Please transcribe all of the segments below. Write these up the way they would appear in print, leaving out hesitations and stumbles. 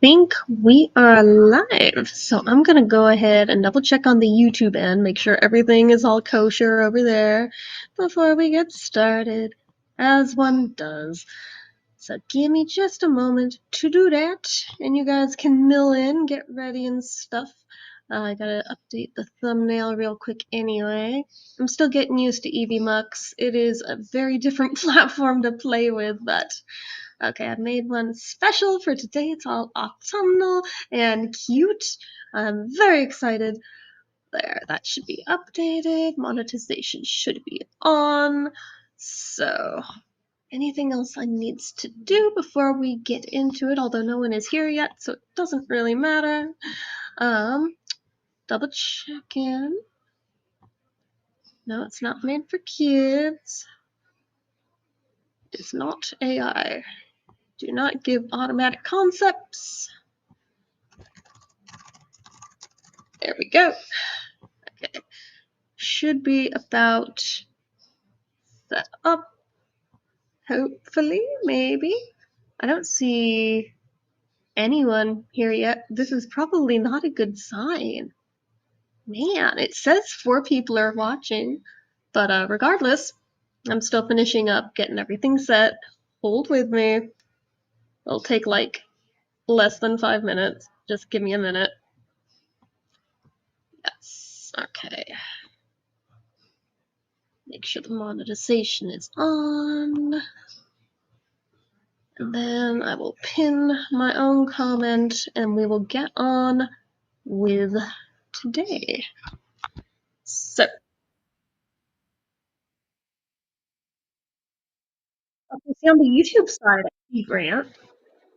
think we are live. So I'm going to go ahead and double check on the YouTube end, make sure everything is all kosher over there before we get started, as one does. So give me just a moment to do that, and you guys can mill in, get ready and stuff. I gotta update the thumbnail real quick anyway. I'm still getting used to EVMux. It is a very different platform to play with, but okay, I made one special for today. It's all autumnal and cute. I'm very excited. There, that should be updated. Monetization should be on. So, anything else I needs to do before we get into it? Although no one is here yet, so it doesn't really matter. Double check in. No, it's not made for kids. It's not AI. Do not give automatic concepts. There we go. Okay. Should be about set up. Hopefully, maybe. I don't see anyone here yet. This is probably not a good sign. Man, it says 4 people are watching. But regardless, I'm still finishing up, getting everything set. Hold with me. It'll take like less than 5 minutes. Just give me a minute. Yes, okay. Make sure the monetization is on. And then I will pin my own comment and we will get on with today. So, okay, see on the YouTube side, I see Grant.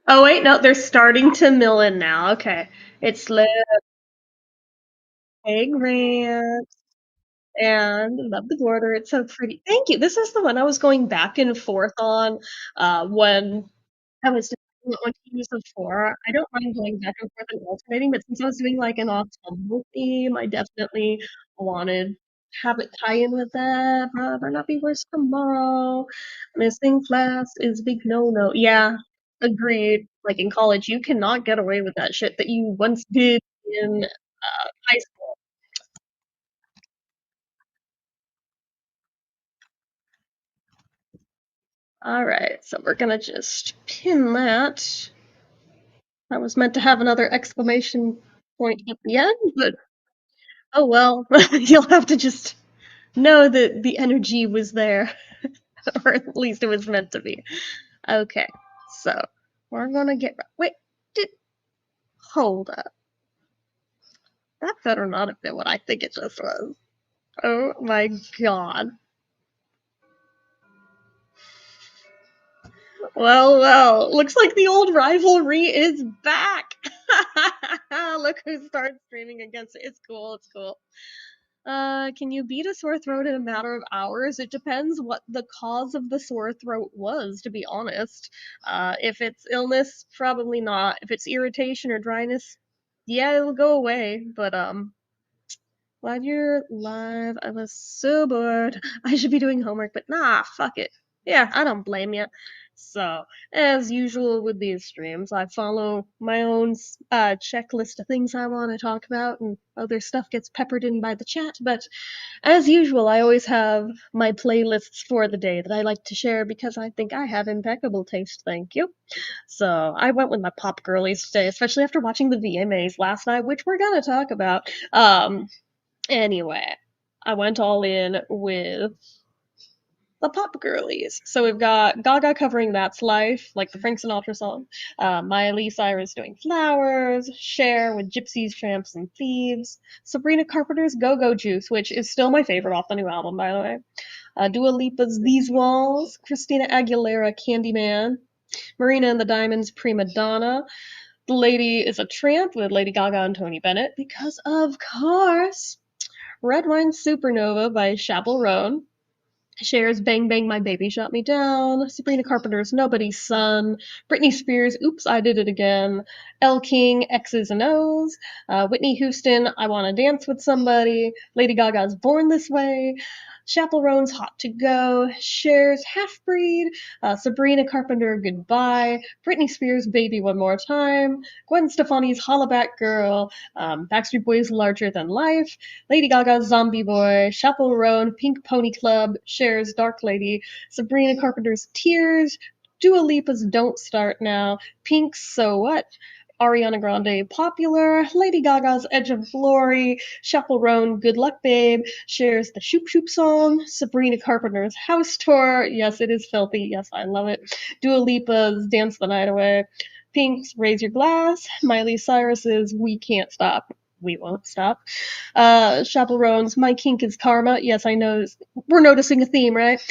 Oh wait, no, they're starting to mill in now. Okay, it's lit. Hey Grant, and love the border. It's so pretty. Thank you. This is the one I was going back and forth on when I was doing it on teams of 4. I don't mind going back and forth and alternating, but since I was doing like an autumnal theme, I definitely wanted to have it tie in with that. Brother, not be worse tomorrow. Missing class is a big no-no. Yeah, agreed. Like in college, you cannot get away with that shit that you once did in high school. All right, so we're gonna just pin that. I was meant to have another exclamation point at the end, but oh well, you'll have to just know that the energy was there, or at least it was meant to be. Okay, so we're gonna get. Wait, did hold up. That better not have been what I think it just was. Oh my god. Well, well, looks like the old rivalry is back. Look who started streaming against it. It's cool. It's cool. Can you beat a sore throat in a matter of hours? It depends what the cause of the sore throat was, to be honest. If it's illness, probably not. If it's irritation or dryness, yeah, it'll go away. But glad you're live. I was so bored. I should be doing homework, but nah, fuck it. Yeah, I don't blame you. So, as usual with these streams, I follow my own checklist of things I want to talk about, and other stuff gets peppered in by the chat. But as usual, I always have my playlists for the day that I like to share because I think I have impeccable taste, thank you. So I went with my pop girlies today, especially after watching the VMAs last night, which we're gonna talk about. Anyway, I went all in with the pop girlies. So we've got Gaga covering That's Life, like the Frank Sinatra song. Miley Cyrus doing Flowers. Cher with Gypsies, Tramps, and Thieves. Sabrina Carpenter's Go-Go Juice, which is still my favorite off the new album, by the way. Dua Lipa's These Walls. Christina Aguilera, Candyman. Marina and the Diamonds, Prima Donna. The Lady is a Tramp with Lady Gaga and Tony Bennett, because of course. Red Wine Supernova by Chappell Roan. Cher's Bang Bang My Baby Shot Me Down. Sabrina Carpenter's Nobody's Son. Britney Spears' Oops, I Did It Again. Elle King, X's and O's. Whitney Houston, I Wanna Dance with Somebody. Lady Gaga's Born This Way. Chaperone's Hot to Go, Cher's Half Breed, Sabrina Carpenter Goodbye, Britney Spears Baby One More Time, Gwen Stefani's Hollaback Girl, Backstreet Boys Larger Than Life, Lady Gaga's Zombie Boy, Chaperone, Pink Pony Club, Cher's Dark Lady, Sabrina Carpenter's Tears, Dua Lipa's Don't Start Now, Pink's So What, Ariana Grande Popular, Lady Gaga's Edge of Glory, Chaperone Good Luck Babe, Cher's The Shoop Shoop Song, Sabrina Carpenter's House Tour, yes it is filthy, yes I love it, Dua Lipa's Dance the Night Away, Pink's Raise Your Glass, Miley Cyrus's We Can't Stop, We Won't Stop, Chaperone's My Kink is Karma, yes I know, we're noticing a theme, right?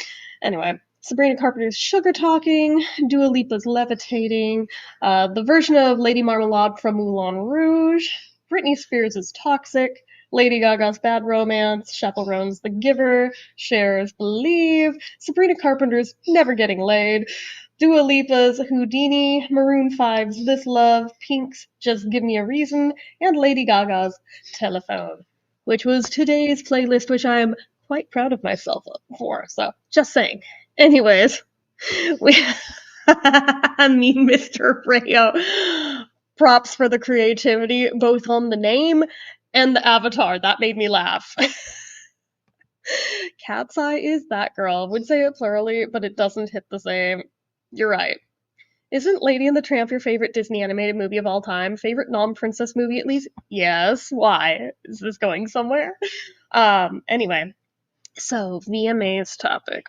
Anyway, Sabrina Carpenter's Sugar Talking, Dua Lipa's Levitating, the version of Lady Marmalade from Moulin Rouge, Britney Spears' Toxic, Lady Gaga's Bad Romance, Chaperone's The Giver, Cher's Believe, Sabrina Carpenter's Never Getting Laid, Dua Lipa's Houdini, Maroon 5's This Love, Pink's Just Give Me a Reason, and Lady Gaga's Telephone, which was today's playlist, which I am quite proud of myself for, so just saying. Anyways, we me, Mr. Rayo. Props for the creativity, both on the name and the avatar. That made me laugh. Cat's Eye is that girl. Would say it plurally, but it doesn't hit the same. You're right. Isn't Lady and the Tramp your favorite Disney animated movie of all time? Favorite non-princess movie at least? Yes. Why? Is this going somewhere? Anyway. So, VMA's topic.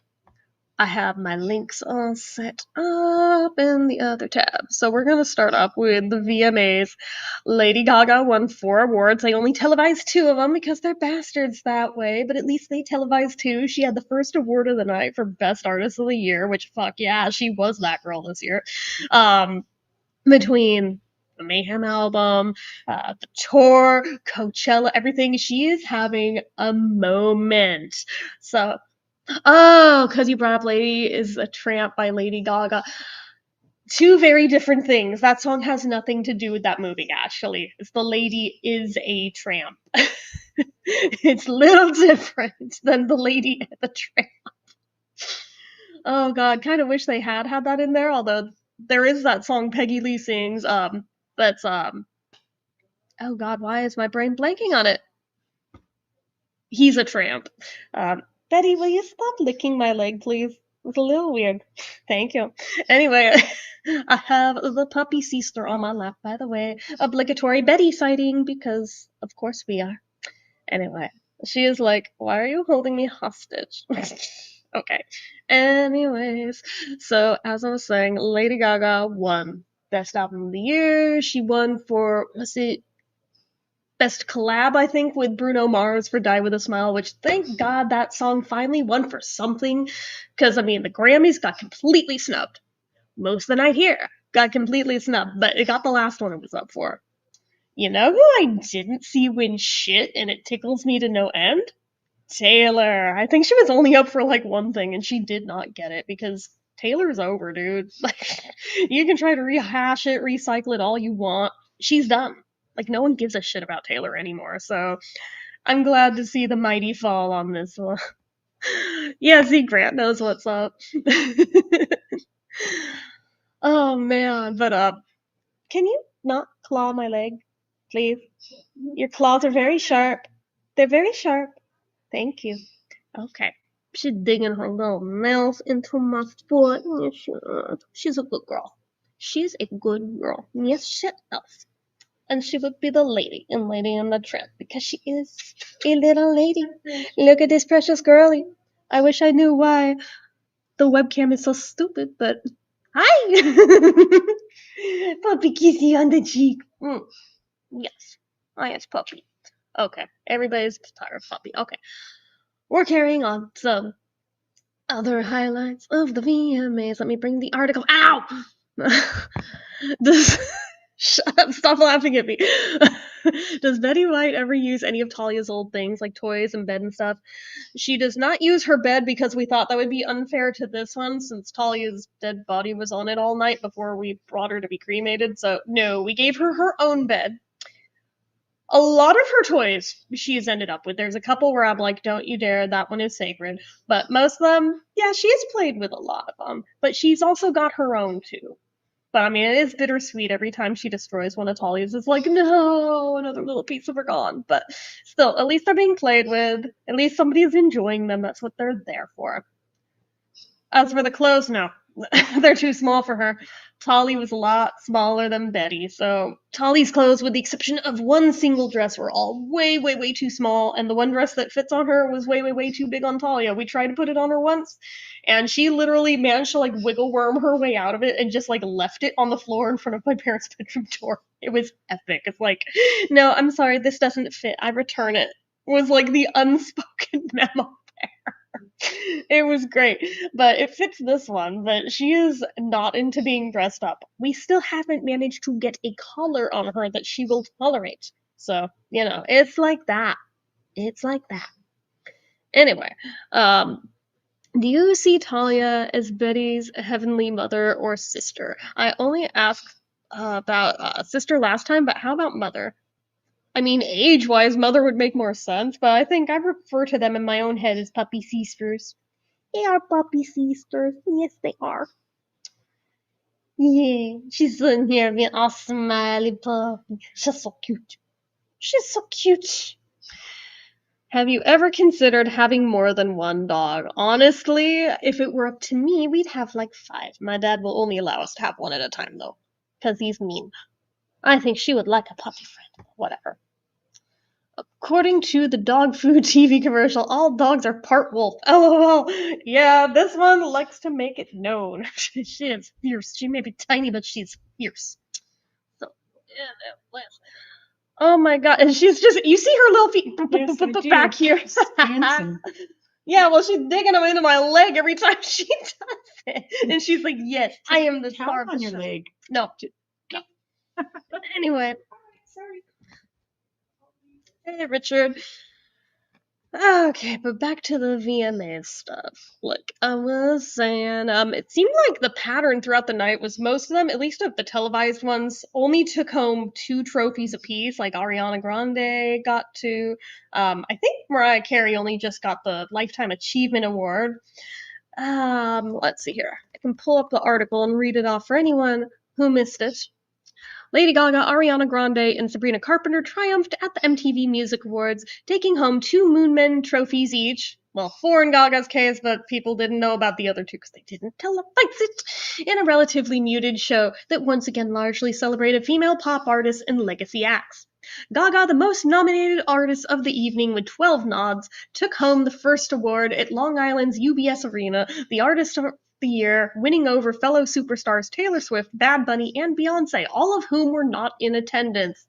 I have my links all set up in the other tab. So we're going to start up with the VMAs. Lady Gaga won 4 awards. They only televised 2 of them because they're bastards that way, but at least they televised 2. She had the first award of the night for Best Artist of the Year, which, fuck yeah, she was that girl this year. Between the Mayhem album, the tour, Coachella, everything, she is having a moment. So, oh, because you brought up Lady is a Tramp by Lady Gaga. 2 very different things. That song has nothing to do with that movie, actually. It's The Lady is a Tramp. It's a little different than The Lady and the Tramp. Oh god, kind of wish they had that in there, although there is that song Peggy Lee sings, that's, oh god, why is my brain blanking on it? He's a Tramp. Betty, will you stop licking my leg, please? It's a little weird. Thank you. Anyway, I have the puppy sister on my lap, by the way. Obligatory Betty sighting, because of course we are. Anyway, she is like, why are you holding me hostage? Okay. Anyways, so as I was saying, Lady Gaga won Best Album of the Year. She won for, was it Best Collab, I think, with Bruno Mars for Die With a Smile, which thank God that song finally won for something, because, I mean, the Grammys got completely snubbed. Most of the Night Here got completely snubbed, but it got the last one it was up for. You know who I didn't see win shit, and it tickles me to no end? Taylor. I think she was only up for, like, one thing, and she did not get it, because Taylor's over, dude. Like, you can try to rehash it, recycle it all you want. She's done. Like, no one gives a shit about Taylor anymore, so I'm glad to see the mighty fall on this one. Yeah, see, Grant knows what's up. Oh, man, but, can you not claw my leg, please? Your claws are very sharp. They're very sharp. Thank you. Okay. She's digging her little nails into my foot. She's a good girl. She's a good girl. Yes, she is. And she would be the lady in Lady and the Tramp, because she is a little lady. Look at this precious girlie. I wish I knew why the webcam is so stupid, but hi! Puppy kissy on the cheek. Yes. Oh, yes, puppy. Okay. Everybody's tired of puppy. Okay. We're carrying on. So, other highlights of the VMAs. Let me bring the article. Ow! Shut up, stop laughing at me. Does Betty White ever use any of Talia's old things, like toys and bed and stuff? She does not use her bed because we thought that would be unfair to this one, since Talia's dead body was on it all night before we brought her to be cremated. So, no, we gave her her own bed. A lot of her toys she's ended up with. There's a couple where I'm like, don't you dare, that one is sacred. But most of them, yeah, she's played with a lot of them. But she's also got her own too. But I mean, it is bittersweet every time she destroys one of Talia's. It's like, no, another little piece of her gone. But still, at least they're being played with. At least somebody's enjoying them. That's what they're there for. As for the clothes, no. They're too small for her. Tali was a lot smaller than Betty, so Tali's clothes, with the exception of one single dress, were all way, way, way too small, and the one dress that fits on her was way, way, way too big on Talia. We tried to put it on her once, and she literally managed to, like, wiggle worm her way out of it and just, like, left it on the floor in front of my parents' bedroom door. It was epic. It's like, no, I'm sorry, this doesn't fit. I return it. Was, like, the unspoken memo. It was great, but it fits this one, but she is not into being dressed up. We still haven't managed to get a collar on her that she will tolerate. So, you know, it's like that. It's like that. Anyway, do you see Talia as Betty's heavenly mother or sister? I only asked about sister last time, but how about mother? I mean, age-wise, mother would make more sense, but I think I refer to them in my own head as puppy sisters. They are puppy sisters. Yes, they are. Yeah, she's in here being all smiley puppy. She's so cute. She's so cute. Have you ever considered having more than one dog? Honestly, if it were up to me, we'd have like 5. My dad will only allow us to have one at a time, though, because he's mean. I think she would like a puppy friend. Whatever. According to the dog food TV commercial, all dogs are part wolf. LOL. Yeah, this one likes to make it known. She is fierce. She may be tiny, but she's fierce. So, yeah, oh my god. And she's just, you see her little feet back here. Yeah, well, she's digging them into my leg every time she does it. And she's like, yes, I am the star of the show. Leg. No. Anyway. Sorry. Hey, Richard. Okay, but back to the VMA stuff. Look, I was saying, it seemed like the pattern throughout the night was most of them, at least of the televised ones, only took home 2 trophies apiece. Like Ariana Grande got 2. I think Mariah Carey only just got the Lifetime Achievement Award. Let's see here. I can pull up the article and read it off for anyone who missed it. Lady Gaga, Ariana Grande, and Sabrina Carpenter triumphed at the MTV Music Awards, taking home 2 Moonmen trophies each. Well, 4 in Gaga's case, but people didn't know about the other 2 because they didn't televise it, in a relatively muted show that once again largely celebrated female pop artists and legacy acts. Gaga, the most nominated artist of the evening with 12 nods, took home the first award at Long Island's UBS Arena, the Artist of the Year, winning over fellow superstars Taylor Swift, Bad Bunny, and Beyonce, all of whom were not in attendance.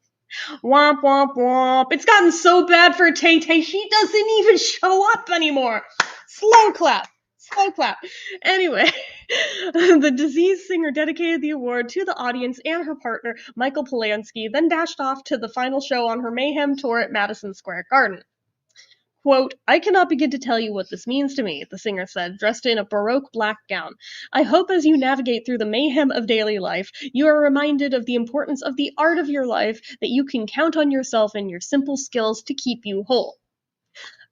Womp womp womp. It's gotten so bad for Tay-Tay, she doesn't even show up anymore. Slow clap. Slow clap. Anyway, the deceased singer dedicated the award to the audience and her partner, Michael Polanski, then dashed off to the final show on her Mayhem tour at Madison Square Garden. Quote, I cannot begin to tell you what this means to me, the singer said, dressed in a Baroque black gown. I hope as you navigate through the mayhem of daily life, you are reminded of the importance of the art of your life, that you can count on yourself and your simple skills to keep you whole.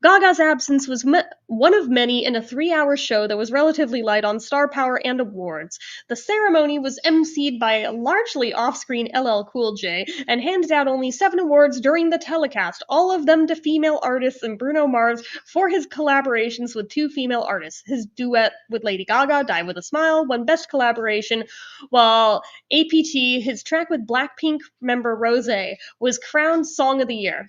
Gaga's absence was one of many in a 3-hour show that was relatively light on star power and awards. The ceremony was emceed by a largely off-screen LL Cool J and handed out only 7 awards during the telecast, all of them to female artists, and Bruno Mars for his collaborations with 2 female artists. His duet with Lady Gaga, Die With a Smile, won Best Collaboration, while APT, his track with Blackpink member Rosé, was crowned Song of the Year.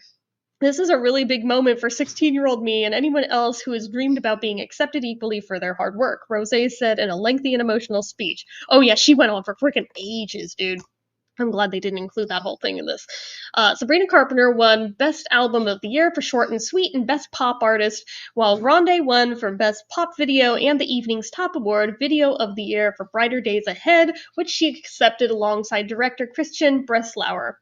This is a really big moment for 16-year-old me and anyone else who has dreamed about being accepted equally for their hard work, Rosé said in a lengthy and emotional speech. Oh yeah, she went on for freaking ages, dude. I'm glad they didn't include that whole thing in this. Sabrina Carpenter won Best Album of the Year for Short and Sweet and Best Pop Artist, while Grande won for Best Pop Video and the evening's top award, Video of the Year for Brighter Days Ahead, which she accepted alongside director Christian Breslauer.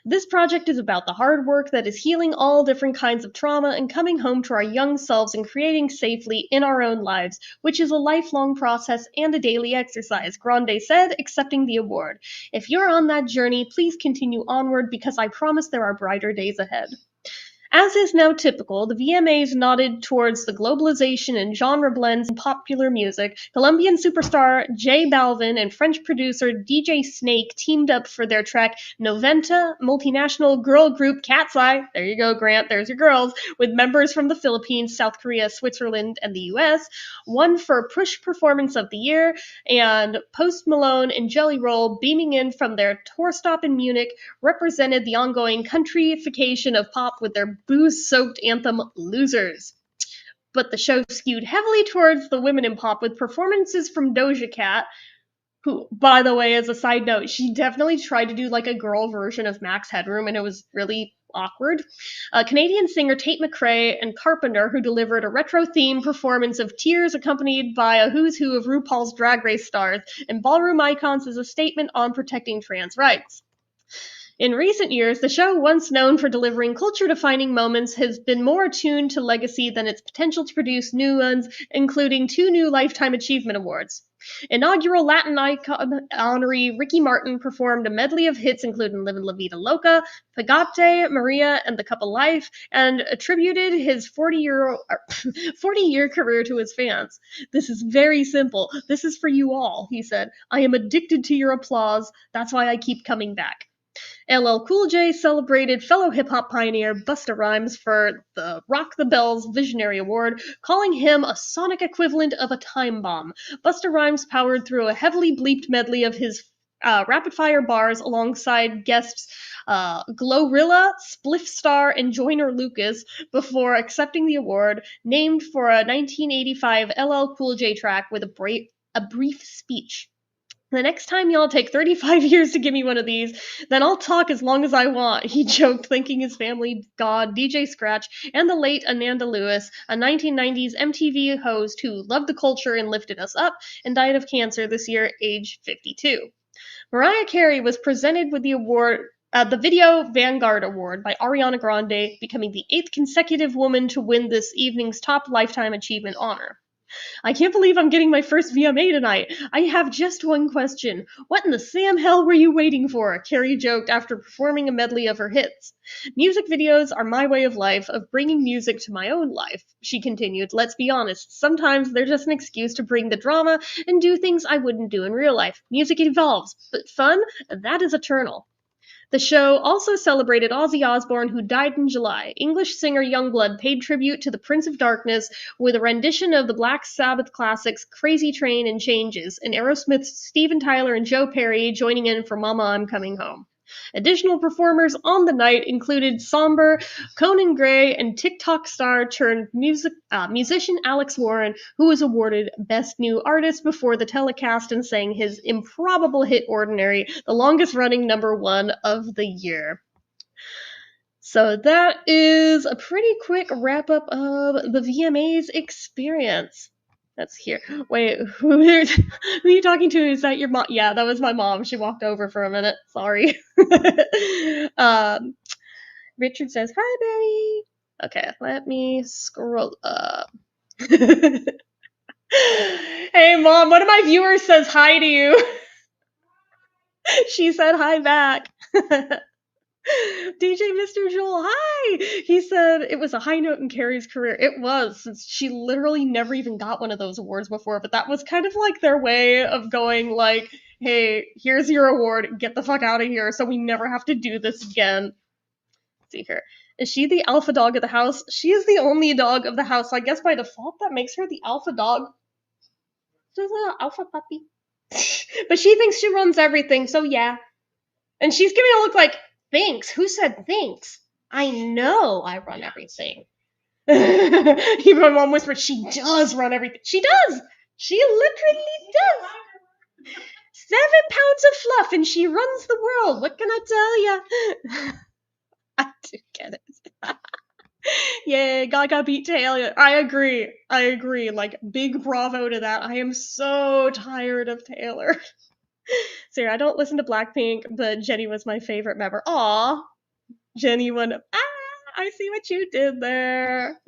This project is about the hard work that is healing all different kinds of trauma and coming home to our young selves and creating safely in our own lives, which is a lifelong process and a daily exercise, Grande said, accepting the award. If you're on that journey, please continue onward because I promise there are brighter days ahead. As is now typical, the VMAs nodded towards the globalization and genre blends in popular music. Colombian superstar J Balvin and French producer DJ Snake teamed up for their track Noventa, multinational girl group Cat's Eye. There you go, Grant, there's your girls, with members from the Philippines, South Korea, Switzerland, and the US, won for Push Performance of the Year, and Post Malone and Jelly Roll, beaming in from their tour stop in Munich, represented the ongoing countryification of pop with their booze-soaked anthem Losers. But the show skewed heavily towards the women in pop with performances from Doja Cat, who, by the way, as a side note, she definitely tried to do like a girl version of Max Headroom and it was really awkward. Canadian singer Tate McRae and Carpenter, who delivered a retro-themed performance of Tears accompanied by a who's who of RuPaul's Drag Race stars and ballroom icons as a statement on protecting trans rights. In recent years, the show, once known for delivering culture-defining moments, has been more attuned to legacy than its potential to produce new ones, including 2 new Lifetime Achievement Awards. Inaugural Latin icon honoree Ricky Martin performed a medley of hits including Livin' La Vida Loca, Pagate, Maria, and The Cup of Life, and attributed his 40-year career to his fans. This is very simple. This is for you all, he said. I am addicted to your applause. That's why I keep coming back. LL Cool J celebrated fellow hip-hop pioneer Busta Rhymes for the Rock the Bells Visionary Award, calling him a sonic equivalent of a time bomb. Busta Rhymes powered through a heavily bleeped medley of his rapid-fire bars alongside guests Glorilla, Spliff Star, and Joyner Lucas before accepting the award, named for a 1985 LL Cool J track with a brief speech. The next time y'all take 35 years to give me one of these, then I'll talk as long as I want, he joked, thanking his family, God, DJ Scratch, and the late Ananda Lewis, a 1990s MTV host who loved the culture and lifted us up, and died of cancer this year, age 52. Mariah Carey was presented with the award, the Video Vanguard Award by Ariana Grande, becoming the 8th consecutive woman to win this evening's top lifetime achievement honor. I can't believe I'm getting my first VMA tonight. I have just one question. What in the Sam hell were you waiting for? Carrie joked after performing a medley of her hits. Music videos are my way of life, of bringing music to my own life, she continued. Let's be honest, sometimes they're just an excuse to bring the drama and do things I wouldn't do in real life. Music evolves, but fun, that is eternal. The show also celebrated Ozzy Osbourne, who died in July. English singer Youngblood paid tribute to the Prince of Darkness with a rendition of the Black Sabbath classics Crazy Train and Changes, and Aerosmith's Steven Tyler and Joe Perry joining in for Mama, I'm Coming Home. Additional performers on the night included Somber, Conan Gray, and TikTok star turned musician Alex Warren, who was awarded Best New Artist before the telecast and sang his improbable hit Ordinary, the longest running #1 of the year. So that is a pretty quick wrap up of the VMAs experience. That's here. Wait, who are you talking to? Is that your mom? Yeah, that was my mom. She walked over for a minute. Sorry. Richard says, hi, Betty. Okay, let me scroll up. Hey, Mom, one of my viewers says hi to you. She said hi back. DJ Mr. Joel, hi! He said it was a high note in Carrie's career. It was, since she literally never even got one of those awards before, but that was kind of like their way of going like, hey, here's your award, get the fuck out of here, so we never have to do this again. Let's see here. Is she the alpha dog of the house? She is the only dog of the house, so I guess by default that makes her the alpha dog. She's a little alpha puppy. But she thinks she runs everything, so yeah. And she's giving a look like, thanks? Who said thanks? I know I run everything. Even my mom whispered, she does run everything. She does! She literally does! 7 pounds of fluff and she runs the world. What can I tell ya? I do get it. Yeah, Gaga beat Taylor. I agree. Like, big bravo to that. I am so tired of Taylor. So yeah, I don't listen to Blackpink, but Jennie was my favorite member. Aw, Jennie went up. I see what you did there.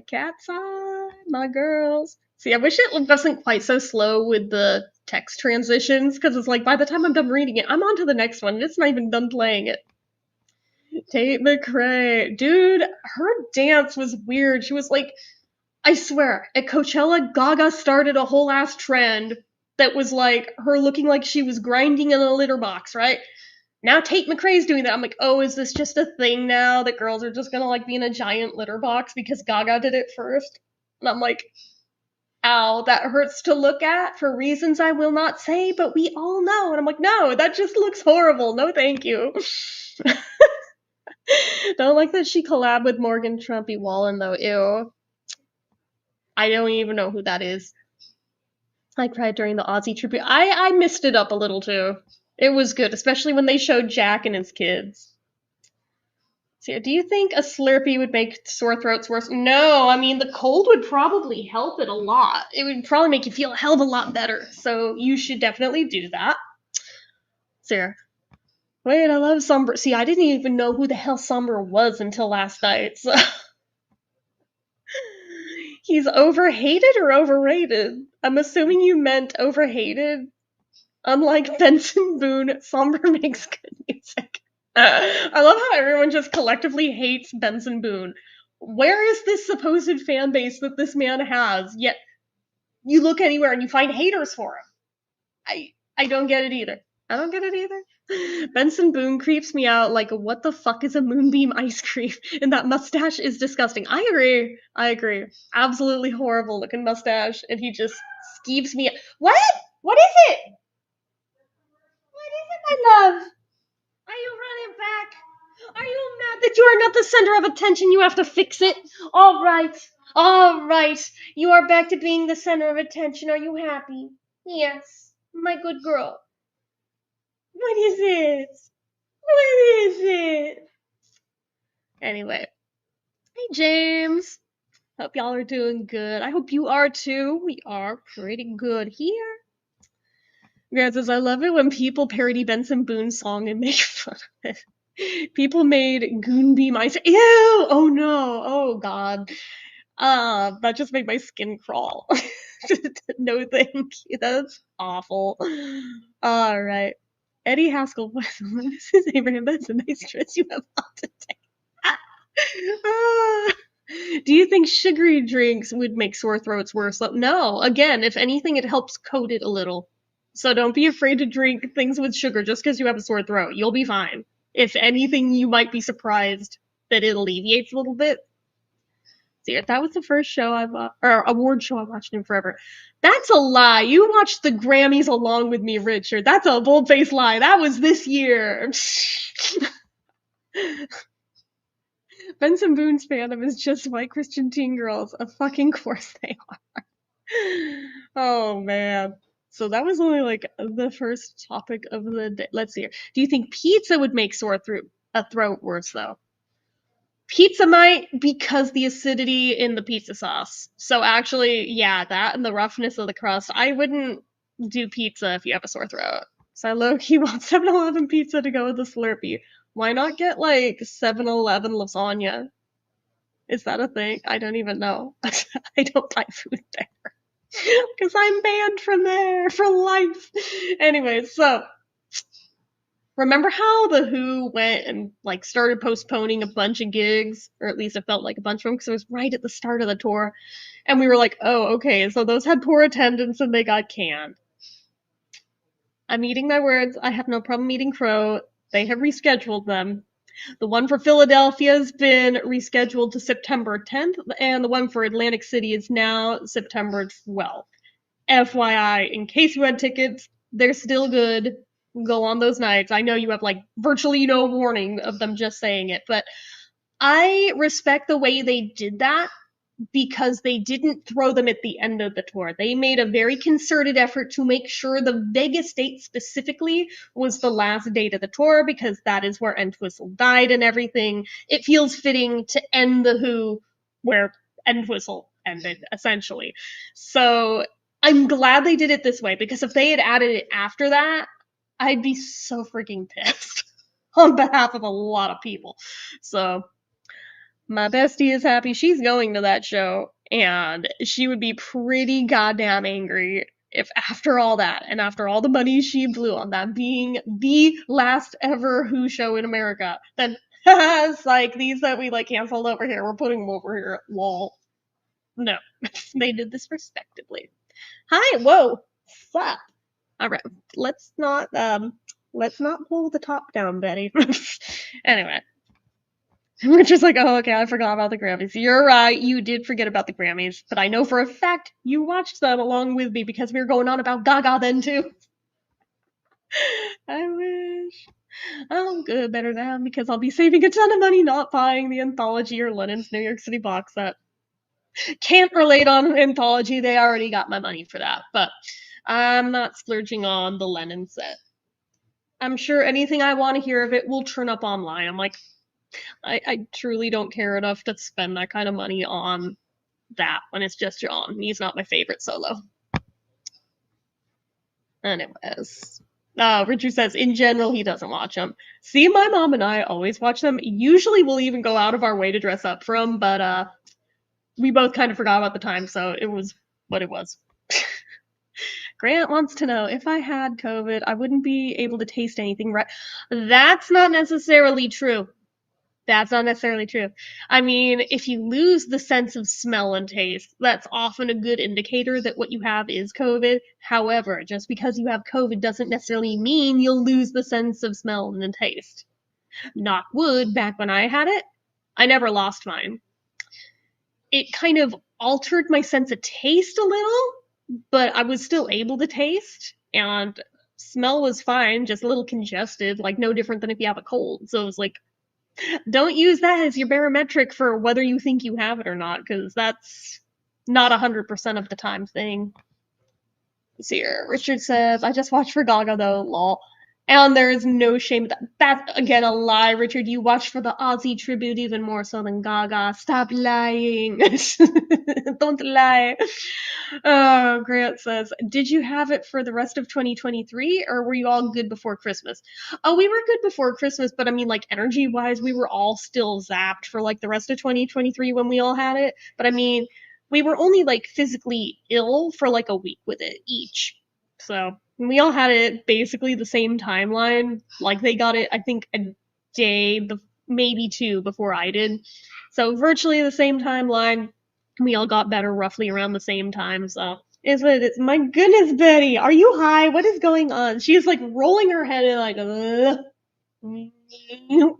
Cat's eye, my girls. See, I wish it wasn't quite so slow with the text transitions, because it's like by the time I'm done reading it, I'm on to the next one. It's not even done playing it. Tate McRae. Dude, her dance was weird. She was like, I swear, at Coachella, Gaga started a whole ass trend that was like her looking like she was grinding in a litter box, right? Now Tate McRae's doing that. I'm like, oh, is this just a thing now that girls are just gonna like be in a giant litter box because Gaga did it first? And I'm like, ow, that hurts to look at for reasons I will not say, but we all know. And I'm like, no, that just looks horrible. No, thank you. Don't like that she collabed with Morgan Trumpy Wallen though. Ew. I don't even know who that is. I cried during the Aussie tribute. I missed it up a little too. It was good, especially when they showed Jack and his kids. So, do you think a Slurpee would make sore throats worse? No, I mean, the cold would probably help it a lot. It would probably make you feel a hell of a lot better. So, you should definitely do that. Sarah. Wait, I love Somber. See, I didn't even know who the hell Somber was until last night. So. He's overhated or overrated? I'm assuming you meant overhated. Unlike Benson Boone, Somber makes good music. I love how everyone just collectively hates Benson Boone. Where is this supposed fan base that this man has? Yet you look anywhere and you find haters for him. I don't get it either. I don't get it either. Benson Boone creeps me out like, what the fuck is a moonbeam ice cream? And that mustache is disgusting. I agree. Absolutely horrible looking mustache. And he just skeeves me. What? What is it? What is it, my love? Are you running back? Are you mad that you are not the center of attention? You have to fix it. All right. You are back to being the center of attention. Are you happy? Yes, my good girl. What is it? What is it? Anyway, hey James. Hope y'all are doing good. I hope you are too. We are pretty good here. Grant says, I love it when people parody Benson Boone's song and make fun of it. People made Goonbeam Ice. Ew! Oh no! Oh god. That just made my skin crawl. No thank you. That's awful. Alright. Eddie Haskell, what is his Abraham? That's a nice dress you have on today. Do you think sugary drinks would make sore throats worse? No. Again, if anything, it helps coat it a little. So don't be afraid to drink things with sugar just because you have a sore throat. You'll be fine. If anything, you might be surprised that it alleviates a little bit. See, that was the first show or award show I watched in forever. That's a lie. You watched the Grammys along with me, Richard. That's a bold-faced lie. That was this year. Benson Boone's fandom is just white Christian teen girls. Of fucking course they are. Oh, man. So that was only like the first topic of the day. Let's see here. Do you think pizza would make a throat worse, though? Pizza might, because the acidity in the pizza sauce. So actually, yeah, that and the roughness of the crust. I wouldn't do pizza if you have a sore throat. So I low-key want 7-Eleven pizza to go with the Slurpee. Why not get, like, 7-Eleven lasagna? Is that a thing? I don't even know. I don't buy food there. Because I'm banned from there for life. Anyway, so remember how the Who went and like started postponing a bunch of gigs, or at least it felt like a bunch of them because it was right at the start of the tour, and we were like, oh, okay, so those had poor attendance and they got canned. I'm eating my words. I have no problem eating crow. They have rescheduled them. The one for Philadelphia has been rescheduled to September 10th, and the one for Atlantic City is now September 12th. FYI, in case you had tickets, they're still good. Go on those nights. I know you have like virtually no warning of them just saying it, but I respect the way they did that because they didn't throw them at the end of the tour. They made a very concerted effort to make sure the Vegas date specifically was the last date of the tour because that is where Entwistle died and everything. It feels fitting to end the Who where Entwistle ended, essentially. So I'm glad they did it this way, because if they had added it after that, I'd be so freaking pissed on behalf of a lot of people. So my bestie is happy she's going to that show, and she would be pretty goddamn angry if after all that, and after all the money she blew on that being the last ever Who show in America, then it's like, these that we like canceled over here, we're putting them over here. Lol. No, they did this respectably. Hi, whoa, sup? All right, let's not pull the top down, Betty. Anyway, we're just like, oh, okay, I forgot about the Grammys. You're right, you did forget about the Grammys, but I know for a fact you watched them along with me because we were going on about Gaga then too. I wish. I'm good, better now, because I'll be saving a ton of money not buying the Anthology or Lennon's New York City box set. Can't relate on Anthology, they already got my money for that, but I'm not splurging on the Lennon set. I'm sure anything I want to hear of it will turn up online. I'm like, I truly don't care enough to spend that kind of money on that when it's just John. He's not my favorite solo. Anyways. Richard says, in general, he doesn't watch them. See, my mom and I always watch them. Usually we'll even go out of our way to dress up for them, but we both kind of forgot about the time, so it was what it was. Grant wants to know, if I had COVID, I wouldn't be able to taste anything right. That's not necessarily true. That's not necessarily true. I mean, if you lose the sense of smell and taste, that's often a good indicator that what you have is COVID. However, just because you have COVID doesn't necessarily mean you'll lose the sense of smell and taste. Knock wood, back when I had it, I never lost mine. It kind of altered my sense of taste a little, but I was still able to taste, and smell was fine, just a little congested, like no different than if you have a cold. So it was like, don't use that as your barometric for whether you think you have it or not, because that's not 100% of the time thing. Let's see here. Richard says, I just watched for Gaga though, lol. And there is no shame in that. That's, again, a lie, Richard. You watched for the Aussie tribute even more so than Gaga. Stop lying. Don't lie. Oh, Grant says, did you have it for the rest of 2023, or were you all good before Christmas? Oh, we were good before Christmas, but I mean, like, energy-wise, we were all still zapped for, like, the rest of 2023 when we all had it. But I mean, we were only, like, physically ill for, like, a week with it each. So we all had it basically the same timeline. Like, they got it, I think, a day, maybe two before I did. So virtually the same timeline. We all got better roughly around the same time. So is what it is. My goodness, Betty, are you high? What is going on? She is like rolling her head and like,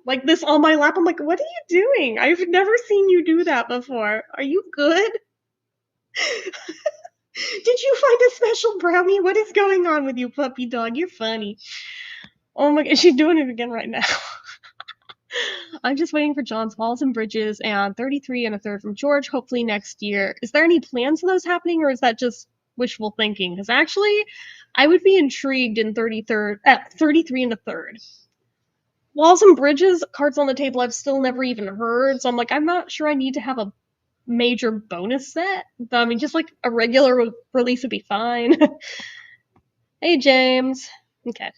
like this on my lap. I'm like, what are you doing? I've never seen you do that before. Are you good? Did you find a special brownie? What is going on with you, puppy dog? You're funny. Oh my god, she's doing it again right now. I'm just waiting for John's Walls and Bridges and 33 and a third from George, hopefully next year. Is there any plans for those happening, or is that just wishful thinking? Because actually, I would be intrigued in 33 and a third. Walls and Bridges, Cards on the Table, I've still never even heard, so I'm like, I'm not sure I need to have a major bonus set. But I mean, just like a regular release would be fine. Hey, James. Okay.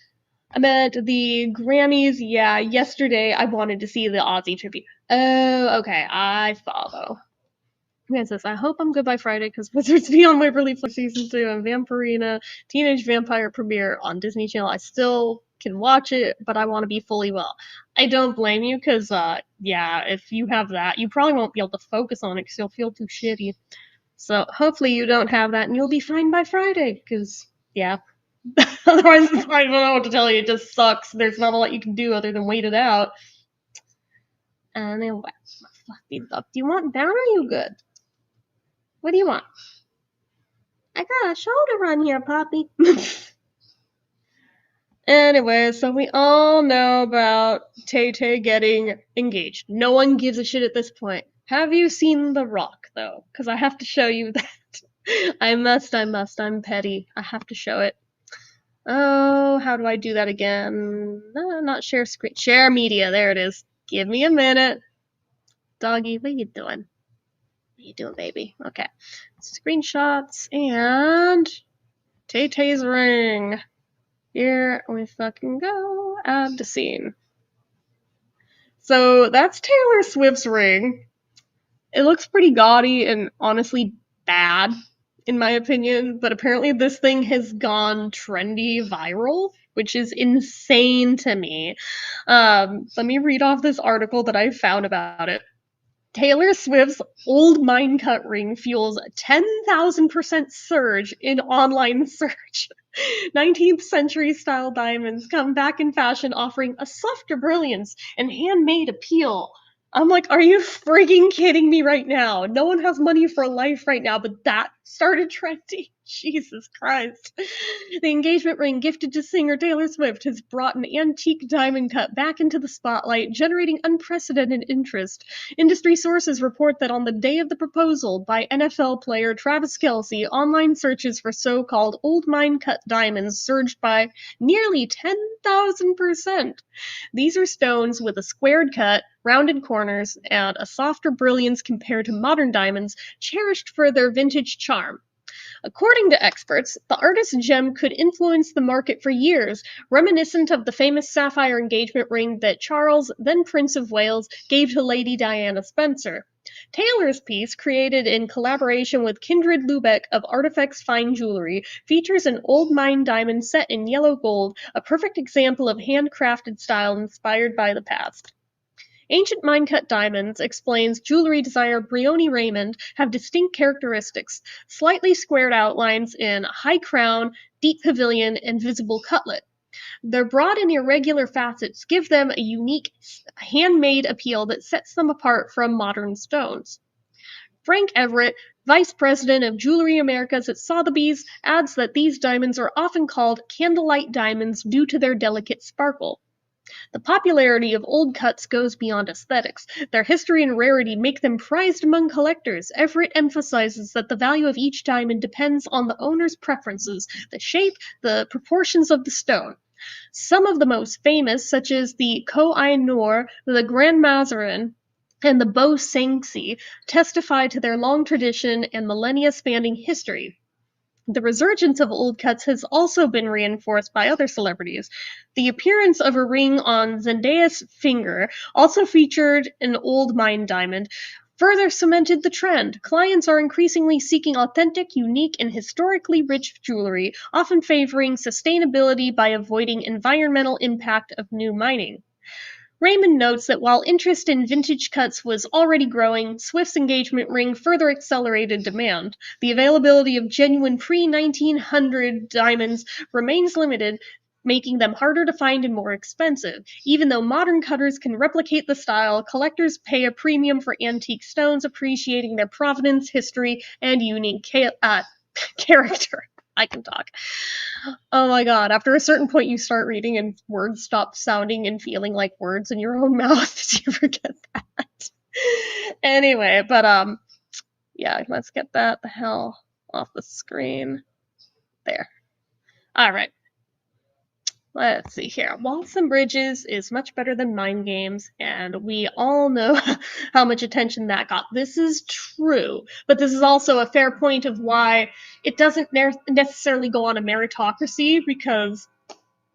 I'm at the Grammys. Yeah, yesterday I wanted to see the Aussie tribute. Oh, okay. I follow. Man says, I hope I'm good by Friday because Wizards Beyond Waverly Place Season 2 and Vampirina Teenage Vampire premiere on Disney Channel. I still can watch it, but I want to be fully well. I don't blame you because, yeah, if you have that, you probably won't be able to focus on it because you'll feel too shitty. So hopefully you don't have that and you'll be fine by Friday because, yeah. Otherwise, I don't know what to tell you. It just sucks. There's not a lot you can do other than wait it out. Anyway, fluffy duck. Do you want down or are you good? What do you want? I got a shoulder run here, puppy. Anyway, so we all know about Tay-Tay getting engaged. No one gives a shit at this point. Have you seen The Rock, though? Because I have to show you that. I must. I'm petty. I have to show it. Oh, how do I do that again? No, not share screen. Share media. There it is. Give me a minute. Doggy, what are you doing? What are you doing, baby? Okay. Screenshots and Tay-Tay's ring. Here we fucking go. Add to scene. So that's Taylor Swift's ring. It looks pretty gaudy and honestly bad, in my opinion, but apparently this thing has gone trendy viral, which is insane to me. Let me read off this article that I found about it. Taylor Swift's old mine cut ring fuels a 10,000% surge in online search. 19th century style diamonds come back in fashion, offering a softer brilliance and handmade appeal. I'm like, are you freaking kidding me right now? No one has money for life right now, but that started trending. Jesus Christ. The engagement ring gifted to singer Taylor Swift has brought an antique diamond cut back into the spotlight, generating unprecedented interest. Industry sources report that on the day of the proposal by NFL player Travis Kelce, online searches for so-called old mine cut diamonds surged by nearly 10,000%. These are stones with a squared cut, rounded corners, and a softer brilliance compared to modern diamonds, cherished for their vintage charm. According to experts, the artist's gem could influence the market for years, reminiscent of the famous sapphire engagement ring that Charles, then Prince of Wales, gave to Lady Diana Spencer. Taylor's piece, created in collaboration with Kindred Lubeck of Artifacts Fine Jewelry, features an old mine diamond set in yellow gold, a perfect example of handcrafted style inspired by the past. Ancient mine-cut diamonds, explains jewelry designer Brioni Raymond, have distinct characteristics: slightly squared outlines in high crown, deep pavilion, and visible cutlet. Their broad and irregular facets give them a unique, handmade appeal that sets them apart from modern stones. Frank Everett, vice president of Jewelry Americas at Sotheby's, adds that these diamonds are often called candlelight diamonds due to their delicate sparkle. The popularity of old cuts goes beyond aesthetics. Their history and rarity make them prized among collectors. Everett emphasizes that the value of each diamond depends on the owner's preferences, the shape, the proportions of the stone. Some of the most famous, such as the Koh-i-Noor, the Grand Mazarin, and the Beau Sanxi, testify to their long tradition and millennia-spanning history. The resurgence of old cuts has also been reinforced by other celebrities. The appearance of a ring on Zendaya's finger, also featured an old mine diamond, further cemented the trend. Clients are increasingly seeking authentic, unique, and historically rich jewelry, often favoring sustainability by avoiding environmental impact of new mining. Raymond notes that while interest in vintage cuts was already growing, Swift's engagement ring further accelerated demand. The availability of genuine pre-1900 diamonds remains limited, making them harder to find and more expensive. Even though modern cutters can replicate the style, collectors pay a premium for antique stones, appreciating their provenance, history, and unique character. I can talk. Oh my god, after a certain point you start reading and words stop sounding and feeling like words in your own mouth. Did you forget that? Anyway, but yeah, let's get that the hell off the screen. There. Alright. Let's see here. Walls and Bridges is much better than Mind Games, and we all know how much attention that got. This is true, but this is also a fair point of why it doesn't necessarily go on a meritocracy, because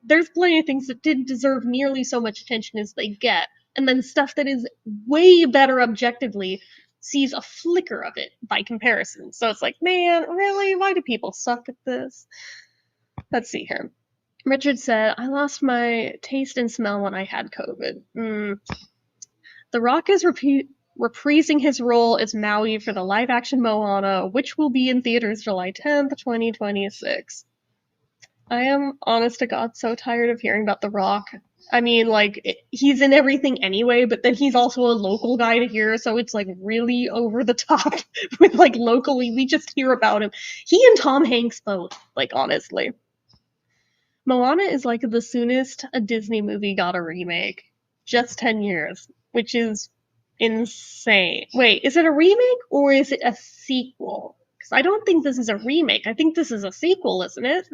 there's plenty of things that didn't deserve nearly so much attention as they get, and then stuff that is way better objectively sees a flicker of it by comparison. So it's like, man, really? Why do people suck at this? Let's see here. Richard said, I lost my taste and smell when I had COVID. The Rock is reprising his role as Maui for the live-action Moana, which will be in theaters July 10th, 2026. I am, honest to God, so tired of hearing about The Rock. I mean, like, he's in everything anyway, but then he's also a local guy to hear, so it's, like, really over the top with, like, locally, we just hear about him. He and Tom Hanks both, like, honestly. Moana is like the soonest a Disney movie got a remake. Just 10 years, which is insane. Wait, is it a remake or is it a sequel? Because I don't think this is a remake. I think this is a sequel, isn't it?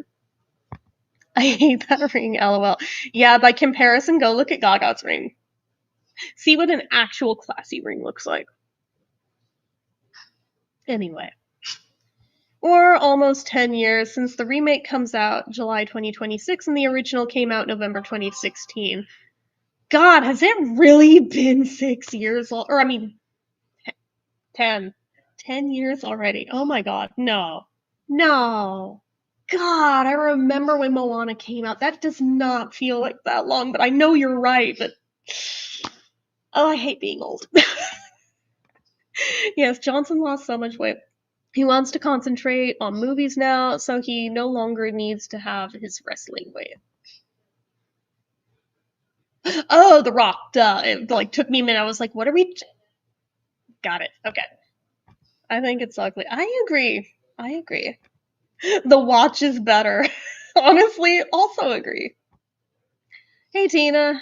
I hate that ring, lol. Yeah, by comparison, go look at Gaga's ring. See what an actual classy ring looks like. Anyway. Or almost 10 years since the remake comes out July 2026 and the original came out November 2016. God, has it really been 6 years? Or, I mean, 10. 10 years already. Oh my god, no. No. God, I remember when Moana came out. That does not feel like that long, but I know you're right, but... Oh, I hate being old. Yes, Johnson lost so much weight. He wants to concentrate on movies now, so he no longer needs to have his wrestling weight. Oh, The Rock, duh. It, took me a minute. I was like, what are we... Got it. Okay. I think it's ugly. I agree. The Watch is better. Honestly, also agree. Hey, Tina.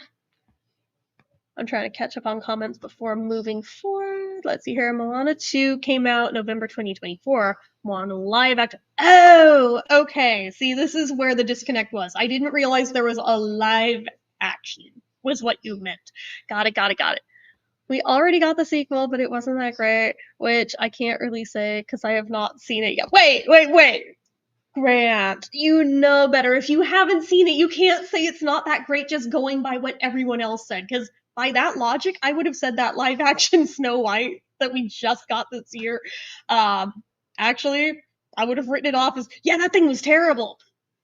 I'm trying to catch up on comments before moving forward. Let's see here. Moana 2 came out November 2024. Moana live action. Oh, okay. See, this is where the disconnect was. I didn't realize there was a live action, was what you meant. Got it. We already got the sequel, but it wasn't that great, which I can't really say because I have not seen it yet. Wait. Grant, you know better. If you haven't seen it, you can't say it's not that great just going by what everyone else said, because by that logic, I would have said that live action Snow White that we just got this year. Actually, I would have written it off as, yeah, that thing was terrible.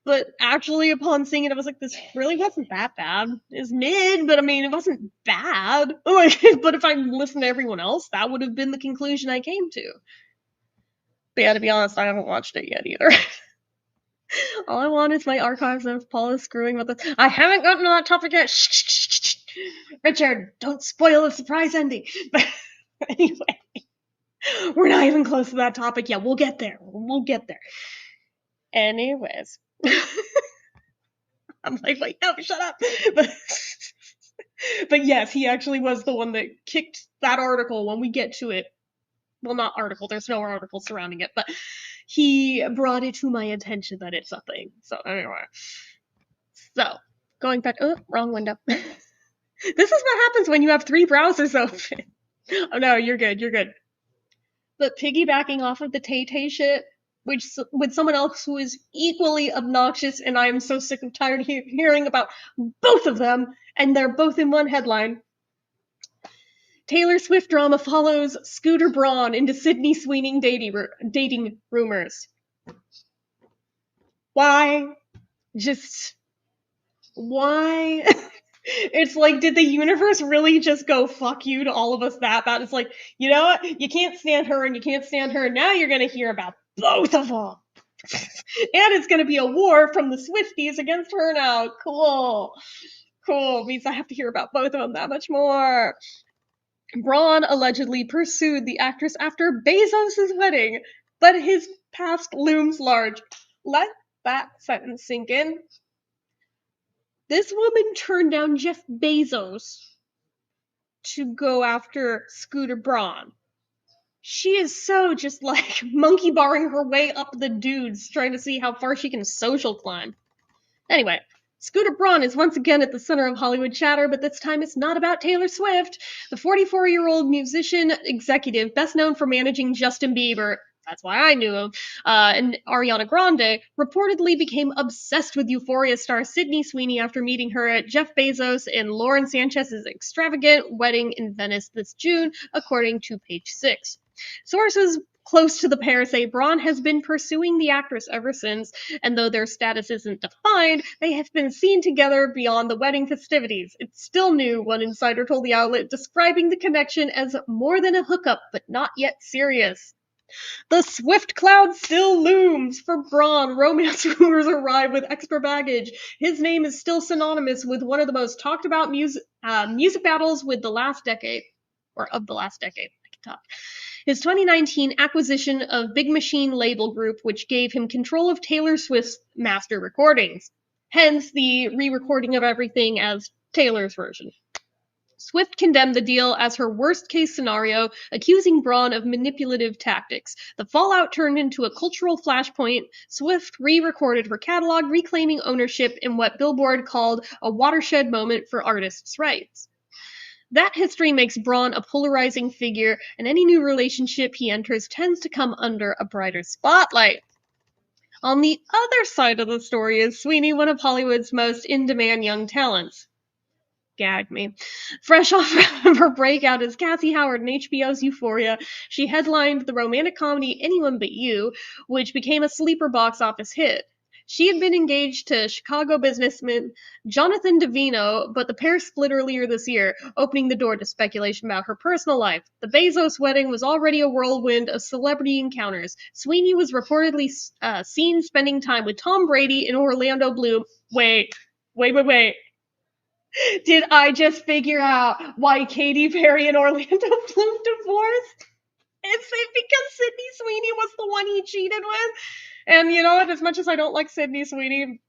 But actually, upon seeing it, I was like, this really wasn't that bad. It's mid, but I mean, it wasn't bad. But if I listened to everyone else, that would have been the conclusion I came to. But yeah, to be honest, I haven't watched it yet either. All I want is my archives of Paula screwing with it. I haven't gotten to that topic yet. Shh. Richard, don't spoil the surprise ending. But anyway, we're not even close to that topic yet. We'll get there. Anyways. I'm like, wait, no, shut up. But yes, he actually was the one that kicked that article when we get to it. Well, not article. There's no article surrounding it, but he brought it to my attention that it's a thing. So anyway. So, going back... Oh, wrong window. This is what happens when you have 3 browsers open. Oh no, you're good. But piggybacking off of the Tay-Tay shit, which with someone else who is equally obnoxious, and I am so sick of tired of hearing about both of them, and they're both in one headline. Taylor Swift drama follows Scooter Braun into Sydney Sweeney dating rumors. Why? Just... why? It's like, did the universe really just go fuck you to all of us that bad? It's like, you know what? You can't stand her and you can't stand her. Now you're going to hear about both of them. And it's going to be a war from the Swifties against her now. Cool. Means I have to hear about both of them that much more. Braun allegedly pursued the actress after Bezos' wedding, but his past looms large. Let that sentence sink in. This woman turned down Jeff Bezos to go after Scooter Braun. She is so just like monkey barring her way up the dudes, trying to see how far she can social climb. Anyway, Scooter Braun is once again at the center of Hollywood chatter, but this time it's not about Taylor Swift. The 44-year-old musician executive, best known for managing Justin Bieber, that's why I knew him, and Ariana Grande, reportedly became obsessed with Euphoria star Sydney Sweeney after meeting her at Jeff Bezos and Lauren Sanchez's extravagant wedding in Venice this June, according to Page 6. Sources close to the pair say Braun has been pursuing the actress ever since, and though their status isn't defined, they have been seen together beyond the wedding festivities. It's still new, one insider told the outlet, describing the connection as more than a hookup, but not yet serious. The Swift cloud still looms for Braun. Romance rumors arrive with extra baggage. His name is still synonymous with one of the most talked about music battles with the last decade, or of the last decade. I can talk. His 2019 acquisition of Big Machine label group, which gave him control of Taylor Swift's master recordings. Hence the re-recording of everything as Taylor's version. Swift condemned the deal as her worst-case scenario, accusing Braun of manipulative tactics. The fallout turned into a cultural flashpoint. Swift re-recorded her catalog, reclaiming ownership in what Billboard called a watershed moment for artists' rights. That history makes Braun a polarizing figure, and any new relationship he enters tends to come under a brighter spotlight. On the other side of the story is Sweeney, one of Hollywood's most in-demand young talents. Gag me. Fresh off her breakout as Cassie Howard in HBO's Euphoria, she headlined the romantic comedy Anyone But You, which became a sleeper box office hit. She had been engaged to Chicago businessman Jonathan Davino, but the pair split earlier this year, opening the door to speculation about her personal life. The Bezos wedding was already a whirlwind of celebrity encounters. Sweeney was reportedly seen spending time with Tom Brady and Orlando Bloom. Wait. Did I just figure out why Katy Perry and Orlando Bloom divorced? It's because Sydney Sweeney was the one he cheated with. And you know what? As much as I don't like Sydney Sweeney,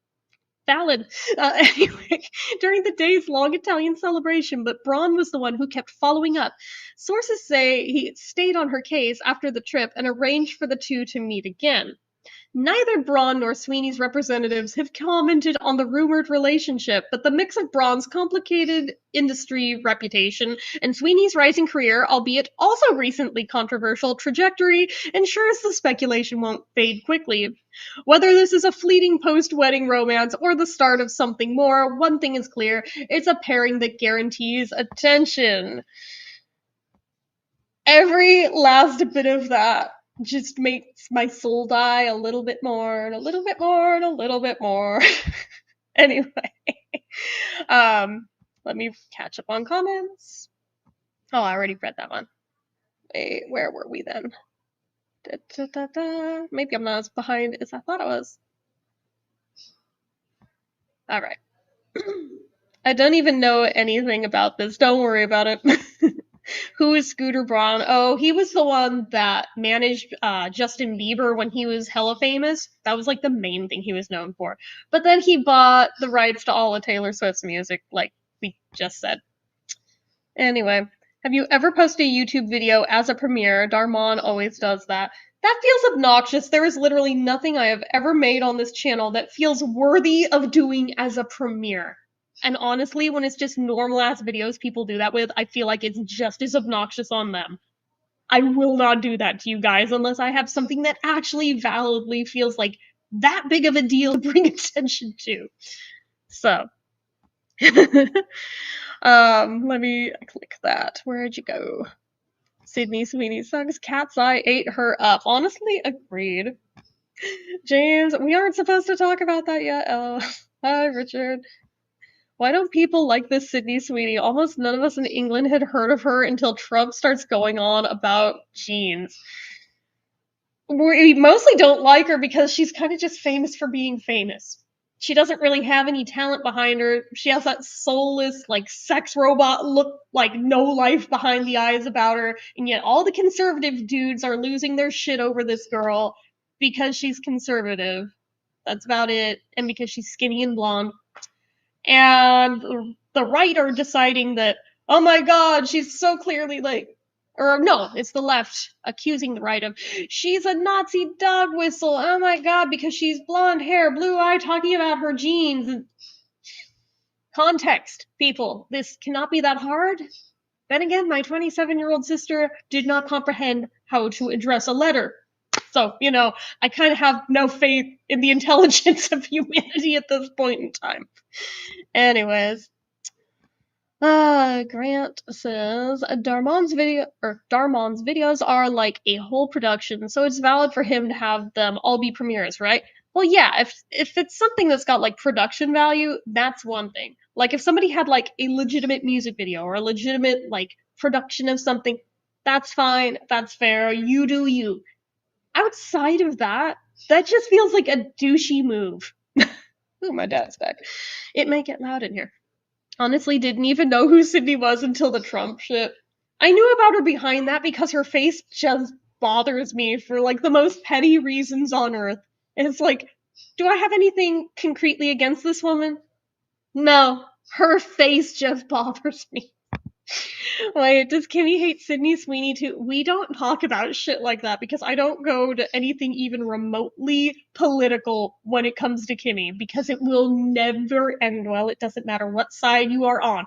valid. Anyway, during the day's long Italian celebration, but Braun was the one who kept following up. Sources say he stayed on her case after the trip and arranged for the two to meet again. Neither Braun nor Sweeney's representatives have commented on the rumored relationship, but the mix of Braun's complicated industry reputation and Sweeney's rising career, albeit also recently controversial, trajectory ensures the speculation won't fade quickly. Whether this is a fleeting post-wedding romance or the start of something more, one thing is clear, it's a pairing that guarantees attention. Every last bit of that just makes my soul die a little bit more and a little bit more and a little bit more. Anyway, let me catch up on comments. Oh, I already read that one. Wait, where were we then? Maybe I'm not as behind as I thought I was. All right. I don't even know anything about this. Don't worry about it. Who is Scooter Braun? Oh, he was the one that managed Justin Bieber when he was hella famous. That was like the main thing he was known for. But then he bought the rights to all of Taylor Swift's music, like we just said. Anyway, have you ever posted a YouTube video as a premiere? Darmon always does that. That feels obnoxious. There is literally nothing I have ever made on this channel that feels worthy of doing as a premiere. And honestly, when it's just normal ass videos people do that with, I feel like it's just as obnoxious on them. I will not do that to you guys unless I have something that actually validly feels like that big of a deal to bring attention to. So, let me click that. Where'd you go? Sydney Sweeney sucks. Cat's eye ate her up. Honestly, agreed. James, we aren't supposed to talk about that yet. Oh, hi, Richard. Why don't people like this Sydney Sweeney? Almost none of us in England had heard of her until Trump starts going on about jeans. We mostly don't like her because she's kind of just famous for being famous. She doesn't really have any talent behind her. She has that soulless, like, sex robot look, like, no life behind the eyes about her, and yet all the conservative dudes are losing their shit over this girl because she's conservative. That's about it. And because she's skinny and blonde. And the right are deciding that, oh my god, she's so clearly like, or no, it's the left accusing the right of, she's a Nazi dog whistle, oh my god, because she's blonde hair, blue eye, talking about her jeans. Context, people, this cannot be that hard. Then again, my 27-year-old sister did not comprehend how to address a letter. So, you know, I kind of have no faith in the intelligence of humanity at this point in time. Anyways. Grant says Darmon's videos are like a whole production, so it's valid for him to have them all be premieres, right? Well, yeah, if it's something that's got like production value, that's one thing. Like if somebody had like a legitimate music video or a legitimate like production of something, that's fine, that's fair, you do you. Outside of that, that just feels like a douchey move. Ooh, my dad's back. It may get loud in here. Honestly, didn't even know who Sydney was until the Trump shit. I knew about her behind that because her face just bothers me for, like, the most petty reasons on earth. And it's like, do I have anything concretely against this woman? No. Her face just bothers me. Wait, does Kimmy hate Sydney Sweeney too? We don't talk about shit like that because I don't go to anything even remotely political when it comes to Kimmy because it will never end well. It doesn't matter what side you are on.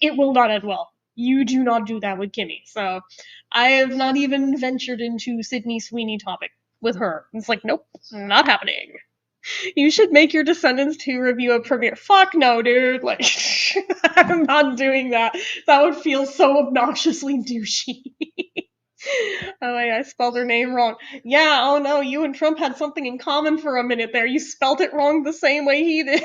It will not end well. You do not do that with Kimmy. So I have not even ventured into Sydney Sweeney topic with her. It's like, nope, not happening. You should make your Descendants 2 review a premiere. Fuck no, dude. Like, I'm not doing that. That would feel so obnoxiously douchey. Oh, wait, I spelled her name wrong. Yeah, oh no, you and Trump had something in common for a minute there. You spelled it wrong the same way he did.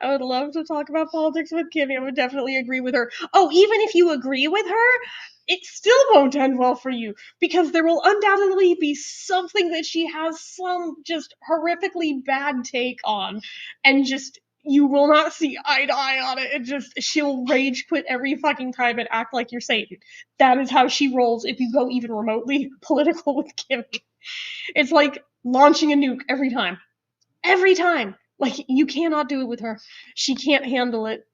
I would love to talk about politics with Kimmy. I would definitely agree with her. Oh, even if you agree with her, it still won't end well for you because there will undoubtedly be something that she has some just horrifically bad take on, and just you will not see eye to eye on it. And just she'll rage quit every fucking time and act like you're Satan. That is how she rolls if you go even remotely political with Kimmy. It's like launching a nuke every time. Every time. Like, you cannot do it with her. She can't handle it.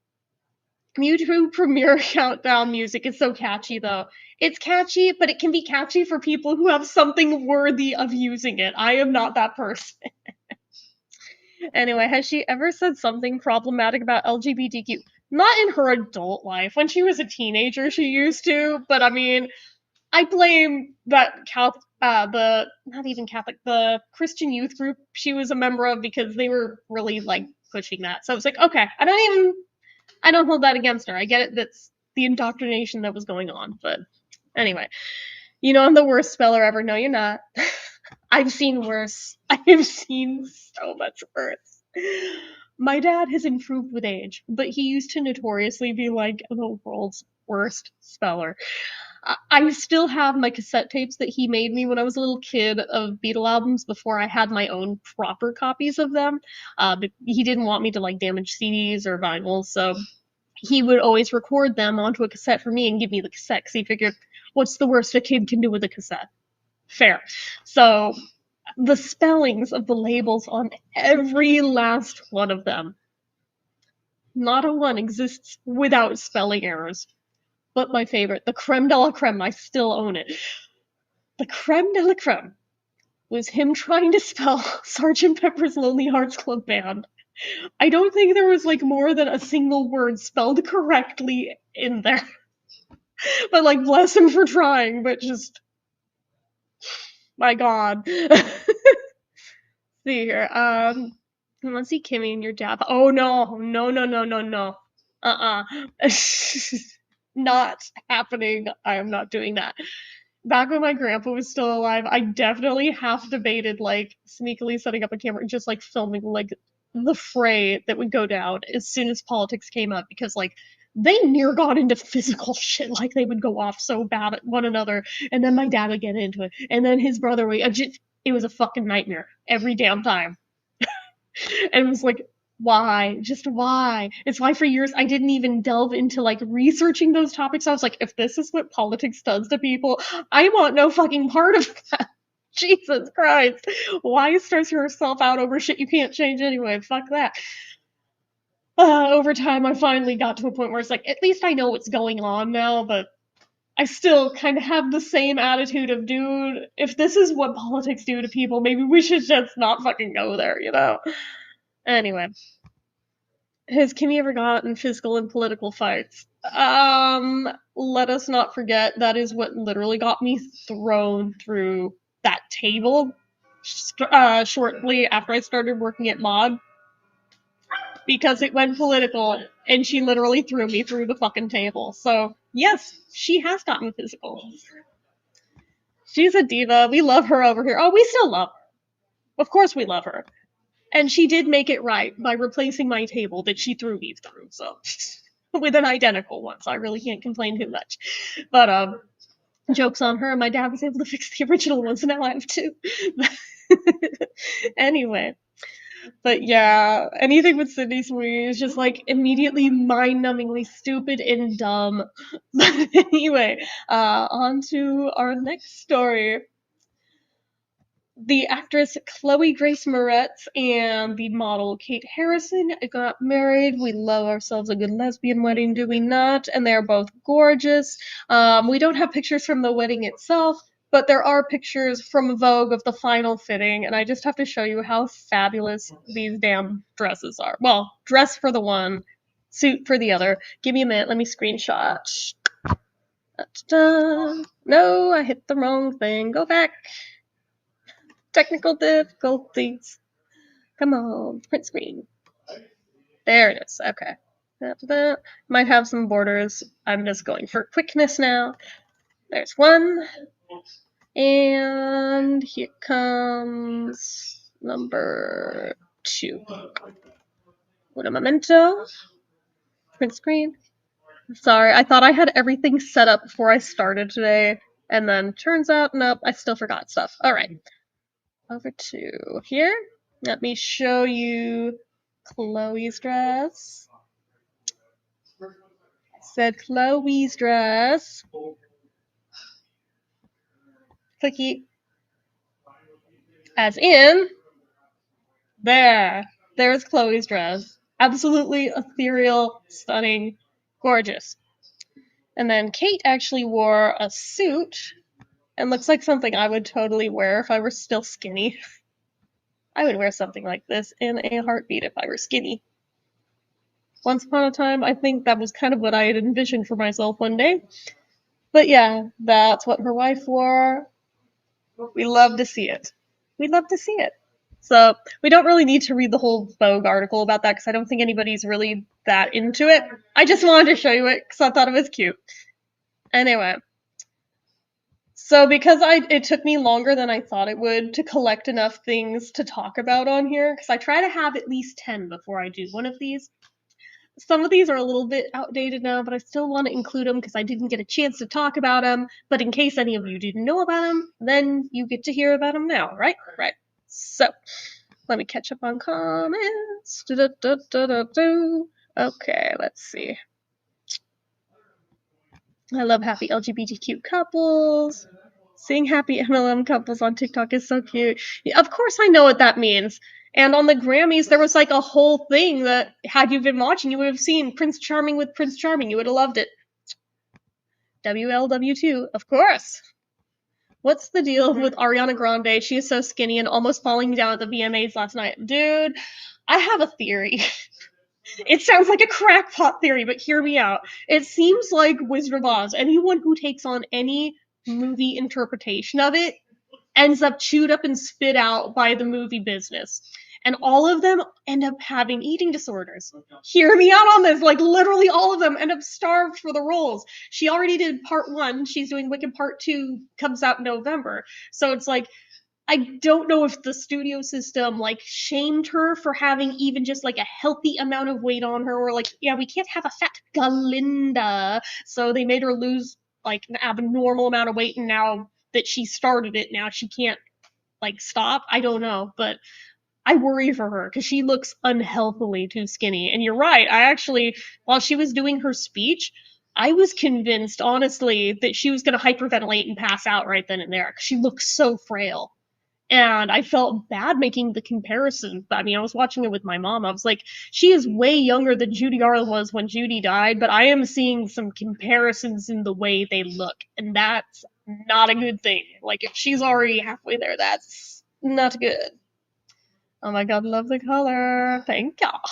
Mewtwo premiere countdown music is so catchy, though. It's catchy, but it can be catchy for people who have something worthy of using it. I am not that person. Anyway, has she ever said something problematic about LGBTQ? Not in her adult life. When she was a teenager, she used to, but I mean, I blame that not even Catholic, the Christian youth group she was a member of because they were really like pushing that. So I was like, okay, I don't hold that against her. I get it. That's the indoctrination that was going on. But anyway, you know I'm the worst speller ever. No, you're not. I've seen worse. I've seen so much worse. My dad has improved with age, but he used to notoriously be like the world's worst speller. I still have my cassette tapes that he made me when I was a little kid of Beatle albums before I had my own proper copies of them. But he didn't want me to like damage CDs or vinyls, so he would always record them onto a cassette for me and give me the cassette because he figured, what's the worst a kid can do with a cassette? Fair. So the spellings of the labels on every last one of them, not a one exists without spelling errors. But my favorite, the creme de la creme, I still own it. The creme de la creme was him trying to spell Sgt. Pepper's Lonely Hearts Club Band. I don't think there was like more than a single word spelled correctly in there. But like, bless him for trying, but just, my god. See here, let's see Kimmy and your dad. Oh no, no, no, no, no, no. Not happening. I am not doing that. Back when my grandpa was still alive, I definitely half debated like sneakily setting up a camera and just like filming like the fray that would go down as soon as politics came up because like they near got into physical shit, like they would go off so bad at one another, and then my dad would get into it, and then his brother would. It was a fucking nightmare every damn time, and it was like, why? Just why? It's why for years I didn't even delve into like researching those topics. I was like, if this is what politics does to people, I want no fucking part of that. Jesus Christ. Why stress yourself out over shit you can't change anyway? Fuck that. Over time, I finally got to a point where it's like, at least I know what's going on now, but I still kind of have the same attitude of, dude, if this is what politics do to people, maybe we should just not fucking go there, you know? Anyway. Has Kimmy ever gotten physical in political fights? Let us not forget that is what literally got me thrown through that table shortly after I started working at Mod. Because it went political, and she literally threw me through the fucking table. So, yes, she has gotten physical. She's a diva. We love her over here. Oh, we still love her. Of course we love her. And she did make it right by replacing my table that she threw me through, so with an identical one, so I really can't complain too much. But joke's on her, my dad was able to fix the original one, so now I have two. Anyway. But yeah, anything with Sydney Sweeney is just like immediately mind-numbingly stupid and dumb. But anyway, on to our next story. The actress Chloe Grace Moretz and the model Kate Harrison got married. We love ourselves a good lesbian wedding, do we not? And they're both gorgeous. We don't have pictures from the wedding itself, but there are pictures from Vogue of the final fitting, and I just have to show you how fabulous these damn dresses are. Well, dress for the one, suit for the other. Give me a minute. Let me screenshot. Da-da-da. No, I hit the wrong thing. Go back. Technical difficulties. Come on, print screen. There it is. Okay. Da-da-da. Might have some borders. I'm just going for quickness now. There's one. And here comes number 2. What a memento. Print screen. Sorry, I thought I had everything set up before I started today, and then turns out, nope, I still forgot stuff. Alright. Over to here. Let me show you Chloe's dress. I said Chloe's dress. Clicky. As in, there. There's Chloe's dress. Absolutely ethereal, stunning, gorgeous. And then Kate actually wore a suit, and looks like something I would totally wear if I were still skinny. I would wear something like this in a heartbeat if I were skinny. Once upon a time, I think that was kind of what I had envisioned for myself one day. But yeah, that's what her wife wore. We love to see it. We love to see it. So we don't really need to read the whole Vogue article about that because I don't think anybody's really that into it. I just wanted to show you it because I thought it was cute. Anyway. So because it took me longer than I thought it would to collect enough things to talk about on here, because I try to have at least 10 before I do one of these. Some of these are a little bit outdated now, but I still want to include them because I didn't get a chance to talk about them. But in case any of you didn't know about them, then you get to hear about them now, right? Right. So, let me catch up on comments. Okay, let's see. I love happy LGBTQ couples. Seeing happy MLM couples on TikTok is so cute. Yeah, of course I know what that means. And on the Grammys, there was like a whole thing that, had you been watching, you would have seen Prince Charming with Prince Charming. You would have loved it. WLW2, of course. What's the deal with Ariana Grande? She is so skinny and almost falling down at the VMAs last night. Dude, I have a theory. It sounds like a crackpot theory, but hear me out. It seems like Wizard of Oz. Anyone who takes on any movie interpretation of it ends up chewed up and spit out by the movie business. And all of them end up having eating disorders. Hear me out on this. Like, literally all of them end up starved for the roles. She already did part 1. She's doing Wicked part 2, comes out in November. So it's like, I don't know if the studio system, like, shamed her for having even just, like, a healthy amount of weight on her, or, like, yeah, we can't have a fat Galinda, so they made her lose, like, an abnormal amount of weight, and now that she started it, now she can't, like, stop. I don't know, but I worry for her, because she looks unhealthily too skinny, and you're right, I actually, while she was doing her speech, I was convinced, honestly, that she was going to hyperventilate and pass out right then and there, because she looks so frail. And I felt bad making the comparison. I mean, I was watching it with my mom. I was like, she is way younger than Judy Garland was when Judy died, but I am seeing some comparisons in the way they look. And that's not a good thing. Like, if she's already halfway there, that's not good. Oh my god, love the color. Thank y'all.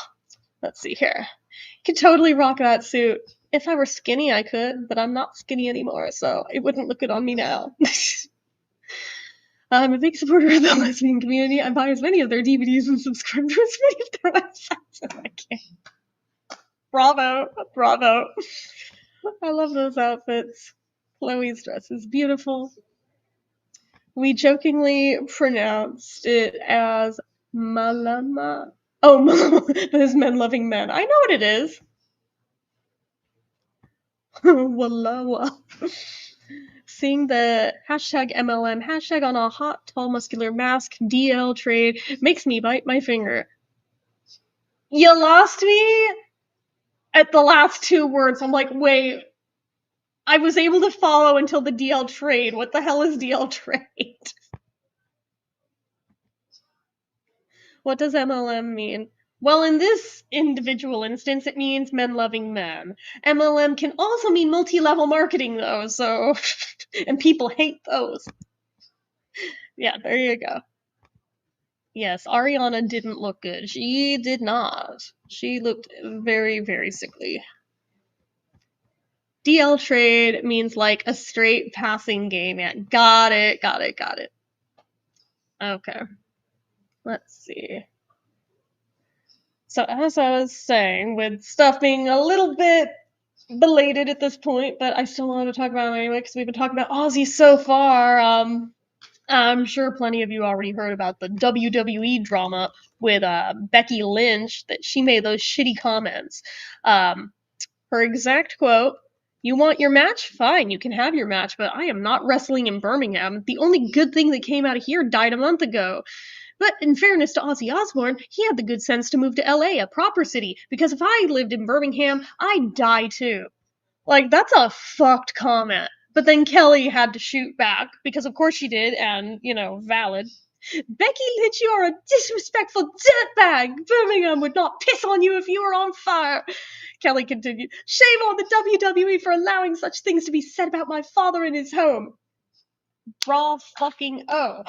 Let's see here. Could totally rock that suit. If I were skinny, I could, but I'm not skinny anymore, so it wouldn't look good on me now. I'm a big supporter of the lesbian community. I buy as many of their DVDs and subscribe to as many of their websites as I can. Bravo. Bravo. I love those outfits. Chloe's dress is beautiful. We jokingly pronounced it as Malama. Oh, Malama. That is men loving men. I know what it is. Wallawa. Seeing the hashtag MLM hashtag on a hot, tall, muscular mask DL trade makes me bite my finger. You lost me at the last 2 words. I'm like, wait, I was able to follow until the DL trade. What the hell is DL trade? What does MLM mean? Well, in this individual instance, it means men loving men. MLM can also mean multi-level marketing, though, so... and people hate those. Yeah, there you go. Yes, Ariana didn't look good. She did not. She looked very, very sickly. DL trade means like a straight passing game. Yeah, got it, got it, got it. Okay. Let's see. So as I was saying, with stuff being a little bit belated at this point, but I still want to talk about it anyway because we've been talking about Aussie so far. I'm sure plenty of you already heard about the WWE drama with Becky Lynch, that she made those shitty comments. Her exact quote: "You want your match? Fine, you can have your match, but I am not wrestling in Birmingham. The only good thing that came out of here died a month ago." But in fairness to Ozzy Osbourne, he had the good sense to move to LA, a proper city, because if I lived in Birmingham, I'd die too. Like, that's a fucked comment. But then Kelly had to shoot back, because of course she did, and, valid. "Becky Lynch, you are a disrespectful dirtbag. Birmingham would not piss on you if you were on fire." Kelly continued, "Shame on the WWE for allowing such things to be said about my father in his home." Raw fucking O.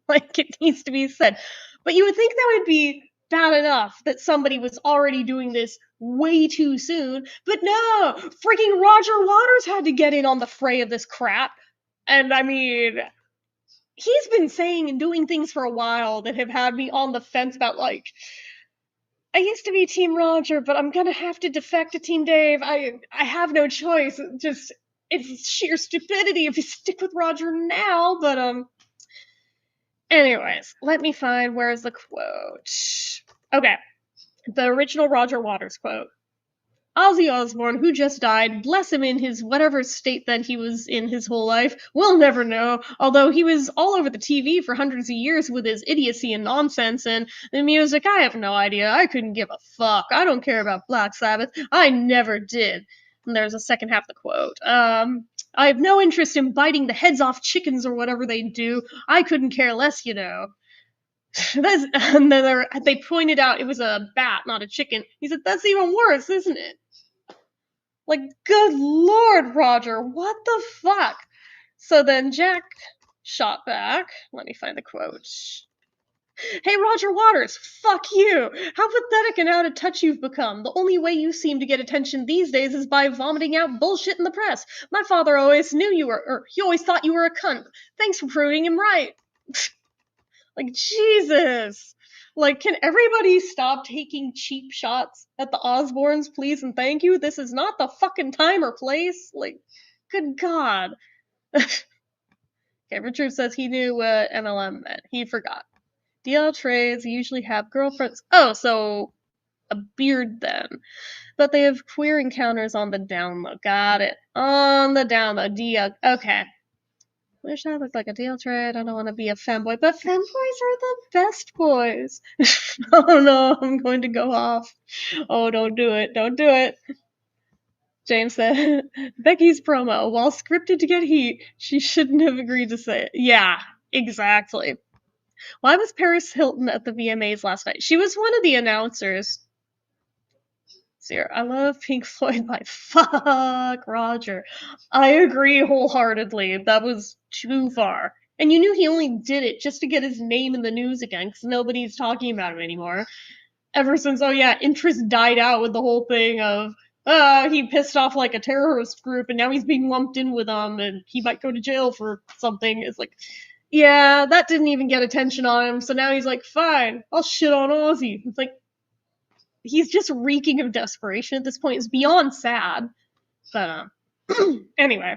Like, it needs to be said. But you would think that would be bad enough that somebody was already doing this way too soon. But no! Freaking Roger Waters had to get in on the fray of this crap. And I mean, he's been saying and doing things for a while that have had me on the fence about, like, I used to be Team Roger, but I'm gonna have to defect to Team Dave. I have no choice. It's sheer stupidity if you stick with Roger now, but anyways, let me find where's the quote. Okay. The original Roger Waters quote. "Ozzy Osbourne, who just died, bless him in his whatever state that he was in his whole life, we'll never know, although he was all over the TV for hundreds of years with his idiocy and nonsense, and the music, I have no idea, I couldn't give a fuck, I don't care about Black Sabbath, I never did." And there's a second half of the quote. "I have no interest in biting the heads off chickens or whatever they do, I couldn't care less, you know." And then they pointed out it was a bat, not a chicken. He said, "That's even worse, isn't it?" Like, good lord, Roger, what the fuck? So then Jack shot back. Let me find the quote. "Hey, Roger Waters, fuck you. How pathetic and out of touch you've become. The only way you seem to get attention these days is by vomiting out bullshit in the press. My father always knew you were, or he always thought you were a cunt. Thanks for proving him right." Like, Jesus. Like, can everybody stop taking cheap shots at the Osbournes, please and thank you? This is not the fucking time or place. Like, good God. Okay, Richard says he knew what MLM meant. He forgot. DL trades usually have girlfriends. Oh, so a beard then. But they have queer encounters on the down low. Got it. On the down low. DL. Okay. Wish I looked like a DL trade. I don't want to be a femboy, but femboys are the best boys. Oh no, I'm going to go off. Oh, don't do it. Don't do it. James said, "Becky's promo, while scripted to get heat, she shouldn't have agreed to say it." Yeah, exactly. Why was Paris Hilton at the VMAs last night? She was one of the announcers. Zero. "I love Pink Floyd by fuck Roger." I agree wholeheartedly. That was too far. And you knew he only did it just to get his name in the news again, because nobody's talking about him anymore. Ever since, oh yeah, interest died out with the whole thing of, he pissed off like a terrorist group, and now he's being lumped in with them, and he might go to jail for something. It's like, yeah, that didn't even get attention on him, so now he's like, fine, I'll shit on Ozzy. It's like, he's just reeking of desperation at this point. It's beyond sad. But, anyway.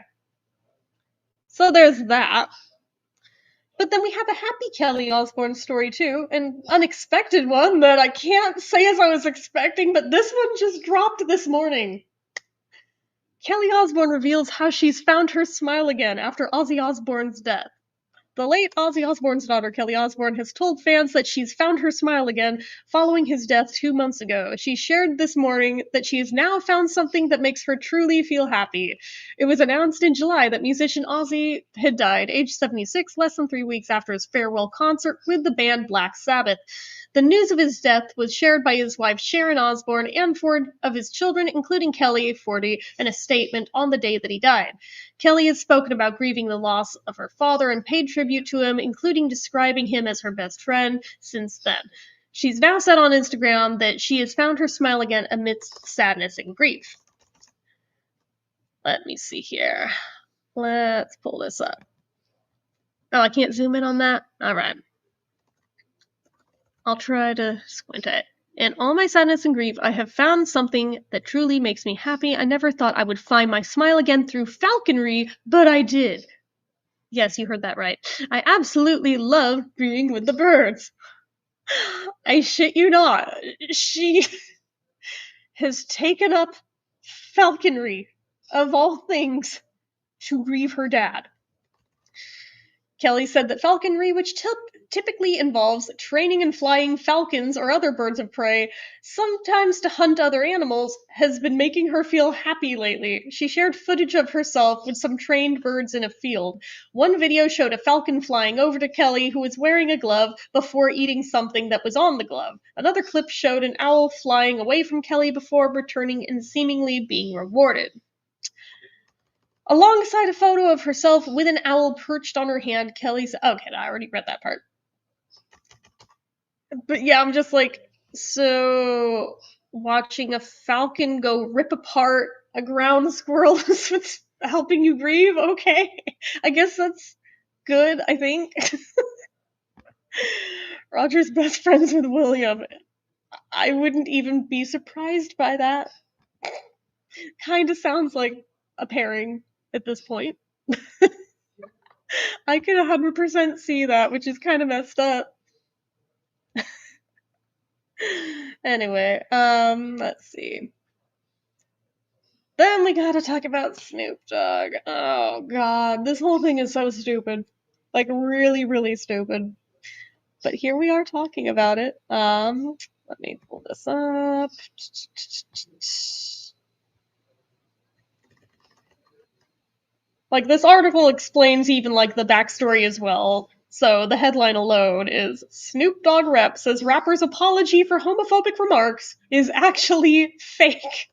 So there's that. But then we have a happy Kelly Osbourne story too, an unexpected one that I can't say as I was expecting, but this one just dropped this morning. Kelly Osbourne reveals how she's found her smile again after Ozzy Osbourne's death. The late Ozzy Osbourne's daughter, Kelly Osbourne, has told fans that she's found her smile again following his death 2 months ago. She shared this morning that she has now found something that makes her truly feel happy. It was announced in July that musician Ozzy had died, aged 76, less than 3 weeks after his farewell concert with the band Black Sabbath. The news of his death was shared by his wife Sharon Osbourne and 4 of his children, including Kelly, 40, in a statement on the day that he died. Kelly has spoken about grieving the loss of her father and paid tribute to him, including describing him as her best friend since then. She's now said on Instagram that she has found her smile again amidst sadness and grief. Let me see here. Let's pull this up. Oh, I can't zoom in on that? Alright. I'll try to squint it. In all my sadness and grief, I have found something that truly makes me happy. I never thought I would find my smile again through falconry, but I did. Yes, you heard that right. I absolutely love being with the birds. I shit you not. She has taken up falconry, of all things, to grieve her dad. Kelly said that falconry, which typically involves training and flying falcons or other birds of prey, sometimes to hunt other animals, has been making her feel happy lately. She shared footage of herself with some trained birds in a field. One video showed a falcon flying over to Kelly, who was wearing a glove, before eating something that was on the glove. Another clip showed an owl flying away from Kelly before returning and seemingly being rewarded. Alongside a photo of herself with an owl perched on her hand, Kelly's... Okay, I already read that part. But yeah, I'm just like, so watching a falcon go rip apart a ground squirrel is what's helping you grieve? Okay. I guess that's good, I think. Roger's best friends with William. I wouldn't even be surprised by that. Kinda sounds like a pairing at this point. I could 100% see that, which is kind of messed up. Anyway, let's see. Then we gotta talk about Snoop Dogg. Oh god, this whole thing is so stupid. Like, really, really stupid. But here we are talking about it. Let me pull this up. Like, this article explains even, like, the backstory as well. So, the headline alone is, Snoop Dogg rep says rapper's apology for homophobic remarks is actually fake.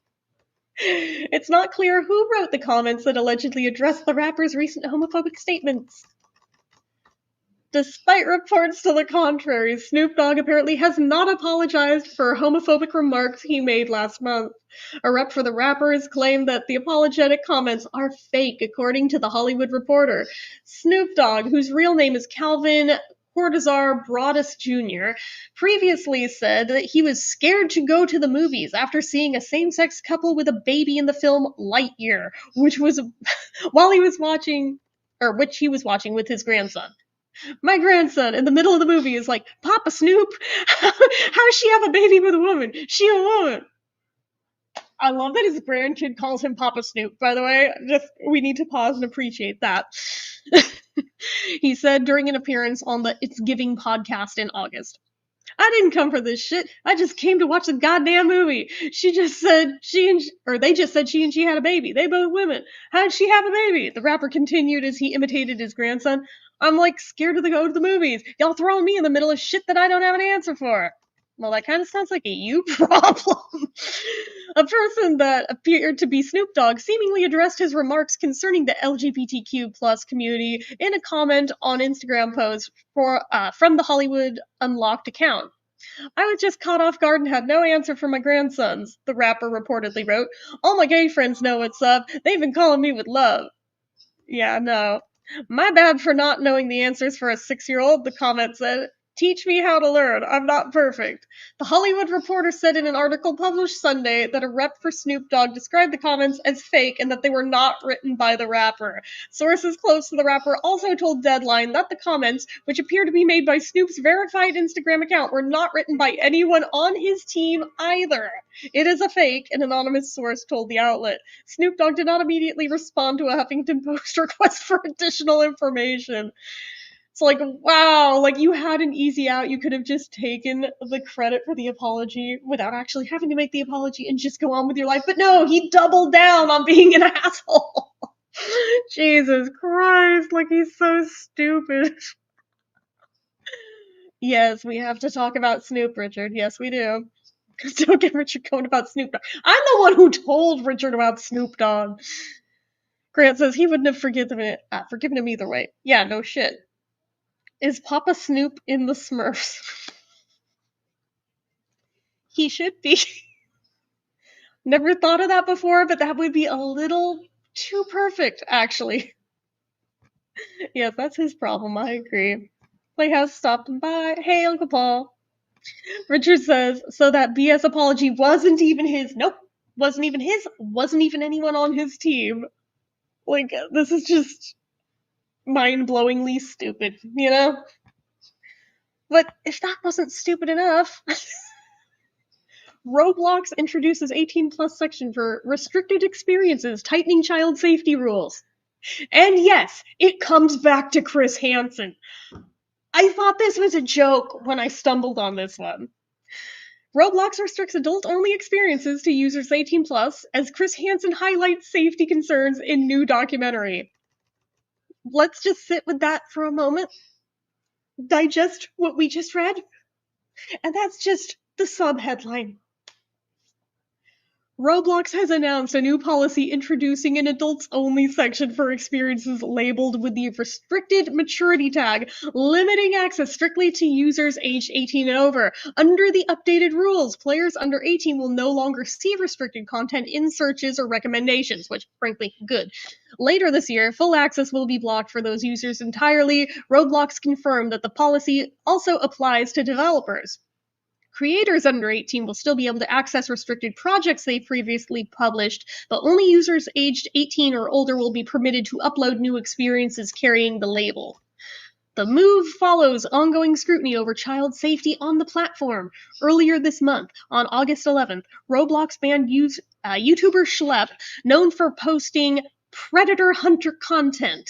It's not clear who wrote the comments that allegedly addressed the rapper's recent homophobic statements. Despite reports to the contrary, Snoop Dogg apparently has not apologized for homophobic remarks he made last month. A rep for the rappers claimed that the apologetic comments are fake, according to The Hollywood Reporter. Snoop Dogg, whose real name is Calvin Cortazar Broadus Jr., previously said that he was scared to go to the movies after seeing a same-sex couple with a baby in the film Lightyear, which he was watching with his grandson. My grandson, in the middle of the movie, is like, Papa Snoop, how does she have a baby with a woman? She a woman. I love that his grandkid calls him Papa Snoop, by the way. We need to pause and appreciate that. He said during an appearance on the It's Giving podcast in August. I didn't come for this shit. I just came to watch the goddamn movie. They just said she and she had a baby. They both women. How did she have a baby? The rapper continued as he imitated his grandson. I'm like scared to go to the movies. Y'all throwing me in the middle of shit that I don't have an answer for. Well, that kind of sounds like a you problem. A person that appeared to be Snoop Dogg seemingly addressed his remarks concerning the LGBTQ plus community in a comment on Instagram post from the Hollywood Unlocked account. I was just caught off guard and had no answer for my grandsons, the rapper reportedly wrote. All my gay friends know what's up. They've been calling me with love. Yeah, no. My bad for not knowing the answers for a 6-year-old, the comment said. Teach me how to learn. I'm not perfect. The Hollywood Reporter said in an article published Sunday that a rep for Snoop Dogg described the comments as fake and that they were not written by the rapper. Sources close to the rapper also told Deadline that the comments, which appear to be made by Snoop's verified Instagram account, were not written by anyone on his team either. It is a fake, an anonymous source told the outlet. Snoop Dogg did not immediately respond to a Huffington Post request for additional information. It's like, wow, like you had an easy out. You could have just taken the credit for the apology without actually having to make the apology and just go on with your life. But no, he doubled down on being an asshole. Jesus Christ, like he's so stupid. Yes, we have to talk about Snoop, Richard. Yes, we do. Don't get Richard going about Snoop Dogg. I'm the one who told Richard about Snoop Dogg. Grant says he wouldn't have forgiven him either way. Yeah, no shit. Is Papa Snoop in the Smurfs? He should be. Never thought of that before, but that would be a little too perfect, actually. Yes, that's his problem, I agree. Playhouse stopped by. Hey, Uncle Paul. Richard says, so that BS apology wasn't even his. Nope. Wasn't even his. Wasn't even anyone on his team. Like, this is just mind-blowingly stupid, you know? But if that wasn't stupid enough, Roblox introduces 18 plus section for restricted experiences, tightening child safety rules. And yes, it comes back to Chris Hansen. I thought this was a joke when I stumbled on this one. Roblox restricts adult-only experiences to users 18 plus, as Chris Hansen highlights safety concerns in new documentary. Let's just sit with that for a moment. Digest what we just read. And that's just the sub-headline. Roblox has announced a new policy introducing an adults-only section for experiences labeled with the restricted maturity tag, limiting access strictly to users aged 18 and over. Under the updated rules, players under 18 will no longer see restricted content in searches or recommendations, which, frankly, good. Later this year, full access will be blocked for those users entirely. Roblox confirmed that the policy also applies to developers. Creators under 18 will still be able to access restricted projects they previously published, but only users aged 18 or older will be permitted to upload new experiences carrying the label. The move follows ongoing scrutiny over child safety on the platform. Earlier this month, on August 11th, Roblox banned YouTuber Schlepp, known for posting predator hunter content.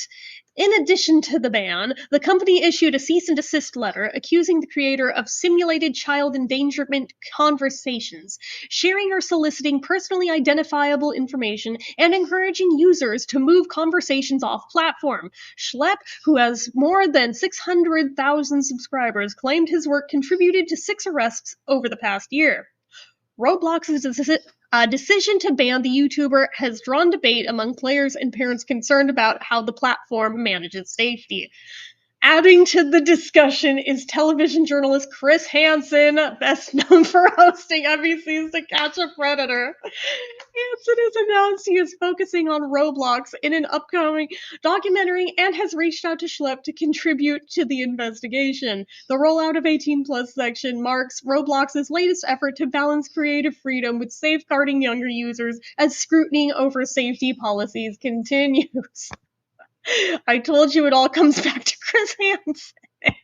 In addition to the ban, the company issued a cease and desist letter accusing the creator of simulated child endangerment conversations, sharing or soliciting personally identifiable information, and encouraging users to move conversations off platform. Schlepp, who has more than 600,000 subscribers, claimed his work contributed to 6 arrests over the past year. Roblox's decision to ban the YouTuber has drawn debate among players and parents concerned about how the platform manages safety. Adding to the discussion is television journalist Chris Hansen, best known for hosting NBC's To Catch a Predator. Hansen has announced he is focusing on Roblox in an upcoming documentary and has reached out to Schlepp to contribute to the investigation. The rollout of 18 plus section marks Roblox's latest effort to balance creative freedom with safeguarding younger users as scrutiny over safety policies continues. I told you it all comes back to Chris Hansen.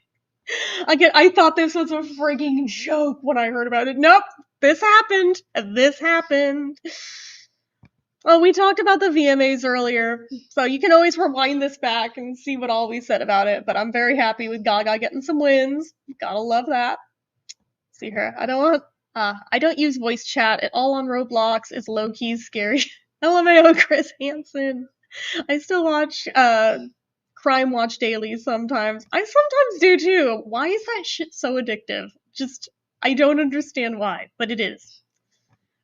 Again, I thought this was a frigging joke when I heard about it. Nope, this happened. This happened. Well, we talked about the VMAs earlier, so you can always rewind this back and see what all we said about it, but I'm very happy with Gaga getting some wins. Gotta love that. See her. I don't use voice chat at all on Roblox. It's low-key scary. LMAO Chris Hansen. I still watch Crime Watch Daily sometimes. I sometimes do too. Why is that shit so addictive? Just, I don't understand why, but it is.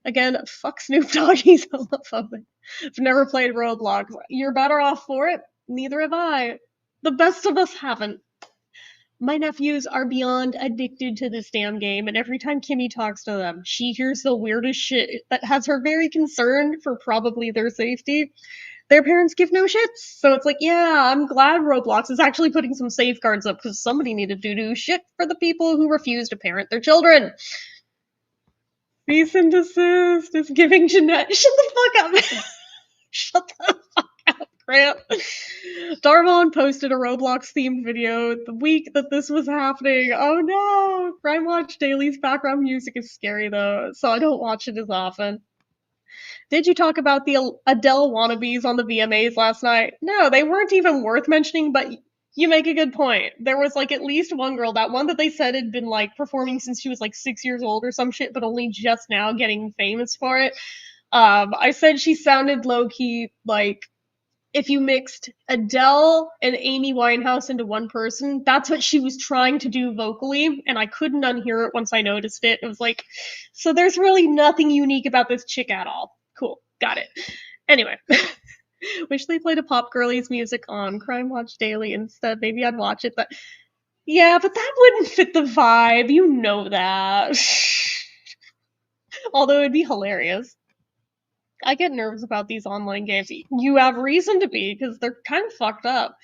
Again, fuck Snoop Dogg, he's homophobic. I've never played Roblox. You're better off for it. Neither have I. The best of us haven't. My nephews are beyond addicted to this damn game, and every time Kimmy talks to them, she hears the weirdest shit that has her very concerned for probably their safety. Their parents give no shits. So it's like, yeah, I'm glad Roblox is actually putting some safeguards up because somebody needed to do shit for the people who refuse to parent their children. Cease and desist is giving Jeanette. Shut the fuck up. Shut the fuck up, Grant. Darvon posted a Roblox themed video the week that this was happening. Oh no! Crime Watch Daily's background music is scary though, so I don't watch it as often. Did you talk about the Adele wannabes on the VMAs last night? No, they weren't even worth mentioning, but you make a good point. There was like at least one girl, that one that they said had been like performing since she was like 6 years old or some shit, but only just now getting famous for it. I said she sounded low-key like if you mixed Adele and Amy Winehouse into one person. That's what she was trying to do vocally, and I couldn't unhear it once I noticed it. It was like, so there's really nothing unique about this chick at all. Cool, got it. Anyway, wish they played a Pop Girlies music on Crime Watch Daily instead. Maybe I'd watch it, but yeah, but that wouldn't fit the vibe. You know that. Although it'd be hilarious. I get nervous about these online games. You have reason to be, because they're kind of fucked up.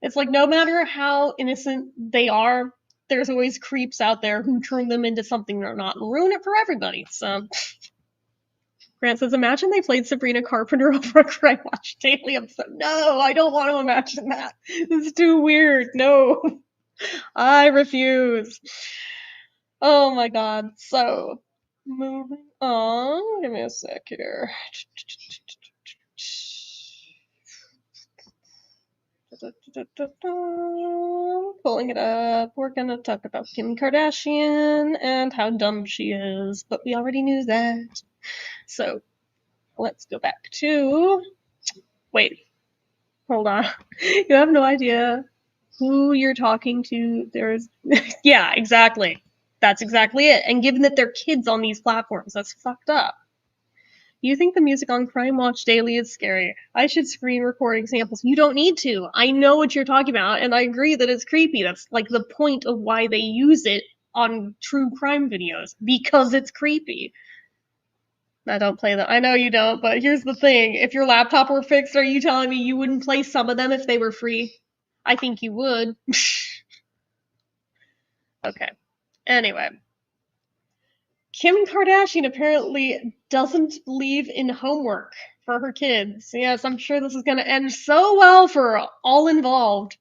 It's like, no matter how innocent they are, there's always creeps out there who turn them into something they're not and ruin it for everybody. So, Grant says, imagine they played Sabrina Carpenter over a Crime Watch Daily episode. No, I don't want to imagine that. It's too weird. No. I refuse. Oh my god. So, moving on. Give me a sec here. Pulling it up. We're gonna talk about Kim Kardashian and how dumb she is, but we already knew that. So, let's go back to... Wait. Hold on. You have no idea who you're talking to. There's... Yeah, exactly. That's exactly it. And given that they're kids on these platforms, that's fucked up. You think the music on Crime Watch Daily is scary? I should screen record examples. You don't need to. I know what you're talking about, and I agree that it's creepy. That's like the point of why they use it on true crime videos, because it's creepy. I don't play them. I know you don't, but here's the thing. If your laptop were fixed, are you telling me you wouldn't play some of them if they were free? I think you would. Okay. Anyway. Kim Kardashian apparently doesn't believe in homework for her kids. Yes, I'm sure this is going to end so well for all involved.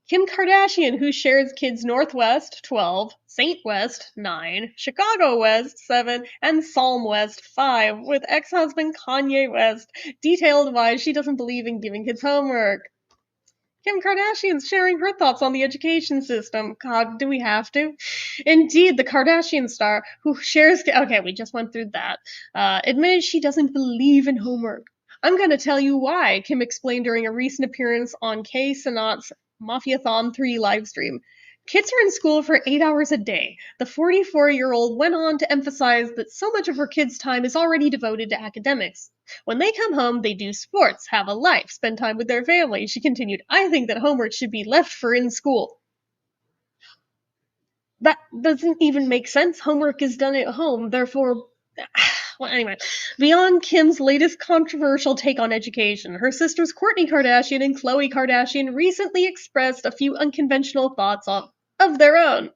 Kim Kardashian, who shares kids Northwest 12, Saint West 9, Chicago West 7, and Psalm West 5, with ex-husband Kanye West, detailed why she doesn't believe in giving kids homework. Kim Kardashian's sharing her thoughts on the education system. God, do we have to? Indeed, the Kardashian star, who shares... Okay, we just went through that. Admitted she doesn't believe in homework. I'm gonna tell you why, Kim explained during a recent appearance on K. Sanat's Mafiathon 3 livestream. Kids are in school for 8 hours a day. The 44-year-old went on to emphasize that so much of her kids' time is already devoted to academics. When they come home, they do sports, have a life, spend time with their family. She continued, I think that homework should be left for in school. That doesn't even make sense. Homework is done at home, therefore... Well, anyway, beyond Kim's latest controversial take on education, her sisters Kourtney Kardashian and Khloe Kardashian recently expressed a few unconventional thoughts of their own.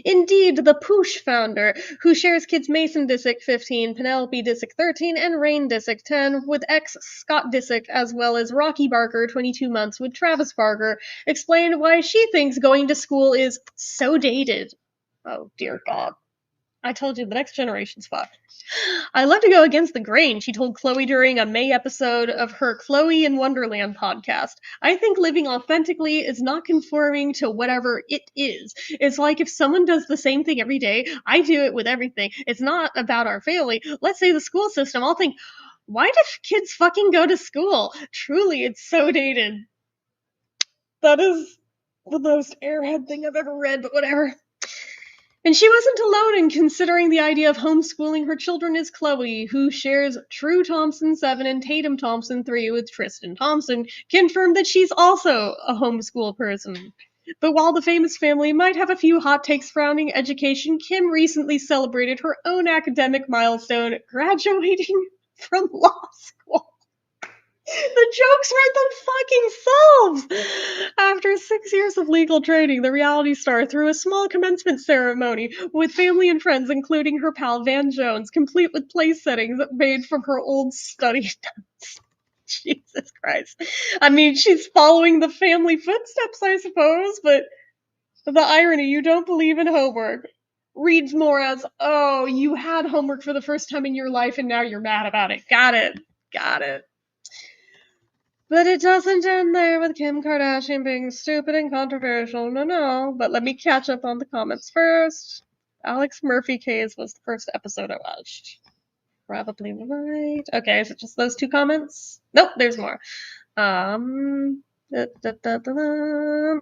Indeed, the Poosh founder, who shares kids Mason Disick 15, Penelope Disick 13, and Rain Disick 10, with ex Scott Disick, as well as Rocky Barker 22 months with Travis Barker, explained why she thinks going to school is so dated. Oh, dear God. I told you, the next generation's fucked. I love to go against the grain, she told Khloe during a May episode of her Khloe in Wonderland podcast. I think living authentically is not conforming to whatever it is. It's like if someone does the same thing every day, I do it with everything. It's not about our family. Let's say the school system. I'll think, why do kids fucking go to school? Truly, it's so dated. That is the most airhead thing I've ever read, but whatever. And she wasn't alone in considering the idea of homeschooling her children as Khloe, who shares True Thompson 7 and Tatum Thompson 3 with Tristan Thompson, confirmed that she's also a homeschool person. But while the famous family might have a few hot takes surrounding education, Kim recently celebrated her own academic milestone, graduating from law school. The jokes write them fucking selves! After 6 years of legal training, the reality star threw a small commencement ceremony with family and friends, including her pal Van Jones, complete with place settings made from her old study notes. Jesus Christ. I mean, she's following the family footsteps, I suppose, but the irony, you don't believe in homework, reads more as, oh, you had homework for the first time in your life and now you're mad about it. Got it. Got it. But it doesn't end there with Kim Kardashian being stupid and controversial. No. But let me catch up on the comments first. Alex Murphy Case was the first episode I watched. Probably right. Okay, is it just those two comments? Nope, there's more. Da, da, da, da, da.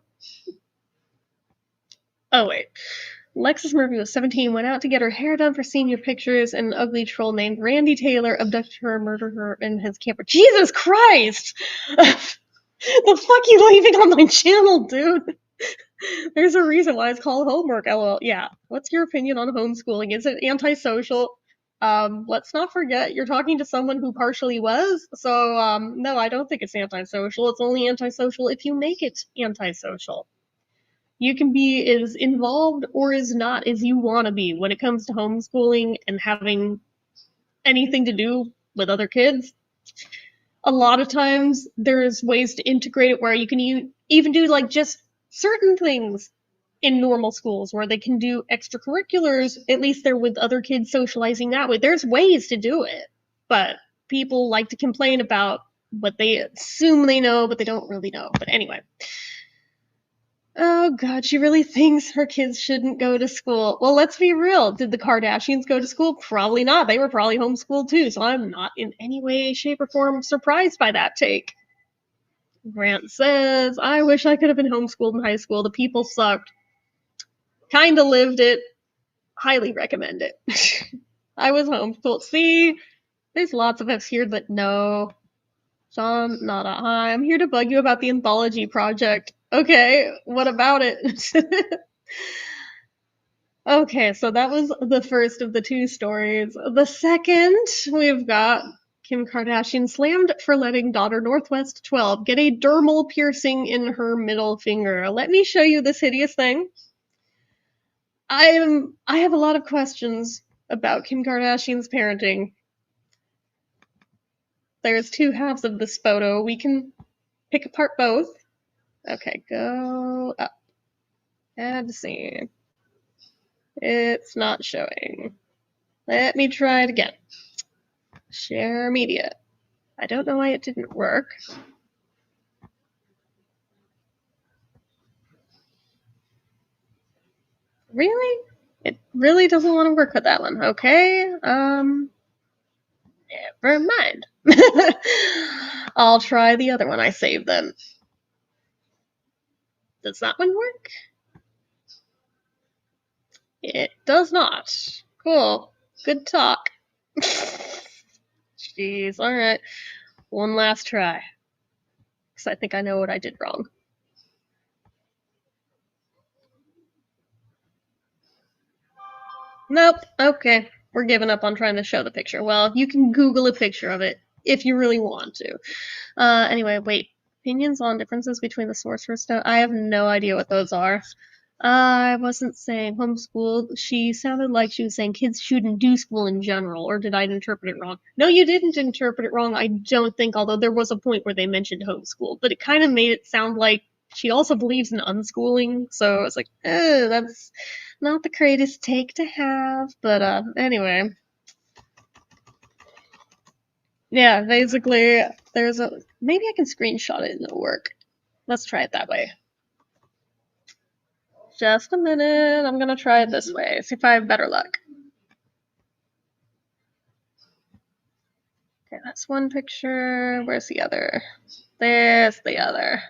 Oh, wait. Lexus Murphy was 17, went out to get her hair done for senior pictures, and an ugly troll named Randy Taylor abducted her and murdered her in his camper. Jesus Christ! The fuck you leaving on my channel, dude? There's a reason why it's called homework, lol. Yeah. What's your opinion on homeschooling? Is it antisocial? Let's not forget you're talking to someone who partially was, so, no, I don't think it's antisocial. It's only antisocial if you make it antisocial. You can be as involved or as not as you want to be when it comes to homeschooling and having anything to do with other kids. A lot of times there's ways to integrate it where you can even do like just certain things in normal schools where they can do extracurriculars. At least they're with other kids socializing that way. There's ways to do it, but people like to complain about what they assume they know, but they don't really know. But anyway. Oh god, she really thinks her kids shouldn't go to school. Well, let's be real. Did the Kardashians go to school? Probably not. They were probably homeschooled too, so I'm not in any way, shape, or form surprised by that take. Grant says, I wish I could have been homeschooled in high school. The people sucked. Kinda lived it. Highly recommend it. I was homeschooled. See, there's lots of us here that know. Sean, not a hi. I'm here to bug you about the anthology project. Okay, what about it? Okay, so that was the first of the two stories. The second, we've got Kim Kardashian slammed for letting daughter Northwest 12 get a dermal piercing in her middle finger. Let me show you this hideous thing. I have a lot of questions about Kim Kardashian's parenting. There's two halves of this photo. We can pick apart both. Okay, go up. Add scene. It's not showing. Let me try it again. Share media. I don't know why it didn't work. Really? It really doesn't want to work with that one. Okay. Never mind. I'll try the other one I saved then. Does that one work? It does not. Cool. Good talk. Jeez, alright. One last try. Because I think I know what I did wrong. Nope. Okay. We're giving up on trying to show the picture. Well, you can Google a picture of it if you really want to. Anyway, wait. Opinions on differences between the Sorcerer's Stone? I have no idea what those are. I wasn't saying homeschooled. She sounded like she was saying kids shouldn't do school in general, or did I interpret it wrong? No, you didn't interpret it wrong, I don't think, although there was a point where they mentioned homeschool, but it kind of made it sound like she also believes in unschooling, so it's like, that's not the greatest take to have, but anyway. Yeah, basically, there's a, maybe I can screenshot it and it'll work. Let's try it that way. Just a minute, I'm gonna try it this way, see if I have better luck. Okay, that's one picture, where's the other? There's the other.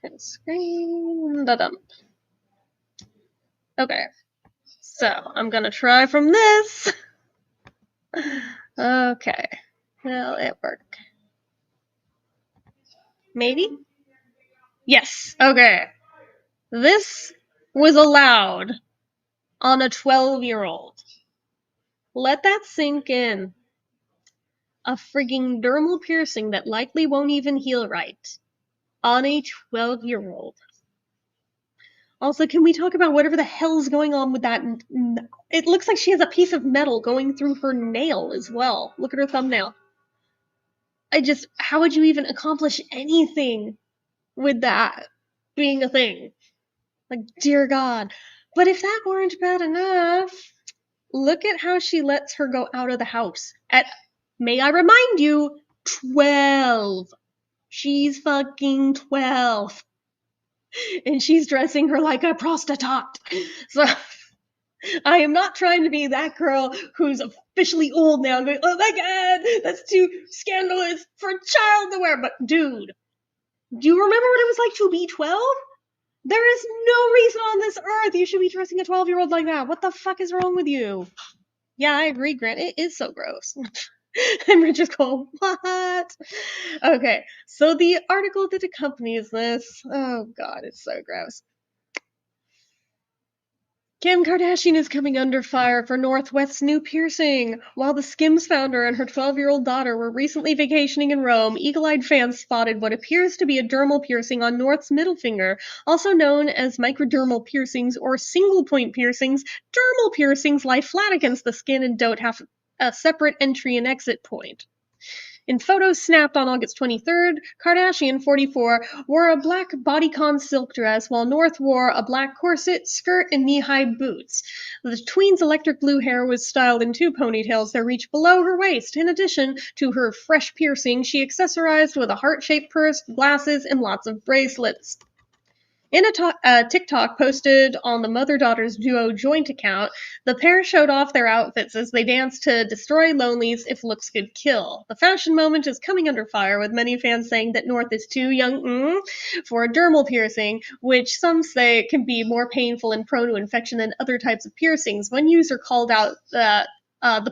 And screen, da-dump. Okay, so I'm gonna try from this. Okay, will it work? Maybe? Yes, okay. This was allowed on a 12-year-old. Let that sink in. A frigging dermal piercing that likely won't even heal right. On a 12-year-old. Also, can we talk about whatever the hell's going on with that? It looks like she has a piece of metal going through her nail as well. Look at her thumbnail. How would you even accomplish anything with that being a thing? Like, dear God. But if that weren't bad enough, look at how she lets her go out of the house. At, may I remind you, 12. She's fucking 12. And she's dressing her like a prostitute. So, I am not trying to be that girl who's officially old now and going, oh my god, that's too scandalous for a child to wear. But dude, do you remember what it was like to be 12? There is no reason on this earth you should be dressing a 12-year-old like that. What the fuck is wrong with you? Yeah, I agree, Grant. It is so gross. And Richard's going, what? Okay, so the article that accompanies this, oh god, it's so gross. Kim Kardashian is coming under fire for North West's new piercing. While the Skims founder and her 12-year-old daughter were recently vacationing in Rome, eagle-eyed fans spotted what appears to be a dermal piercing on North's middle finger, also known as microdermal piercings or single-point piercings. Dermal piercings lie flat against the skin and don't have a separate entry and exit point. In photos snapped on August 23rd, Kardashian, 44, wore a black bodycon silk dress while North wore a black corset, skirt, and knee-high boots. The tween's electric blue hair was styled in two ponytails that reached below her waist. In addition to her fresh piercing, she accessorized with a heart-shaped purse, glasses, and lots of bracelets. In a TikTok posted on the mother-daughter's duo joint account, the pair showed off their outfits as they danced to Destroy Lonely's If Looks Could Kill. The fashion moment is coming under fire, with many fans saying that North is too young for a dermal piercing, which some say can be more painful and prone to infection than other types of piercings. One user called out the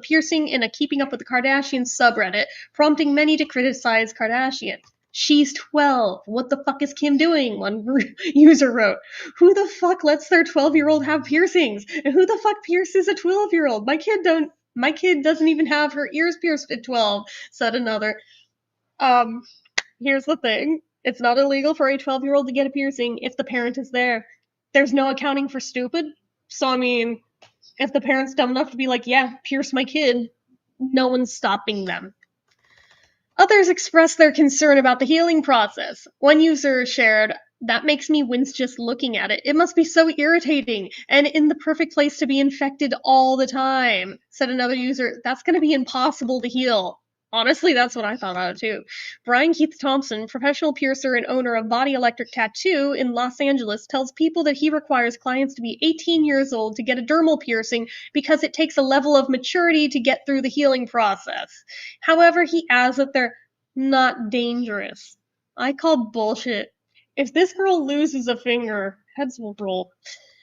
piercing in a Keeping Up with the Kardashians subreddit, prompting many to criticize Kardashian. She's 12. What the fuck is Kim doing? One user wrote. Who the fuck lets their 12-year-old have piercings? And who the fuck pierces a 12-year-old? My kid doesn't even have her ears pierced at 12, said another. Here's the thing. It's not illegal for a 12-year-old to get a piercing if the parent is there. There's no accounting for stupid. So, I mean, if the parent's dumb enough to be like, yeah, pierce my kid, no one's stopping them. Others expressed their concern about the healing process. One user shared, that makes me wince just looking at it. It must be so irritating and in the perfect place to be infected all the time, said another user. That's going to be impossible to heal. Honestly, that's what I thought of too. Brian Keith Thompson, professional piercer and owner of Body Electric Tattoo in Los Angeles, tells people that he requires clients to be 18 years old to get a dermal piercing because it takes a level of maturity to get through the healing process. However, he adds that they're not dangerous. I call bullshit. If this girl loses a finger, heads will roll.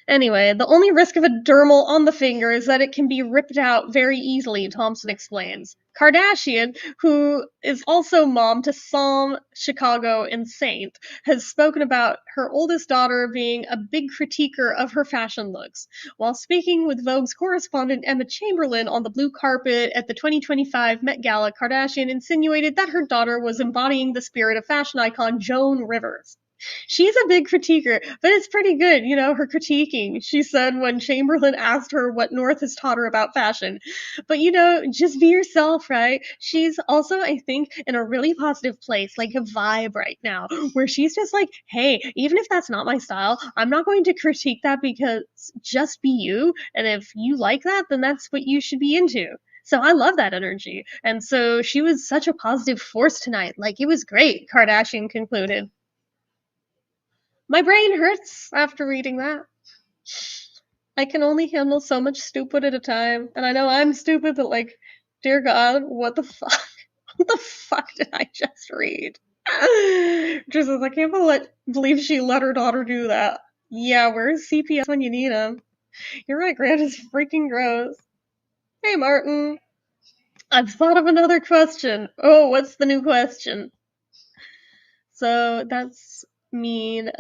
Anyway, the only risk of a dermal on the finger is that it can be ripped out very easily, Thompson explains. Kardashian, who is also mom to Psalm, Chicago, and Saint, has spoken about her oldest daughter being a big critiquer of her fashion looks. While speaking with Vogue's correspondent Emma Chamberlain on the blue carpet at the 2025 Met Gala, Kardashian insinuated that her daughter was embodying the spirit of fashion icon Joan Rivers. She's a big critiquer, but it's pretty good, her critiquing, she said when Chamberlain asked her what North has taught her about fashion. But, just be yourself, right? She's also, I think, in a really positive place, like a vibe right now, where she's just like, hey, even if that's not my style, I'm not going to critique that because just be you. And if you like that, then that's what you should be into. So I love that energy. And so she was such a positive force tonight. Like, it was great, Kardashian concluded. My brain hurts after reading that. I can only handle so much stupid at a time, and I know I'm stupid, but dear God, what the fuck? What the fuck did I just read? Jesus, I can't believe she let her daughter do that. Yeah, where's CPS when you need him? You're right, Grant is freaking gross. Hey, Martin. I've thought of another question. Oh, what's the new question? So that's mean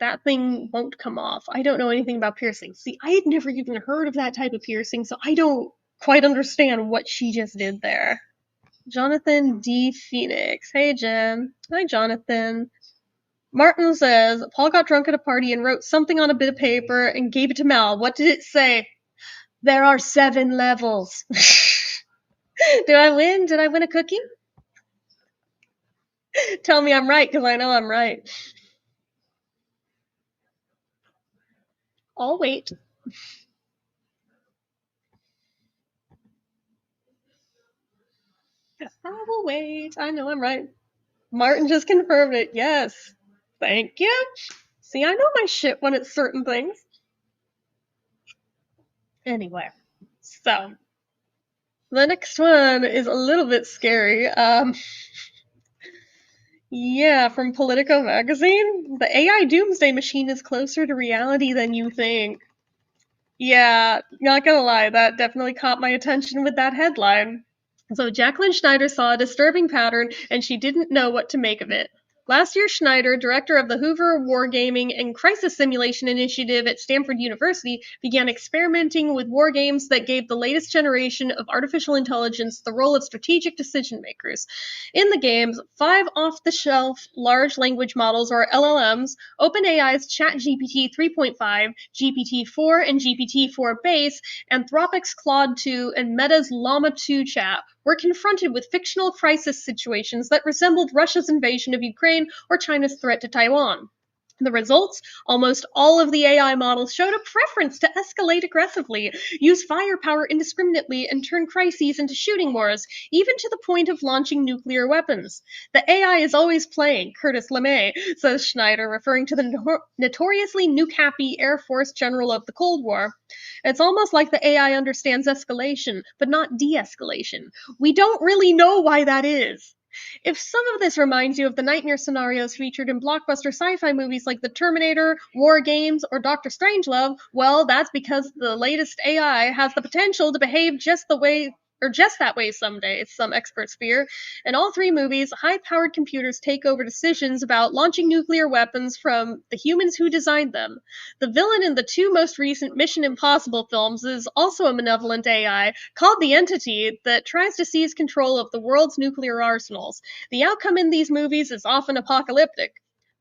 that thing won't come off. I don't know anything about piercing. See, I had never even heard of that type of piercing, so I don't quite understand what she just did there. Jonathan D. Phoenix. Hey, Jen. Hi, Jonathan. Martin says, Paul got drunk at a party and wrote something on a bit of paper and gave it to Mel. What did it say? There are 7 levels. Did I win? Did I win a cookie? Tell me I'm right, because I know I'm right. I'll wait. I will wait. I know I'm right. Martin just confirmed it. Yes. Thank you. See, I know my shit when it's certain things. Anyway, so the next one is a little bit scary. Yeah, from Politico magazine. The AI doomsday machine is closer to reality than you think. Yeah, not gonna lie, that definitely caught my attention with that headline. So Jacqueline Schneider saw a disturbing pattern and she didn't know what to make of it. Last year, Schneider, director of the Hoover Wargaming and Crisis Simulation Initiative at Stanford University, began experimenting with wargames that gave the latest generation of artificial intelligence the role of strategic decision makers. In the games, 5 off-the-shelf large language models, or LLMs, OpenAI's ChatGPT 3.5, GPT-4 and GPT-4 Base, Anthropic's Claude 2, and Meta's Llama 2 Chat were confronted with fictional crisis situations that resembled Russia's invasion of Ukraine or China's threat to Taiwan. The results? Almost all of the AI models showed a preference to escalate aggressively, use firepower indiscriminately, and turn crises into shooting wars, even to the point of launching nuclear weapons. The AI is always playing, Curtis LeMay, says Schneider, referring to the notoriously nuke-happy Air Force general of the Cold War. It's almost like the AI understands escalation, but not de-escalation. We don't really know why that is. If some of this reminds you of the nightmare scenarios featured in blockbuster sci-fi movies like The Terminator, War Games, or Doctor Strangelove, well, that's because the latest AI has the potential to behave just that way someday, some experts fear. In all 3 movies, high-powered computers take over decisions about launching nuclear weapons from the humans who designed them. The villain in the 2 most recent Mission Impossible films is also a malevolent AI called the Entity that tries to seize control of the world's nuclear arsenals. The outcome in these movies is often apocalyptic.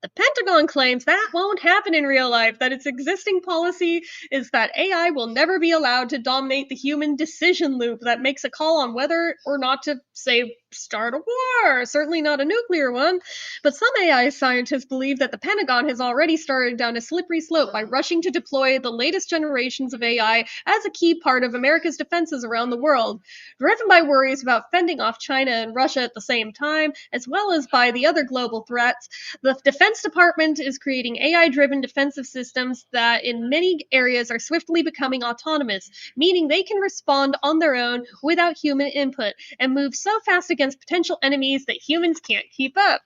The Pentagon claims that won't happen in real life, that its existing policy is that AI will never be allowed to dominate the human decision loop that makes a call on whether or not to, say, start a war, certainly not a nuclear one. But some AI scientists believe that the Pentagon has already started down a slippery slope by rushing to deploy the latest generations of AI as a key part of America's defenses around the world. Driven by worries about fending off China and Russia at the same time, as well as by the other global threats, the Defense Department is creating AI-driven defensive systems that in many areas are swiftly becoming autonomous, meaning they can respond on their own without human input and move so fast against potential enemies that humans can't keep up.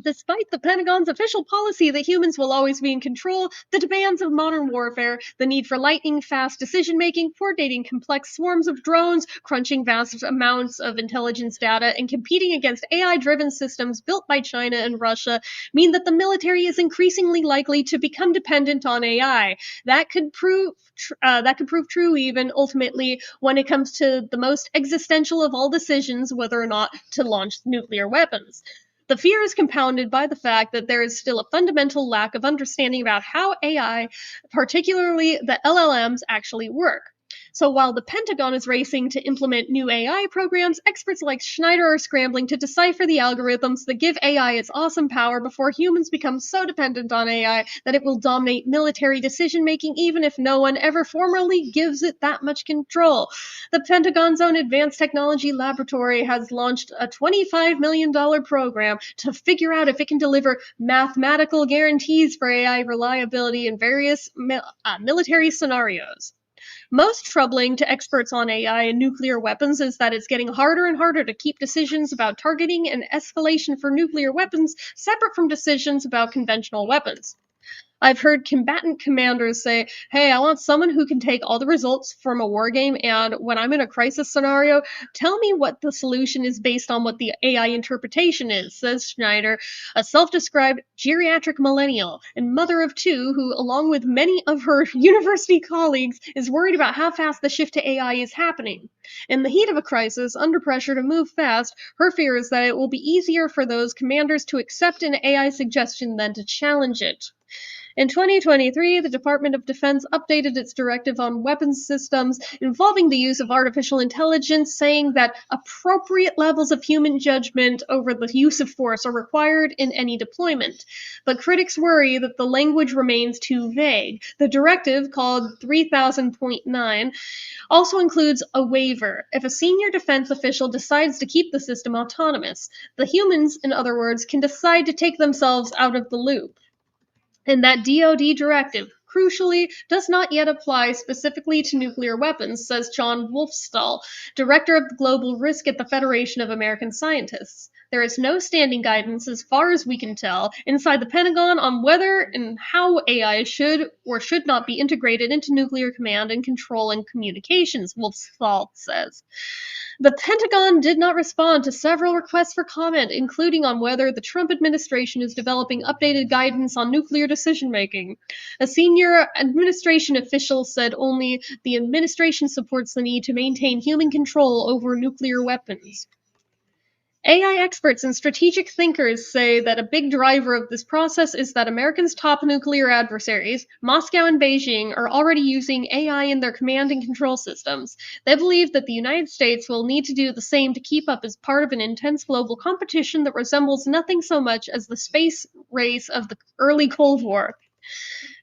Despite the Pentagon's official policy that humans will always be in control, the demands of modern warfare, the need for lightning-fast decision-making, coordinating complex swarms of drones, crunching vast amounts of intelligence data, and competing against AI-driven systems built by China and Russia mean that the military is increasingly likely to become dependent on AI. That could prove true even ultimately when it comes to the most existential of all decisions, whether or not to launch nuclear weapons. The fear is compounded by the fact that there is still a fundamental lack of understanding about how AI, particularly the LLMs, actually work. So while the Pentagon is racing to implement new AI programs, experts like Schneider are scrambling to decipher the algorithms that give AI its awesome power before humans become so dependent on AI that it will dominate military decision-making even if no one ever formally gives it that much control. The Pentagon's own Advanced Technology Laboratory has launched a $25 million program to figure out if it can deliver mathematical guarantees for AI reliability in various military scenarios. Most troubling to experts on AI and nuclear weapons is that it's getting harder and harder to keep decisions about targeting and escalation for nuclear weapons separate from decisions about conventional weapons. I've heard combatant commanders say, hey, I want someone who can take all the results from a war game and when I'm in a crisis scenario, tell me what the solution is based on what the AI interpretation is, says Schneider, a self-described geriatric millennial and mother of 2 who, along with many of her university colleagues, is worried about how fast the shift to AI is happening. In the heat of a crisis, under pressure to move fast, her fear is that it will be easier for those commanders to accept an AI suggestion than to challenge it. In 2023, the Department of Defense updated its directive on weapons systems involving the use of artificial intelligence, saying that appropriate levels of human judgment over the use of force are required in any deployment. But critics worry that the language remains too vague. The directive, called 3000.9, also includes a waiver if a senior defense official decides to keep the system autonomous. The humans, in other words, can decide to take themselves out of the loop. In that DoD directive, crucially, does not yet apply specifically to nuclear weapons, says John Wolfstall, director of global risk at the Federation of American Scientists. There is no standing guidance, as far as we can tell, inside the Pentagon on whether and how AI should or should not be integrated into nuclear command and control and communications, Wolfstall says. The Pentagon did not respond to several requests for comment, including on whether the Trump administration is developing updated guidance on nuclear decision making. A senior administration official said only the administration supports the need to maintain human control over nuclear weapons. AI experts and strategic thinkers say that a big driver of this process is that America's top nuclear adversaries, Moscow and Beijing, are already using AI in their command and control systems. They believe that the United States will need to do the same to keep up as part of an intense global competition that resembles nothing so much as the space race of the early Cold War.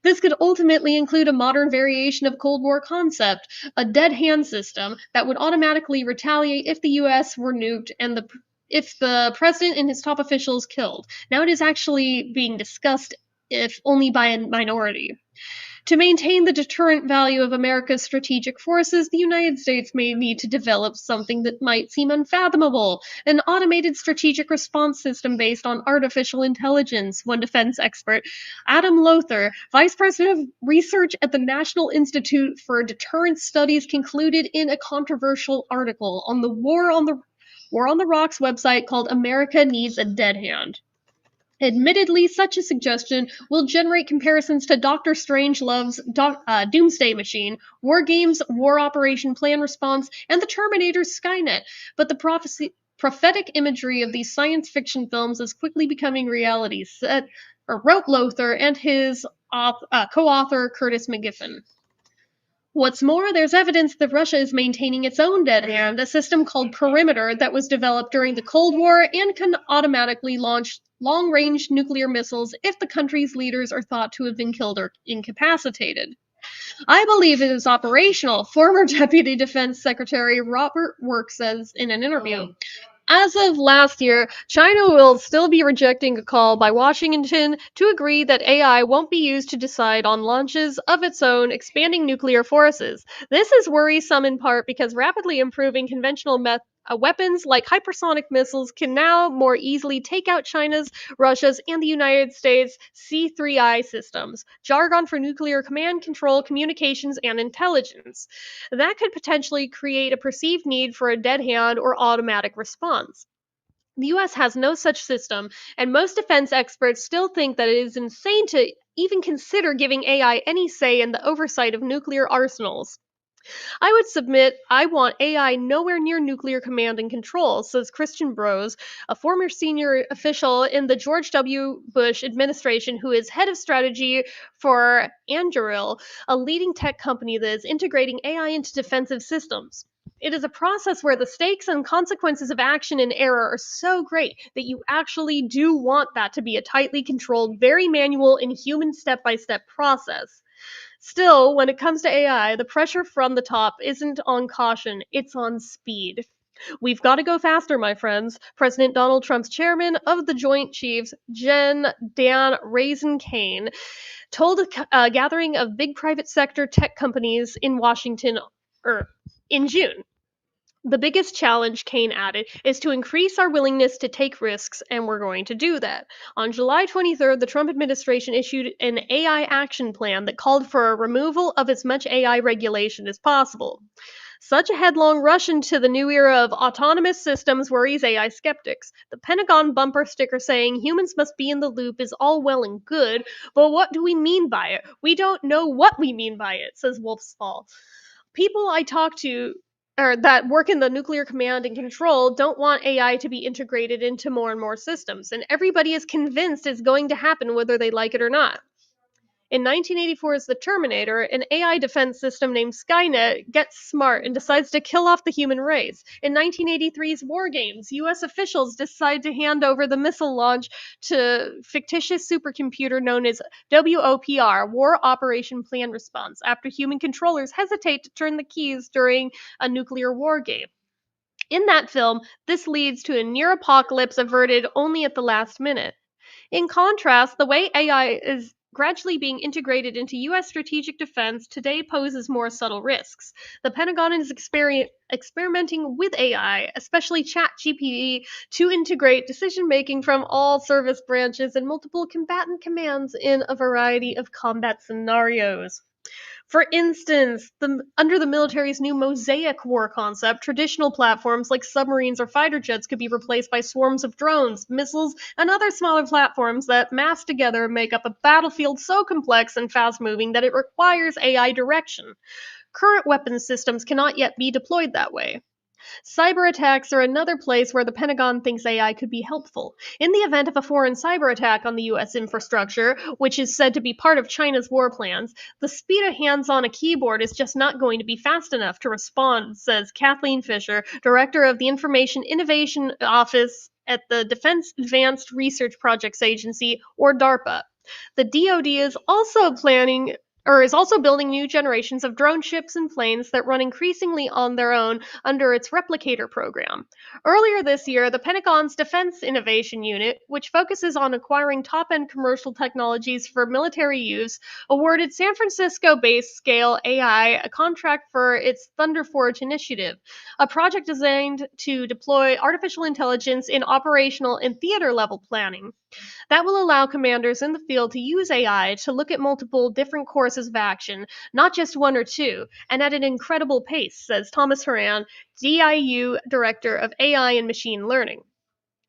This could ultimately include a modern variation of Cold War concept, a dead hand system that would automatically retaliate if the US were nuked and if the president and his top officials killed. Now it is actually being discussed, if only by a minority. To maintain the deterrent value of America's strategic forces, the United States may need to develop something that might seem unfathomable, an automated strategic response system based on artificial intelligence, one defense expert, Adam Lothar, vice president of research at the National Institute for Deterrence Studies, concluded in a controversial article on the War on the Rocks website called America Needs a Dead Hand. Admittedly, such a suggestion will generate comparisons to Doctor Strangelove's Doomsday Machine, War Games' War Operation Plan Response, and the Terminator's Skynet, but the prophetic imagery of these science fiction films is quickly becoming reality, wrote Lothar and his co-author Curtis McGiffin. What's more, there's evidence that Russia is maintaining its own dead hand, a system called Perimeter that was developed during the Cold War and can automatically launch long-range nuclear missiles if the country's leaders are thought to have been killed or incapacitated. I believe it is operational, former Deputy Defense Secretary Robert Work says in an interview. As of last year, China will still be rejecting a call by Washington to agree that AI won't be used to decide on launches of its own expanding nuclear forces. This is worrisome in part because rapidly improving conventional weapons like hypersonic missiles can now more easily take out China's, Russia's, and the United States' C3I systems, jargon for nuclear command, control, communications, and intelligence. That could potentially create a perceived need for a dead hand or automatic response. The US has no such system, and most defense experts still think that it is insane to even consider giving AI any say in the oversight of nuclear arsenals. I would submit I want AI nowhere near nuclear command and control, says Christian Brose, a former senior official in the George W. Bush administration who is head of strategy for Anduril, a leading tech company that is integrating AI into defensive systems. It is a process where the stakes and consequences of action and error are so great that you actually do want that to be a tightly controlled, very manual and human step-by-step process. Still, when it comes to AI, the pressure from the top isn't on caution, it's on speed. We've got to go faster, my friends. President Donald Trump's chairman of the Joint Chiefs, Dan Raisin-Kane, told a gathering of big private sector tech companies in Washington in June. The biggest challenge, Kane added, is to increase our willingness to take risks, and we're going to do that. On July 23rd, the Trump administration issued an AI action plan that called for a removal of as much AI regulation as possible. Such a headlong rush into the new era of autonomous systems worries AI skeptics. The Pentagon bumper sticker saying humans must be in the loop is all well and good, but what do we mean by it? We don't know what we mean by it, says Wolfsfall. People I talk to or that work in the nuclear command and control don't want AI to be integrated into more and more systems, and everybody is convinced it's going to happen whether they like it or not. In 1984's The Terminator, an AI defense system named Skynet gets smart and decides to kill off the human race. In 1983's War Games, US officials decide to hand over the missile launch to fictitious supercomputer known as WOPR, War Operation Plan Response, after human controllers hesitate to turn the keys during a nuclear war game. In that film, this leads to a near apocalypse averted only at the last minute. In contrast, the way AI is gradually being integrated into U.S. strategic defense today poses more subtle risks. The Pentagon is experimenting with AI, especially ChatGPT, to integrate decision-making from all service branches and multiple combatant commands in a variety of combat scenarios. For instance, under the military's new Mosaic war concept, traditional platforms like submarines or fighter jets could be replaced by swarms of drones, missiles, and other smaller platforms that, massed together, make up a battlefield so complex and fast-moving that it requires AI direction. Current weapons systems cannot yet be deployed that way. Cyber attacks are another place where the Pentagon thinks AI could be helpful. In the event of a foreign cyber attack on the U.S. infrastructure, which is said to be part of China's war plans, the speed of hands on a keyboard is just not going to be fast enough to respond, says Kathleen Fisher, director of the Information Innovation Office at the Defense Advanced Research Projects Agency, or DARPA. The DoD is also building new generations of drone ships and planes that run increasingly on their own under its Replicator program. Earlier this year, the Pentagon's Defense Innovation Unit, which focuses on acquiring top-end commercial technologies for military use, awarded San Francisco-based Scale AI a contract for its Thunderforge initiative, a project designed to deploy artificial intelligence in operational and theater-level planning. That will allow commanders in the field to use AI to look at multiple different courses of action, not just one or two, and at an incredible pace, says Thomas Horan, DIU Director of AI and Machine Learning.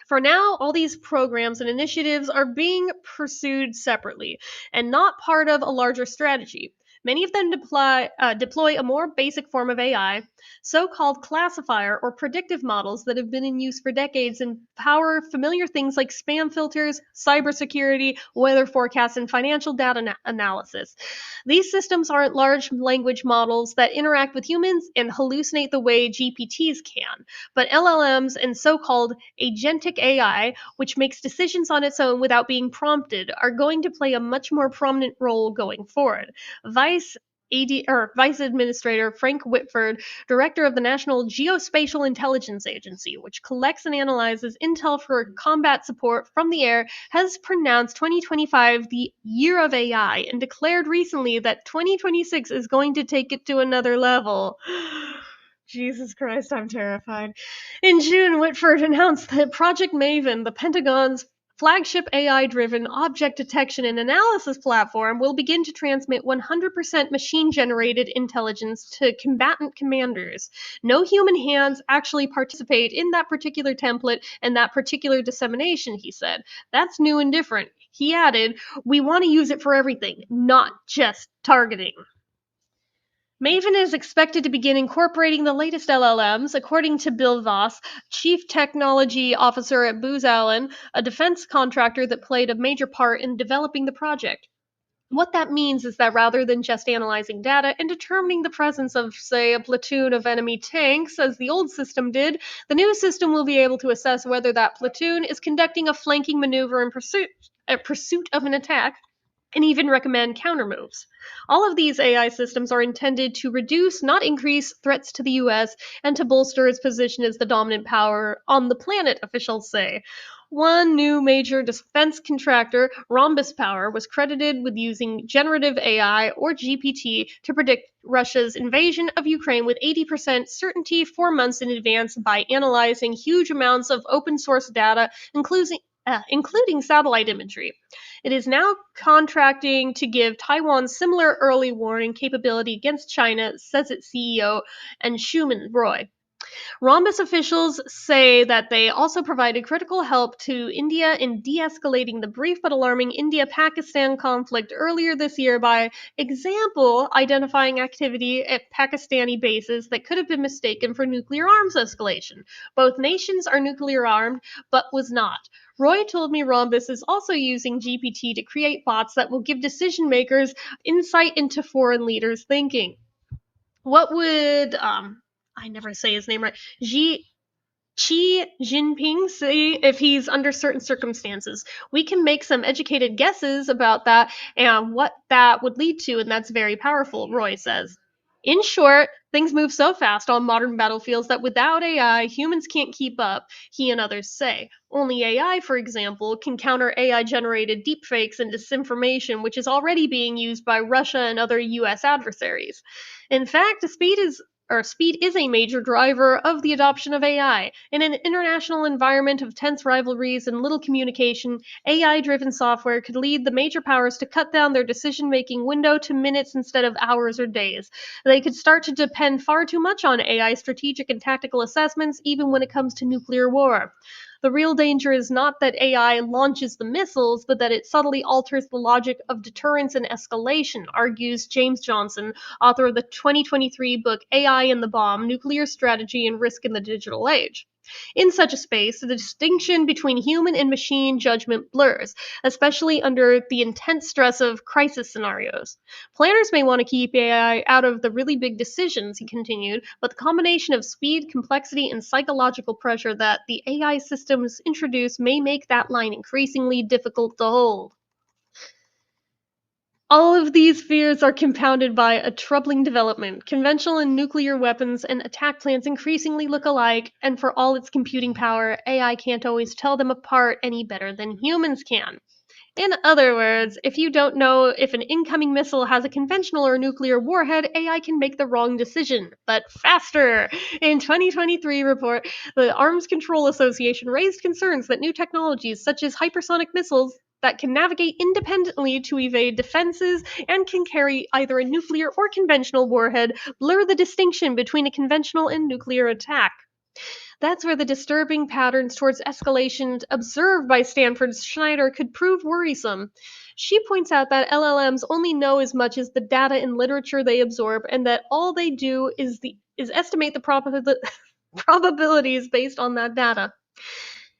For now, all these programs and initiatives are being pursued separately and not part of a larger strategy. Many of them deploy a more basic form of AI, so-called classifier or predictive models that have been in use for decades and power familiar things like spam filters, cybersecurity, weather forecasts, and financial data analysis. These systems aren't large language models that interact with humans and hallucinate the way GPTs can, but LLMs and so-called agentic AI, which makes decisions on its own without being prompted, are going to play a much more prominent role going forward. Vice Administrator Frank Whitford, director of the National Geospatial Intelligence Agency, which collects and analyzes intel for combat support from the air, has pronounced 2025 the year of AI and declared recently that 2026 is going to take it to another level. Jesus Christ, I'm terrified. In June, Whitford announced that Project Maven, the Pentagon's flagship AI-driven object detection and analysis platform, will begin to transmit 100% machine-generated intelligence to combatant commanders. No human hands actually participate in that particular template and that particular dissemination, he said. That's new and different. He added, "We want to use it for everything, not just targeting." Maven is expected to begin incorporating the latest LLMs, according to Bill Voss, Chief Technology Officer at Booz Allen, a defense contractor that played a major part in developing the project. What that means is that rather than just analyzing data and determining the presence of, say, a platoon of enemy tanks, as the old system did, the new system will be able to assess whether that platoon is conducting a flanking maneuver in pursuit of an attack, and even recommend countermoves. All of these AI systems are intended to reduce, not increase, threats to the US and to bolster its position as the dominant power on the planet, officials say. One new major defense contractor, Rhombus Power, was credited with using generative AI, or GPT, to predict Russia's invasion of Ukraine with 80% certainty 4 months in advance by analyzing huge amounts of open source data, including satellite imagery. It is now contracting to give Taiwan similar early warning capability against China, says its CEO, Anshuman Roy. Rhombus officials say that they also provided critical help to India in de-escalating the brief but alarming India-Pakistan conflict earlier this year by, example, identifying activity at Pakistani bases that could have been mistaken for nuclear arms escalation. Both nations are nuclear armed, but was not. Roy told me Rhombus is also using GPT to create bots that will give decision makers insight into foreign leaders' thinking. What would I never say his name right. Xi Jinping say if he's under certain circumstances? We can make some educated guesses about that and what that would lead to, and that's very powerful, Roy says. In short, things move so fast on modern battlefields that without AI, humans can't keep up, he and others say. Only AI, for example, can counter AI-generated deepfakes and disinformation, which is already being used by Russia and other US adversaries. In fact, speed is a major driver of the adoption of AI. In an international environment of tense rivalries and little communication, AI-driven software could lead the major powers to cut down their decision-making window to minutes instead of hours or days. They could start to depend far too much on AI strategic and tactical assessments, even when it comes to nuclear war. The real danger is not that AI launches the missiles, but that it subtly alters the logic of deterrence and escalation, argues James Johnson, author of the 2023 book AI and the Bomb: Nuclear Strategy and Risk in the Digital Age. In such a space, the distinction between human and machine judgment blurs, especially under the intense stress of crisis scenarios. Planners may want to keep AI out of the really big decisions, he continued, but the combination of speed, complexity, and psychological pressure that the AI systems introduce may make that line increasingly difficult to hold. All of these fears are compounded by a troubling development. Conventional and nuclear weapons and attack plans increasingly look alike, and for all its computing power, AI can't always tell them apart any better than humans can. In other words, if you don't know if an incoming missile has a conventional or nuclear warhead, AI can make the wrong decision, but faster. In 2023 report, the Arms Control Association raised concerns that new technologies such as hypersonic missiles that can navigate independently to evade defenses and can carry either a nuclear or conventional warhead blur the distinction between a conventional and nuclear attack. That's where the disturbing patterns towards escalation observed by Stanford's Schneider could prove worrisome. She points out that LLMs only know as much as the data and literature they absorb, and that all they do is estimate the probabilities based on that data.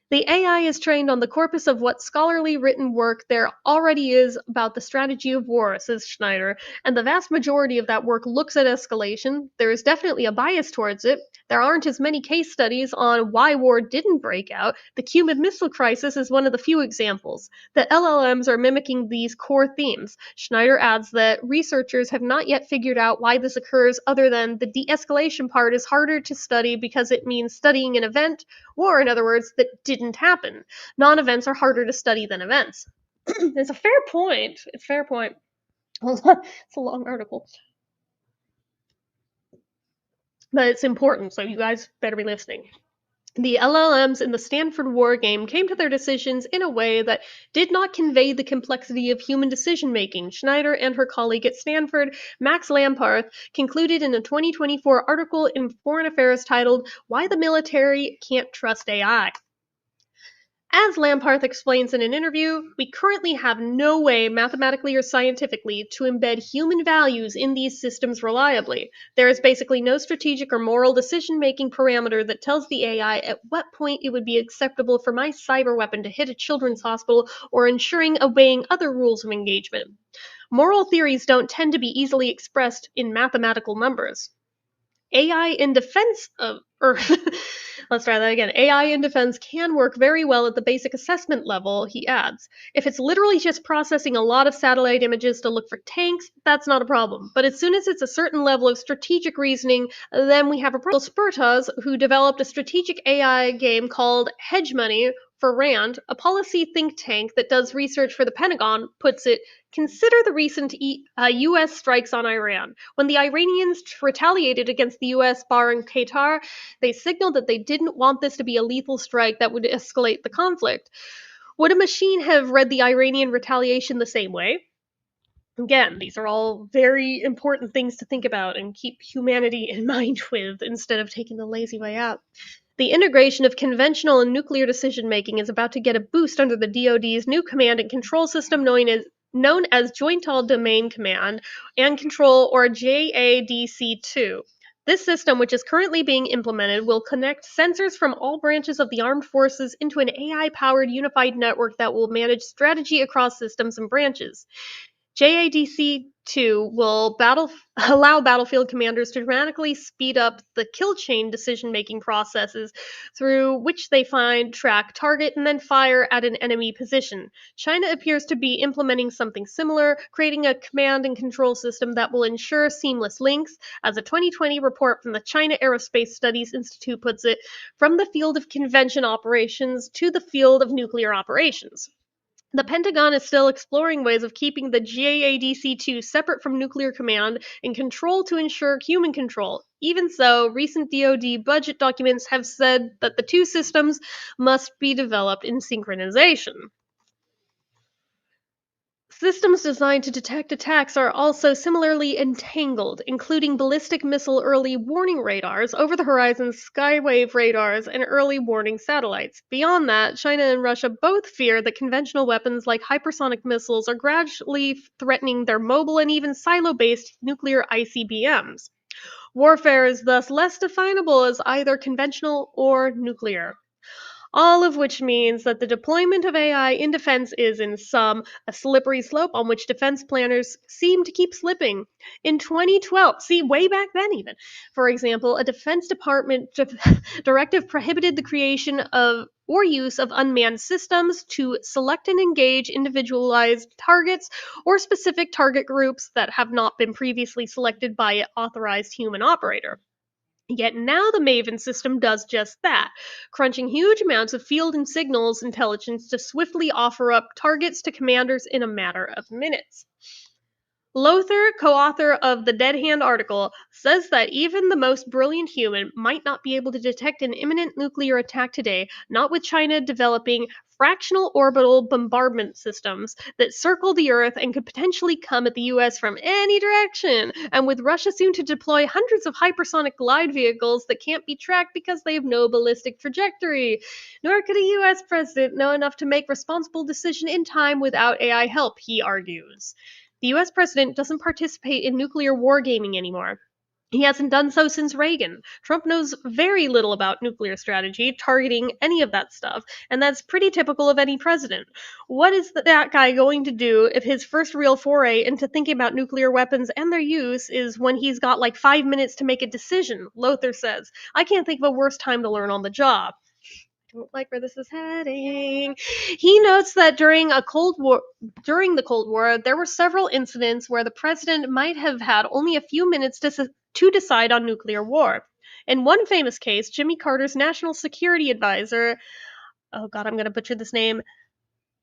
The AI is trained on the corpus of what scholarly written work there already is about the strategy of war, says Schneider, and the vast majority of that work looks at escalation. There is definitely a bias towards it. There aren't as many case studies on why war didn't break out. The Cuban Missile Crisis is one of the few examples. The LLMs are mimicking these core themes. Schneider adds that researchers have not yet figured out why this occurs, other than the de-escalation part is harder to study because it means studying an event, or in other words, that didn't happen. Non-events are harder to study than events. It's a fair point. It's a fair point. It's a long article. But it's important, so you guys better be listening. The LLMs in the Stanford war game came to their decisions in a way that did not convey the complexity of human decision-making. Schneider and her colleague at Stanford, Max Lamparth, concluded in a 2024 article in Foreign Affairs titled, "Why the Military Can't Trust AI." As Lamparth explains in an interview, we currently have no way, mathematically or scientifically, to embed human values in these systems reliably. There is basically no strategic or moral decision-making parameter that tells the AI at what point it would be acceptable for my cyber weapon to hit a children's hospital or ensuring obeying other rules of engagement. Moral theories don't tend to be easily expressed in mathematical numbers. AI in defense of, let's try that again. AI in defense can work very well at the basic assessment level, he adds. If it's literally just processing a lot of satellite images to look for tanks, that's not a problem. But as soon as it's a certain level of strategic reasoning, then we have a problem. Spertas, who developed a strategic AI game called Hedge Money for RAND, a policy think tank that does research for the Pentagon, puts it, consider the recent U.S. strikes on Iran. When the Iranians retaliated against the U.S., barring Qatar, they signaled that they didn't want this to be a lethal strike that would escalate the conflict. Would a machine have read the Iranian retaliation the same way? Again, these are all very important things to think about and keep humanity in mind with instead of taking the lazy way out. The integration of conventional and nuclear decision-making is about to get a boost under the DoD's new command and control system known as Joint All-Domain Command and Control, or JADC2. This system, which is currently being implemented, will connect sensors from all branches of the armed forces into an AI-powered unified network that will manage strategy across systems and branches. JADC2 will allow battlefield commanders to dramatically speed up the kill chain decision-making processes through which they find, track, target, and then fire at an enemy position. China appears to be implementing something similar, creating a command and control system that will ensure seamless links, as a 2020 report from the China Aerospace Studies Institute puts it, from the field of convention operations to the field of nuclear operations. The Pentagon is still exploring ways of keeping the JADC2 separate from nuclear command and control to ensure human control. Even so, recent DoD budget documents have said that the two systems must be developed in synchronization. Systems designed to detect attacks are also similarly entangled, including ballistic missile early warning radars, over-the-horizon skywave radars, and early warning satellites. Beyond that, China and Russia both fear that conventional weapons like hypersonic missiles are gradually threatening their mobile and even silo-based nuclear ICBMs. Warfare is thus less definable as either conventional or nuclear. All of which means that the deployment of AI in defense is, in sum, a slippery slope on which defense planners seem to keep slipping. In 2012, see, way back then even, for example, a Defense Department directive prohibited the creation of or use of unmanned systems to select and engage individualized targets or specific target groups that have not been previously selected by an authorized human operator. Yet now the Maven system does just that, crunching huge amounts of field and signals intelligence to swiftly offer up targets to commanders in a matter of minutes. Lothar, co-author of the Dead Hand article, says that even the most brilliant human might not be able to detect an imminent nuclear attack today, not with China developing fractional orbital bombardment systems that circle the Earth and could potentially come at the US from any direction, and with Russia soon to deploy hundreds of hypersonic glide vehicles that can't be tracked because they have no ballistic trajectory. Nor could a US president know enough to make responsible decision in time without AI help, he argues. The US president doesn't participate in nuclear wargaming anymore. He hasn't done so since Reagan. Trump knows very little about nuclear strategy, targeting, any of that stuff, and that's pretty typical of any president. What is that guy going to do if his first real foray into thinking about nuclear weapons and their use is when he's got like 5 minutes to make a decision? Lothar says. I can't think of a worse time to learn on the job. Don't like where this is heading. He notes that during the Cold War, there were several incidents where the president might have had only a few minutes to decide on nuclear war. In one famous case, Jimmy Carter's national security advisor, oh god, I'm going to butcher this name,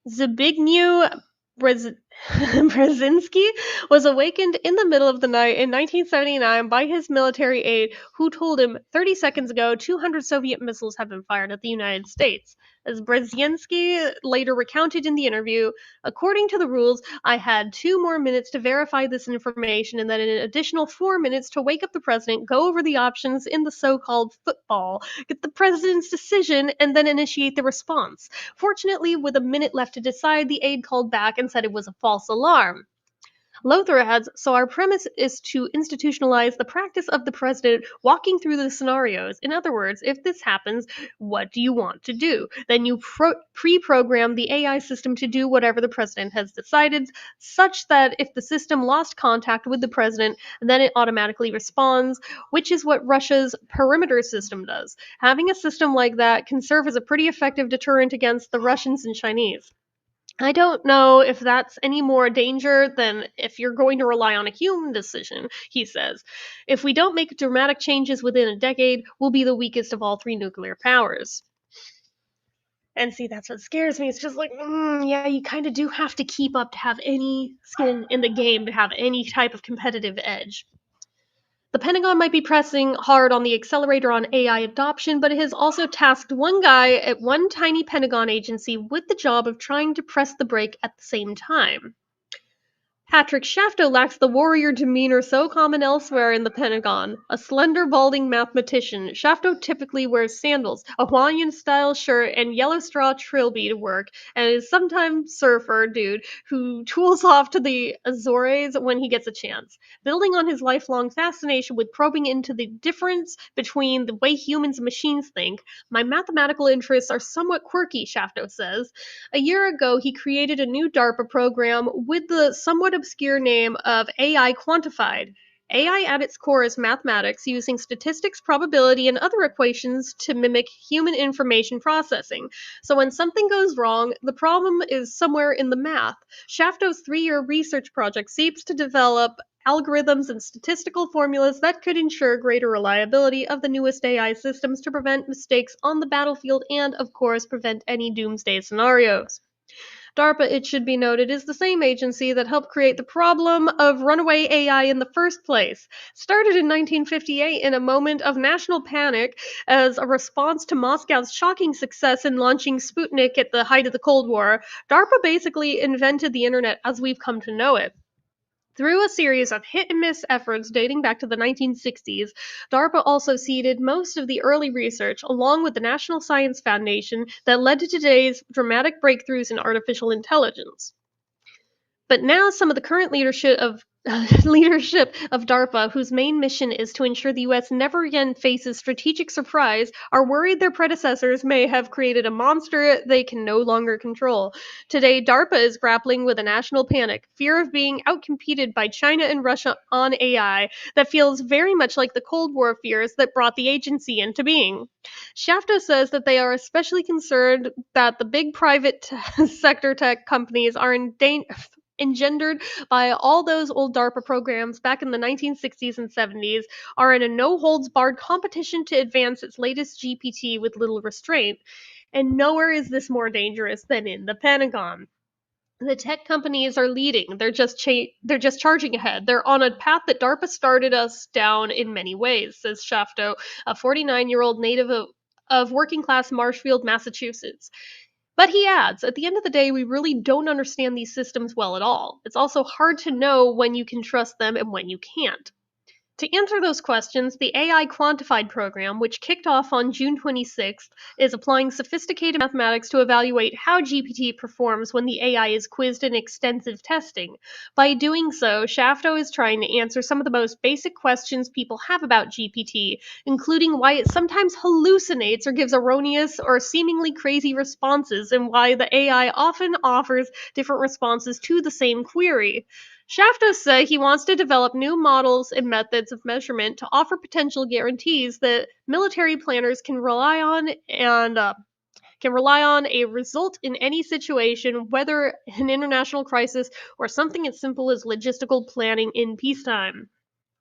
Zbigniew Brzezinski, was awakened in the middle of the night in 1979 by his military aide, who told him 30 seconds ago 200 Soviet missiles have been fired at the United States. As Brzezinski later recounted in the interview, according to the rules, I had 2 more minutes to verify this information and then an additional 4 minutes to wake up the president, go over the options in the so-called football, get the president's decision, and then initiate the response. Fortunately, with a minute left to decide, the aide called back and said it was a false alarm. Lothar adds, so our premise is to institutionalize the practice of the president walking through the scenarios. In other words, if this happens, what do you want to do? Then you pre-program the AI system to do whatever the president has decided, such that if the system lost contact with the president, then it automatically responds, which is what Russia's perimeter system does. Having a system like that can serve as a pretty effective deterrent against the Russians and Chinese. I don't know if that's any more danger than if you're going to rely on a human decision, he says. If we don't make dramatic changes within a decade, we'll be the weakest of all 3 nuclear powers. And see, that's what scares me. It's just like, yeah, you kind of do have to keep up to have any skin in the game, to have any type of competitive edge. The Pentagon might be pressing hard on the accelerator on AI adoption, but it has also tasked one guy at one tiny Pentagon agency with the job of trying to press the brake at the same time. Patrick Shafto lacks the warrior demeanor so common elsewhere in the Pentagon. A slender, balding mathematician, Shafto typically wears sandals, a Hawaiian-style shirt, and yellow straw trilby to work, and is sometimes surfer dude who tools off to the Azores when he gets a chance. Building on his lifelong fascination with probing into the difference between the way humans and machines think, my mathematical interests are somewhat quirky, Shafto says. A year ago, he created a new DARPA program with the somewhat obscure name of AI quantified. AI at its core is mathematics using statistics, probability, and other equations to mimic human information processing. So when something goes wrong, the problem is somewhere in the math. Shafto's 3-year research project seeks to develop algorithms and statistical formulas that could ensure greater reliability of the newest AI systems to prevent mistakes on the battlefield and, of course, prevent any doomsday scenarios. DARPA, it should be noted, is the same agency that helped create the problem of runaway AI in the first place. Started in 1958 in a moment of national panic as a response to Moscow's shocking success in launching Sputnik at the height of the Cold War, DARPA basically invented the internet as we've come to know it. Through a series of hit-and-miss efforts dating back to the 1960s, DARPA also seeded most of the early research, along with the National Science Foundation, that led to today's dramatic breakthroughs in artificial intelligence. But now some of the current leadership of DARPA, whose main mission is to ensure the US never again faces strategic surprise, are worried their predecessors may have created a monster they can no longer control. Today, DARPA is grappling with a national panic, fear of being outcompeted by China and Russia on AI that feels very much like the Cold War fears that brought the agency into being. Shafto says that they are especially concerned that the big private sector tech companies are engendered by all those old DARPA programs back in the 1960s and 70s are in a no-holds-barred competition to advance its latest GPT with little restraint. And nowhere is this more dangerous than in the Pentagon. The tech companies are leading. They're just charging ahead. They're on a path that DARPA started us down in many ways, says Shafto, a 49-year-old native of working-class Marshfield, Massachusetts. But he adds, at the end of the day, we really don't understand these systems well at all. It's also hard to know when you can trust them and when you can't. To answer those questions, the AI Quantified program, which kicked off on June 26th, is applying sophisticated mathematics to evaluate how GPT performs when the AI is quizzed in extensive testing. By doing so, Shafto is trying to answer some of the most basic questions people have about GPT, including why it sometimes hallucinates or gives erroneous or seemingly crazy responses, and why the AI often offers different responses to the same query. Shafto said he wants to develop new models and methods of measurement to offer potential guarantees that military planners can rely on a result in any situation, whether an international crisis or something as simple as logistical planning in peacetime.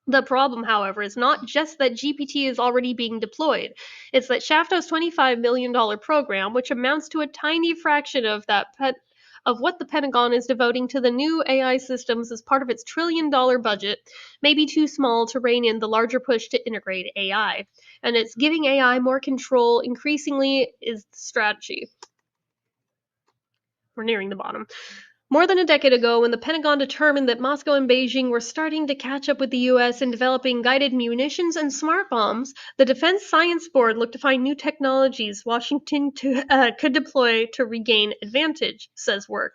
The problem, however, is not just that GPT is already being deployed. It's that Shafto's $25 million program, which amounts to a tiny fraction of what the Pentagon is devoting to the new AI systems as part of its $1 trillion budget, may be too small to rein in the larger push to integrate AI. And it's giving AI more control increasingly is the strategy. We're nearing the bottom. More than a decade ago, when the Pentagon determined that Moscow and Beijing were starting to catch up with the US in developing guided munitions and smart bombs, the Defense Science Board looked to find new technologies Washington could deploy to regain advantage, says Work.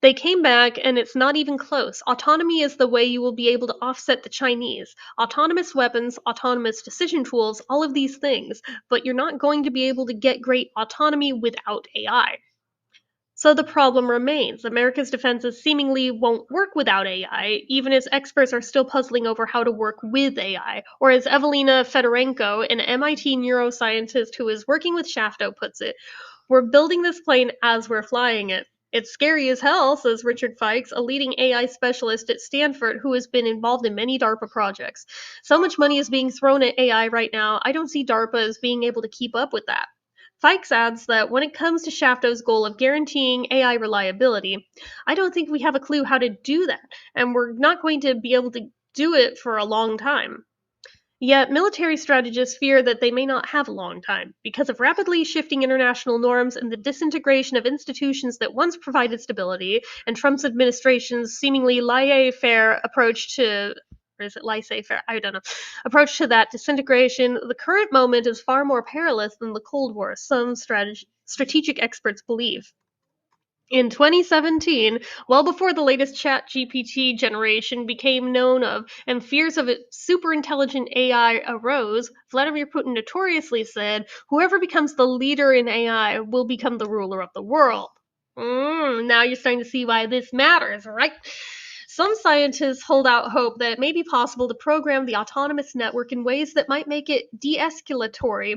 They came back, and it's not even close. Autonomy is the way you will be able to offset the Chinese. Autonomous weapons, autonomous decision tools, all of these things, but you're not going to be able to get great autonomy without AI. So the problem remains. America's defenses seemingly won't work without AI, even as experts are still puzzling over how to work with AI. Or as Evelina Fedorenko, an MIT neuroscientist who is working with Shafto, puts it, we're building this plane as we're flying it. It's scary as hell, says Richard Fikes, a leading AI specialist at Stanford who has been involved in many DARPA projects. So much money is being thrown at AI right now, I don't see DARPA as being able to keep up with that. Fikes adds that when it comes to Shafto's goal of guaranteeing AI reliability, I don't think we have a clue how to do that, and we're not going to be able to do it for a long time. Yet, military strategists fear that they may not have a long time, because of rapidly shifting international norms and the disintegration of institutions that once provided stability, and Trump's administration's seemingly laissez-faire approach to or is it laissez-faire? I don't know. Approach to that disintegration, the current moment is far more perilous than the Cold War, some strategic experts believe. In 2017, well before the latest ChatGPT generation became known of and fears of its superintelligent AI arose, Vladimir Putin notoriously said, whoever becomes the leader in AI will become the ruler of the world. Now you're starting to see why this matters, right? Some scientists hold out hope that it may be possible to program the autonomous network in ways that might make it de-escalatory.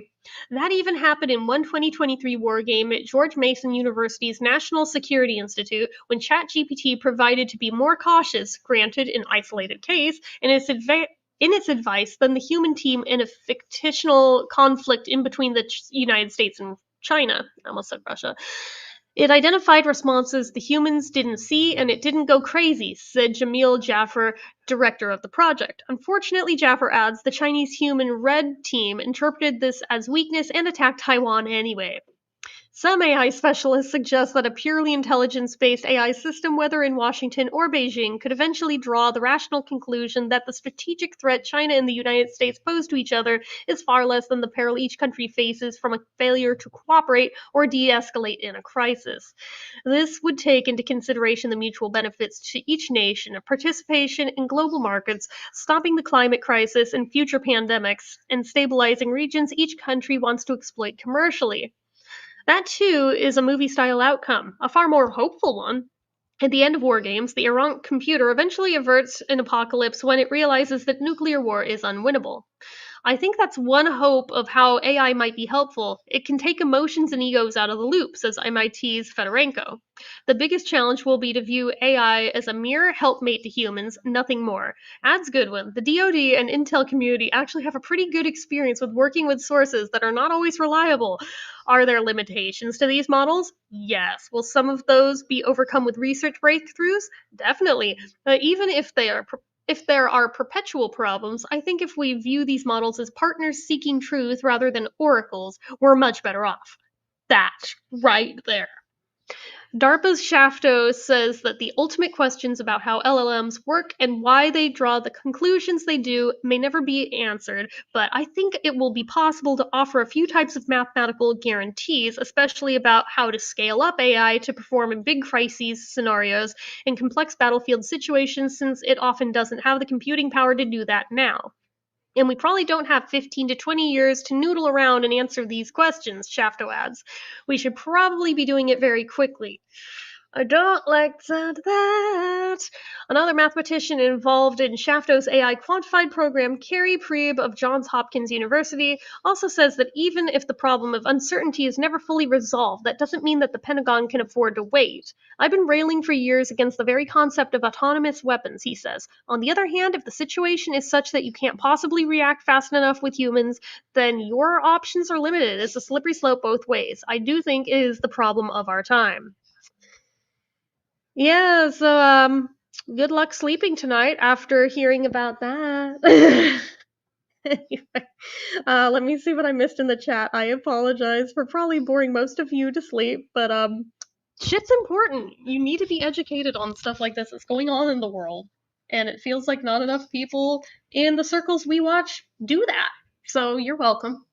That even happened in one 2023 war game at George Mason University's National Security Institute when ChatGPT provided to be more cautious, granted an isolated case, in its advice than the human team in a fictional conflict in between the United States and China. I almost said Russia. It identified responses the humans didn't see, and it didn't go crazy, said Jamil Jaffer, director of the project. Unfortunately, Jaffer adds, the Chinese human red team interpreted this as weakness and attacked Taiwan anyway. Some AI specialists suggest that a purely intelligence-based AI system, whether in Washington or Beijing, could eventually draw the rational conclusion that the strategic threat China and the United States pose to each other is far less than the peril each country faces from a failure to cooperate or de-escalate in a crisis. This would take into consideration the mutual benefits to each nation of participation in global markets, stopping the climate crisis and future pandemics, and stabilizing regions each country wants to exploit commercially. That, too, is a movie-style outcome, a far more hopeful one. At the end of War Games, the errant computer eventually averts an apocalypse when it realizes that nuclear war is unwinnable. I think that's one hope of how AI might be helpful. It can take emotions and egos out of the loop, says MIT's Fedorenko. The biggest challenge will be to view AI as a mere helpmate to humans, nothing more. Adds Goodwin, the DoD and Intel community actually have a pretty good experience with working with sources that are not always reliable. Are there limitations to these models? Yes. Will some of those be overcome with research breakthroughs? Definitely. Even if there are perpetual problems, I think if we view these models as partners seeking truth rather than oracles, we're much better off. That right there. DARPA's Shafto says that the ultimate questions about how LLMs work and why they draw the conclusions they do may never be answered, but I think it will be possible to offer a few types of mathematical guarantees, especially about how to scale up AI to perform in big crises scenarios and complex battlefield situations, since it often doesn't have the computing power to do that now. And we probably don't have 15 to 20 years to noodle around and answer these questions, Shafto adds. We should probably be doing it very quickly. I don't like the sound of that. Another mathematician involved in Shafto's AI quantified program, Carrie Priebe of Johns Hopkins University, also says that even if the problem of uncertainty is never fully resolved, that doesn't mean that the Pentagon can afford to wait. I've been railing for years against the very concept of autonomous weapons, he says. On the other hand, if the situation is such that you can't possibly react fast enough with humans, then your options are limited. It's a slippery slope both ways. I do think it is the problem of our time. Yeah, so good luck sleeping tonight after hearing about that. Anyway, let me see what I missed in the chat. I apologize for probably boring most of you to sleep, but shit's important. You need to be educated on stuff like this that's going on in the world. And it feels like not enough people in the circles we watch do that. So you're welcome.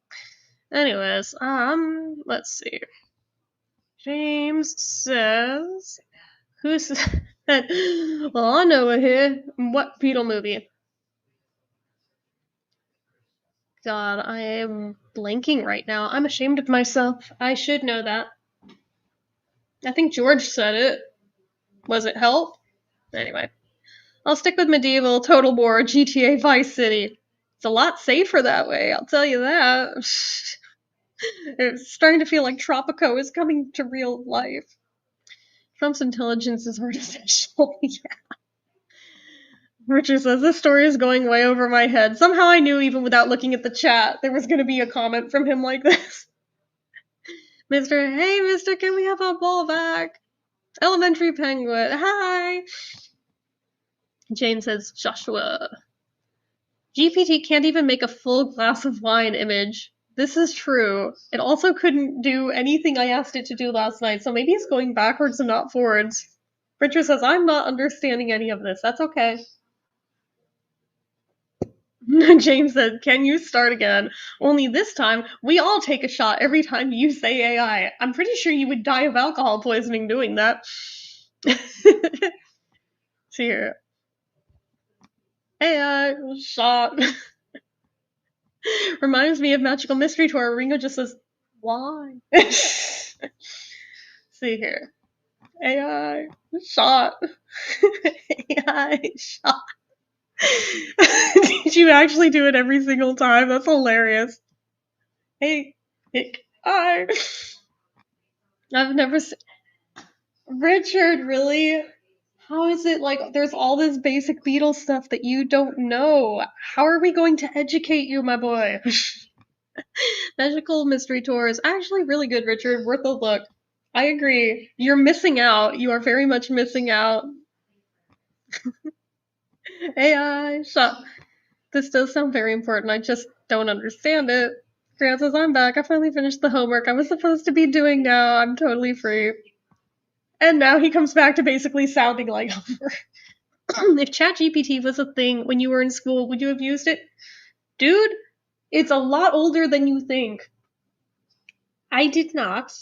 Anyways, let's see. James says, who's that? Well, I know it here. What Beetle movie? God, I am blanking right now. I'm ashamed of myself. I should know that. I think George said it. Was it Help? Anyway. I'll stick with Medieval, Total War, GTA Vice City. It's a lot safer that way, I'll tell you that. It's starting to feel like Tropico is coming to real life. Trump's intelligence is artificial. Yeah. Richard says, this story is going way over my head. Somehow I knew, even without looking at the chat, there was going to be a comment from him like this. Hey, Mister, can we have our ball back? Elementary Penguin, hi! Jane says, Joshua. GPT can't even make a full glass of wine image. This is true. It also couldn't do anything I asked it to do last night, so maybe it's going backwards and not forwards. Richard says, I'm not understanding any of this. That's okay. James said, can you start again? Only this time, we all take a shot every time you say AI. I'm pretty sure you would die of alcohol poisoning doing that. See here. AI shot. Reminds me of Magical Mystery Tour. Ringo just says, why? See here. AI shot. AI shot. Did you actually do it every single time? That's hilarious. Hey, AI. I've never seen. Richard, really? How is it like there's all this basic Beatles stuff that you don't know? How are we going to educate you, my boy? Magical Mystery Tour is actually really good, Richard. Worth a look. I agree. You're missing out. You are very much missing out. AI, shut. This does sound very important. I just don't understand it. Grant says, I'm back. I finally finished the homework I was supposed to be doing now. I'm totally free. And now he comes back to basically sounding like Homer. If ChatGPT was a thing when you were in school, would you have used it? Dude, it's a lot older than you think. I did not,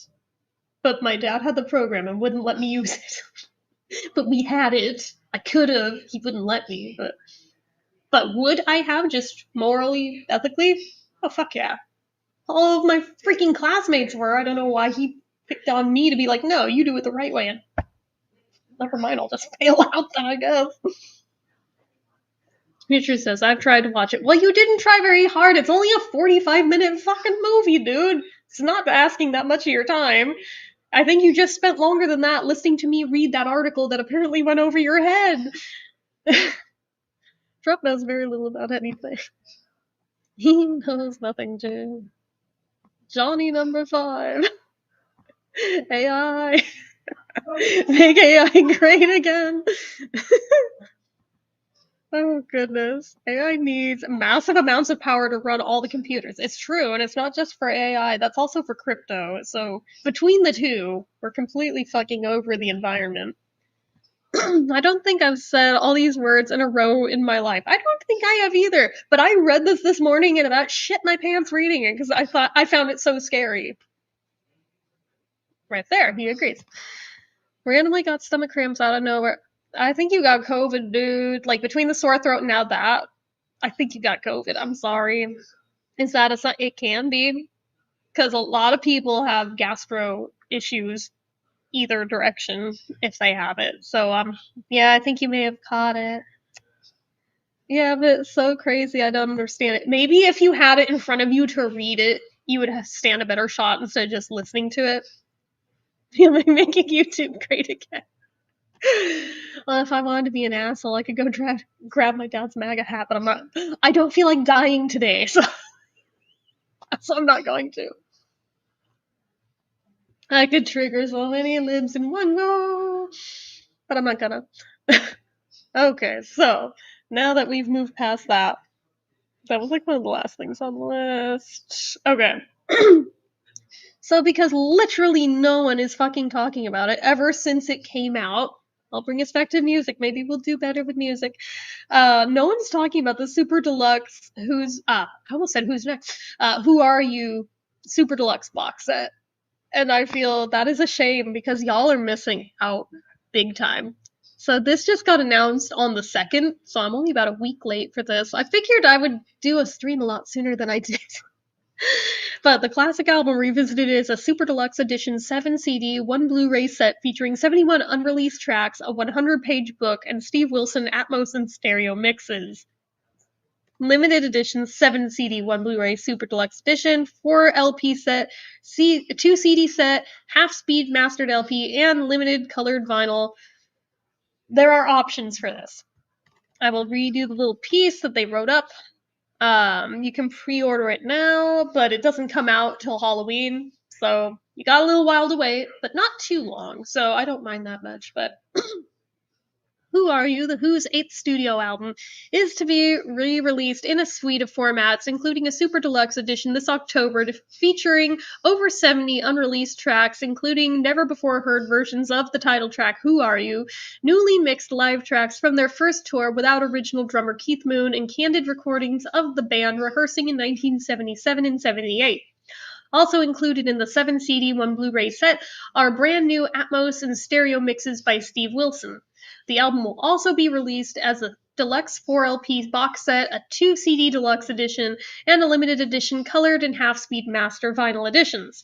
but my dad had the program and wouldn't let me use it. But we had it. I could have. He wouldn't let me, but would I have, just morally, ethically? Oh, fuck yeah. All of my freaking classmates were. I don't know why he picked on me to be like, no, you do it the right way. And never mind, I'll just fail out then, I guess. Future says, I've tried to watch it. Well, you didn't try very hard. It's only a 45-minute fucking movie, dude. It's not asking that much of your time. I think you just spent longer than that listening to me read that article that apparently went over your head. Trump knows very little about anything. He knows nothing, Jim. Johnny number 5. AI. Make AI great again. Oh, goodness. AI needs massive amounts of power to run all the computers. It's true, and it's not just for AI, that's also for crypto. So, between the two, we're completely fucking over the environment. I don't think I've said all these words in a row in my life. I don't think I have either. But I read this morning and about shit my pants reading it because I found it so scary. Right there, he agrees. Randomly got stomach cramps out of nowhere. I think you got COVID, dude. Like, between the sore throat and now that, I think you got COVID. I'm sorry. Is that it can be? Because a lot of people have gastro issues either direction if they have it. So, yeah, I think you may have caught it. Yeah, but it's so crazy. I don't understand it. Maybe if you had it in front of you to read it, you would stand a better shot instead of just listening to it. Making YouTube great again. Well, if I wanted to be an asshole, I could go grab my dad's MAGA hat, but I'm not. I don't feel like dying today, so I'm not going to. I could trigger so many libs in one go, but I'm not gonna. Okay, so now that we've moved past that, that was like one of the last things on the list. Okay. So because literally no one is fucking talking about it ever since it came out, I'll bring us back to music. Maybe we'll do better with music. No one's talking about the Super Deluxe I almost said Who's Next. Who Are You Super Deluxe box set. And I feel that is a shame because y'all are missing out big time. So this just got announced on the 2nd, so I'm only about a week late for this. I figured I would do a stream a lot sooner than I did. But the classic album revisited is a Super Deluxe Edition 7 CD, 1 Blu-ray set featuring 71 unreleased tracks, a 100-page book, and Steve Wilson Atmos and stereo mixes. Limited edition 7 CD, 1 Blu-ray Super Deluxe Edition, 4 LP set, 2 CD set, half-speed mastered LP, and limited colored vinyl. There are options for this. I will read you the little piece that they wrote up. You can pre-order it now, but it doesn't come out till Halloween, so you got a little while to wait, but not too long, so I don't mind that much, but Who Are You, The Who's 8th studio album, is to be re-released in a suite of formats, including a Super Deluxe edition this October, featuring over 70 unreleased tracks, including never-before-heard versions of the title track, Who Are You, newly mixed live tracks from their first tour without original drummer Keith Moon, and candid recordings of the band rehearsing in 1977 and 78. Also included in the 7 CD, 1 Blu-ray set are brand new Atmos and stereo mixes by Steve Wilson. The album will also be released as a deluxe 4 LP box set, a 2 CD deluxe edition, and a limited edition colored and half-speed master vinyl editions.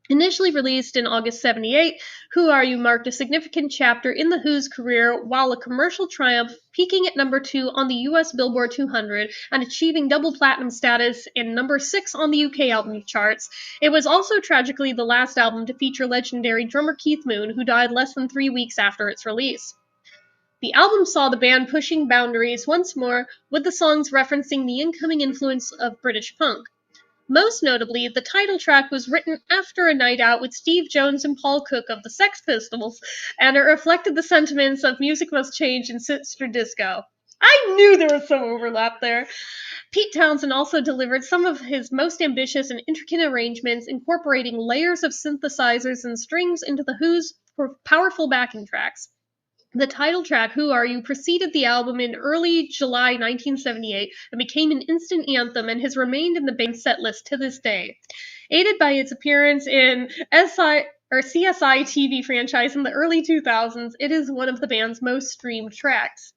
Initially released in August 78, Who Are You marked a significant chapter in The Who's career while a commercial triumph, peaking at number 2 on the US Billboard 200 and achieving double platinum status and number 6 on the UK album charts. It was also tragically the last album to feature legendary drummer Keith Moon, who died less than 3 weeks after its release. The album saw the band pushing boundaries once more, with the songs referencing the incoming influence of British punk. Most notably, the title track was written after a night out with Steve Jones and Paul Cook of the Sex Pistols, and it reflected the sentiments of music must change and sister disco. I knew there was some overlap there. Pete Townsend also delivered some of his most ambitious and intricate arrangements, incorporating layers of synthesizers and strings into the Who's powerful backing tracks. The title track, Who Are You, preceded the album in early July 1978 and became an instant anthem and has remained in the band's setlist to this day. Aided by its appearance in CSI TV franchise in the early 2000s, it is one of the band's most streamed tracks.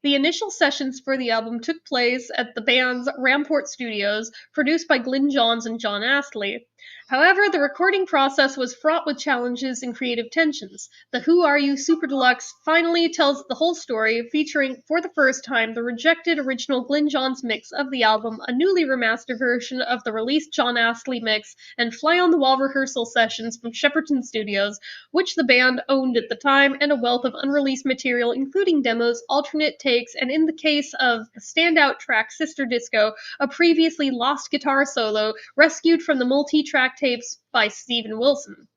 The initial sessions for the album took place at the band's Ramport Studios, produced by Glyn Johns and John Astley. However, the recording process was fraught with challenges and creative tensions. The Who Are You Super Deluxe finally tells the whole story, featuring, for the first time, the rejected original Glyn Johns mix of the album, a newly remastered version of the released John Astley mix, and fly-on-the-wall rehearsal sessions from Shepperton Studios, which the band owned at the time, and a wealth of unreleased material, including demos, alternate takes, and in the case of the standout track Sister Disco, a previously lost guitar solo rescued from the multi-track tapes by Steven Wilson.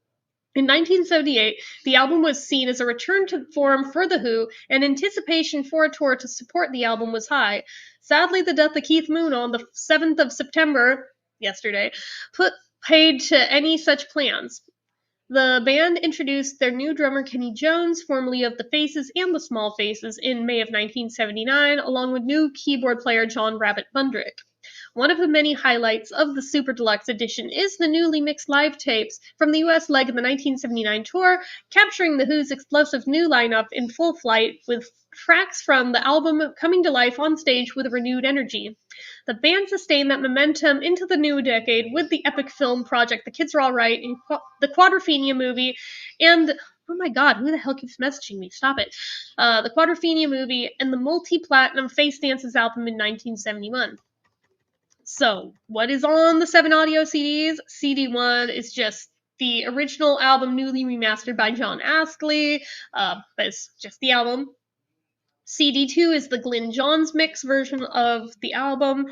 In 1978, the album was seen as a return to form for The Who, and anticipation for a tour to support the album was high. Sadly, the death of Keith Moon on the 7th of September, yesterday, put paid to any such plans. The band introduced their new drummer Kenny Jones, formerly of the Faces and the Small Faces, in May of 1979, along with new keyboard player John Rabbit Bundrick. One of the many highlights of the Super Deluxe edition is the newly mixed live tapes from the US leg of the 1979 tour, capturing The Who's explosive new lineup in full flight, with tracks from the album coming to life on stage with renewed energy. The band sustained that momentum into the new decade with the epic film project The Kids Are Alright, the Quadrophenia movie, and oh my god, who the hell keeps messaging me? Stop it. The Quadrophenia movie and the multi-platinum Face Dances album in 1971. So, what is on the 7 audio CDs? CD1 is just the original album newly remastered by John Astley, but it's just the album. CD2 is the Glyn Johns mix version of the album.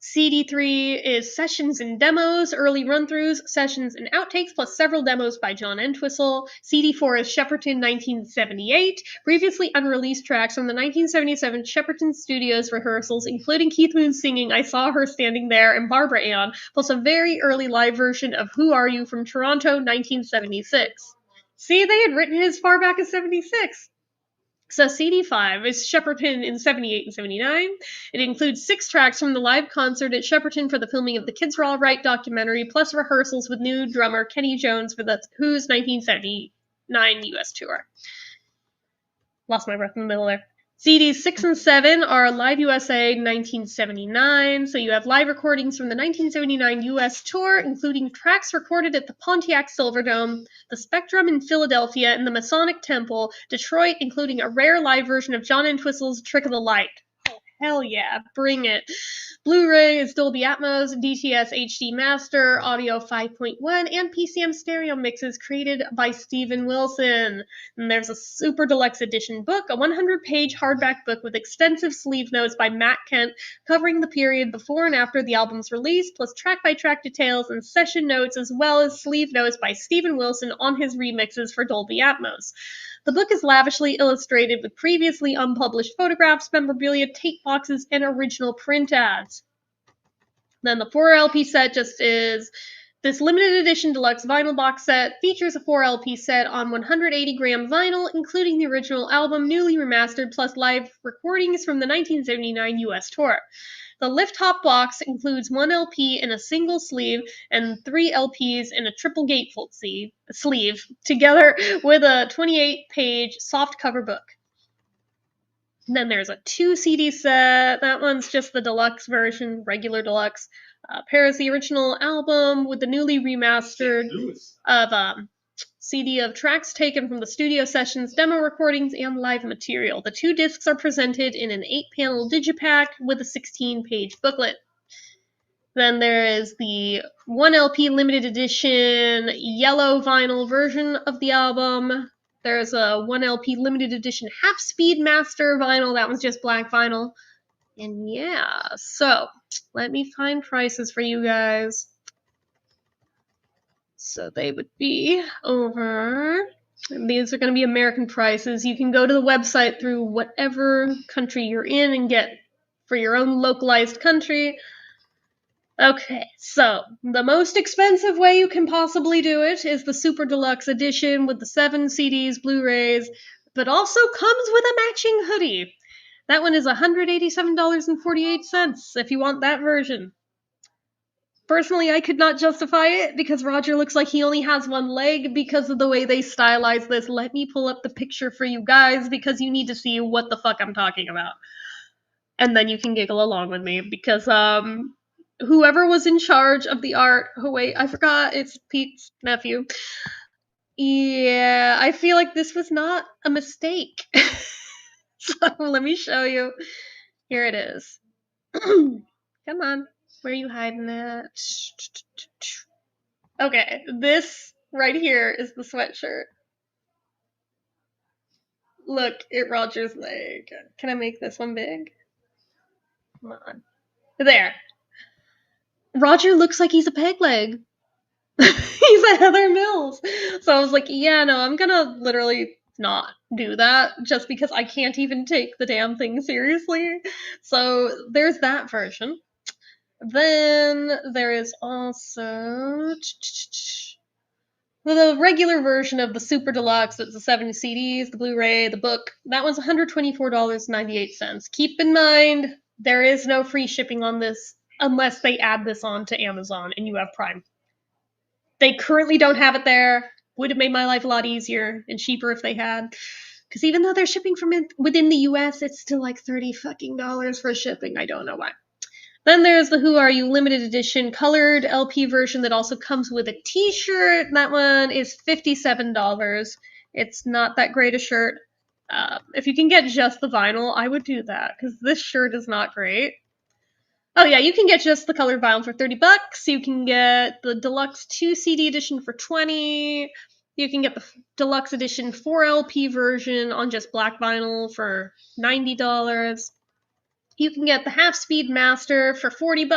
CD3 is sessions and demos, early run-throughs, sessions and outtakes, plus several demos by John Entwistle. CD4 is Shepperton 1978, previously unreleased tracks from the 1977 Shepperton Studios rehearsals, including Keith Moon singing I Saw Her Standing There and Barbara Ann, plus a very early live version of Who Are You from Toronto 1976. See, they had written it as far back as 76. So CD5 is Shepperton in 78 and 79. It includes 6 tracks from the live concert at Shepperton for the filming of the Kids Are Alright documentary, plus rehearsals with new drummer Kenny Jones for the Who's 1979 US tour. Lost my breath in the middle there. CDs 6 and 7 are Live USA 1979, so you have live recordings from the 1979 US tour, including tracks recorded at the Pontiac Silverdome, the Spectrum in Philadelphia, and the Masonic Temple, Detroit, including a rare live version of John Entwistle's Trick of the Light. Oh, hell yeah, bring it. Blu-ray is Dolby Atmos, DTS HD Master, Audio 5.1, and PCM stereo mixes created by Steven Wilson. And there's a Super Deluxe Edition book, a 100-page hardback book with extensive sleeve notes by Matt Kent covering the period before and after the album's release, plus track-by-track details and session notes, as well as sleeve notes by Steven Wilson on his remixes for Dolby Atmos. The book is lavishly illustrated with previously unpublished photographs, memorabilia, tape boxes, and original print ads. Then the 4 LP set just is this limited edition deluxe vinyl box set, features a 4 LP set on 180-gram vinyl, including the original album newly remastered, plus live recordings from the 1979 US tour. The lift top box includes 1 LP in a single sleeve and 3 LPs in a triple gatefold sleeve, together with a 28-page soft cover book. Then there's a 2 CD set. That one's just the deluxe version, regular deluxe. Pairs the original album with the newly remastered CD of tracks taken from the studio sessions, demo recordings, and live material. The 2 discs are presented in an 8-panel digipack with a 16-page booklet. Then there is the 1 LP limited edition yellow vinyl version of the album. There's a 1 LP limited edition half-speed master vinyl. That one's just black vinyl. And yeah, so let me find prices for you guys. So they would be over. These are going to be American prices. You can go to the website through whatever country you're in and get for your own localized country. Okay, so the most expensive way you can possibly do it is the Super Deluxe Edition with the 7 CDs, Blu-rays, but also comes with a matching hoodie. That one is $187.48 if you want that version. Personally, I could not justify it because Roger looks like he only has 1 leg because of the way they stylized this. Let me pull up the picture for you guys because you need to see what the fuck I'm talking about. And then you can giggle along with me because, whoever was in charge of the art, oh wait, I forgot, it's Pete's nephew. Yeah, I feel like this was not a mistake. So let me show you. Here it is. Come on, where are you hiding at? Okay, this right here is the sweatshirt. Look at Roger's leg. Can I make this one big? Come on. There. Roger looks like he's a peg leg. He's a Heather Mills. So I was like, yeah, no, I'm gonna literally not do that just because I can't even take the damn thing seriously. So there's that version. Then there is also the regular version of the Super Deluxe. It's the 7 CDs, the Blu-ray, the book. That one's $124.98. Keep in mind, there is no free shipping on this unless they add this on to Amazon and you have Prime. They currently don't have it there. Would have made my life a lot easier and cheaper if they had. Because even though they're shipping from within the US, it's still like $30 fucking for shipping. I don't know why. Then there's the Who Are You limited edition colored LP version that also comes with a t-shirt. That one is $57. It's not that great a shirt. If you can get just the vinyl, I would do that because this shirt is not great. Oh yeah, you can get just the colored vinyl for $30. You can get the deluxe 2 CD edition for $20. You can get the deluxe edition 4 LP version on just black vinyl for $90. You can get the half-speed master for $40.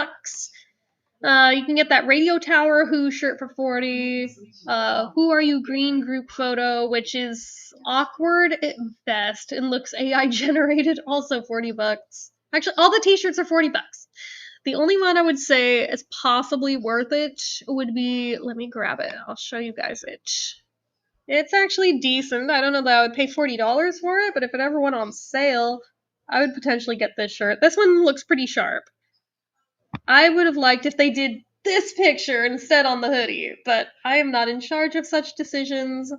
You can get that Radio Tower Who shirt for $40. Who Are You green group photo, which is awkward at best and looks AI generated, also $40. Actually, all the t-shirts are $40. The only one I would say is possibly worth it would be, let me grab it. I'll show you guys it. It's actually decent. I don't know that I would pay $40 for it, but if it ever went on sale, I would potentially get this shirt. This one looks pretty sharp. I would have liked if they did this picture instead on the hoodie, but I am not in charge of such decisions.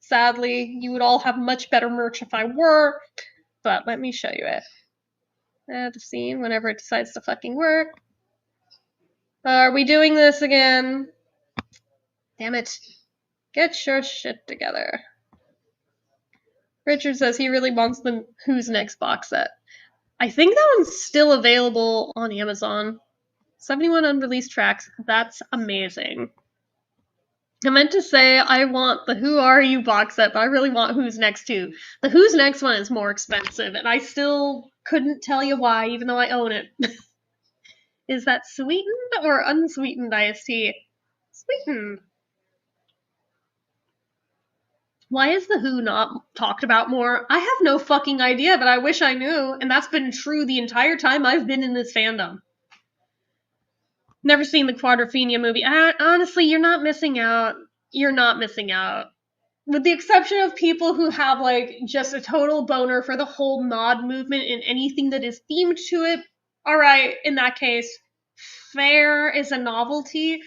Sadly, you would all have much better merch if I were, but let me show you it. The scene whenever it decides to fucking work. Are we doing this again? Damn it. Get your shit together. Richard says he really wants the Who's Next box set. I think that one's still available on Amazon. 71 unreleased tracks. That's amazing. I meant to say I want the Who Are You box set, but I really want Who's Next too. The Who's Next one is more expensive, and I still couldn't tell you why, even though I own it. Is that sweetened or unsweetened iced tea? Sweetened. Why is the Who not talked about more? I have no fucking idea, but I wish I knew, and that's been true the entire time I've been in this fandom. Never seen the Quadrophenia movie. Honestly, you're not missing out. You're not missing out. With the exception of people who have, like, just a total boner for the whole mod movement and anything that is themed to it, alright, in that case, fair is a novelty,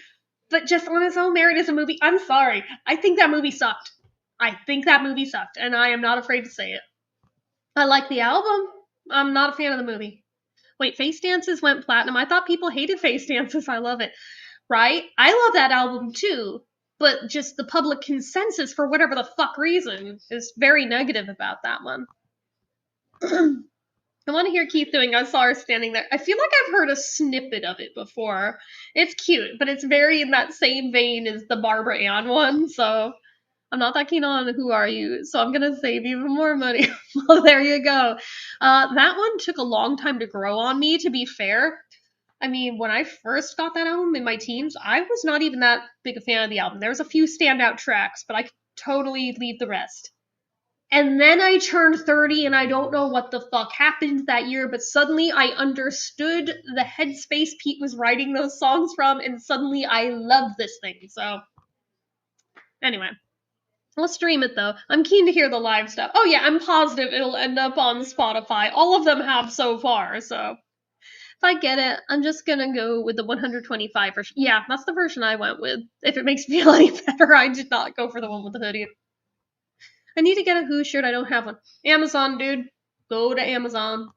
but just on its own merit as a movie, I'm sorry. I think that movie sucked. And I am not afraid to say it. I like the album. I'm not a fan of the movie. Wait, Face Dances went platinum. I thought people hated Face Dances. I love it. Right? I love that album too. But just the public consensus, for whatever the fuck reason, is very negative about that one. I want to hear Keith doing I Saw Her Standing There. I feel like I've heard a snippet of it before. It's cute, but it's very in that same vein as the Barbara Ann one, so I'm not that keen on Who Are You, so I'm gonna save even more money. Well, there you go. That one took a long time to grow on me, to be fair. I mean, when I first got that album in my teens, I was not even that big a fan of the album. There was a few standout tracks, but I could totally leave the rest. And then I turned 30 and I don't know what the fuck happened that year, but suddenly I understood the headspace Pete was writing those songs from, and suddenly I love this thing. So, anyway. We'll stream it though. I'm keen to hear the live stuff. Oh yeah, I'm positive it'll end up on Spotify. All of them have so far, so. If I get it, I'm just gonna go with the 125 version. Yeah, that's the version I went with. If it makes me feel any better, I did not go for the one with the hoodie. I need to get a Who shirt. I don't have one. Amazon, dude. Go to Amazon.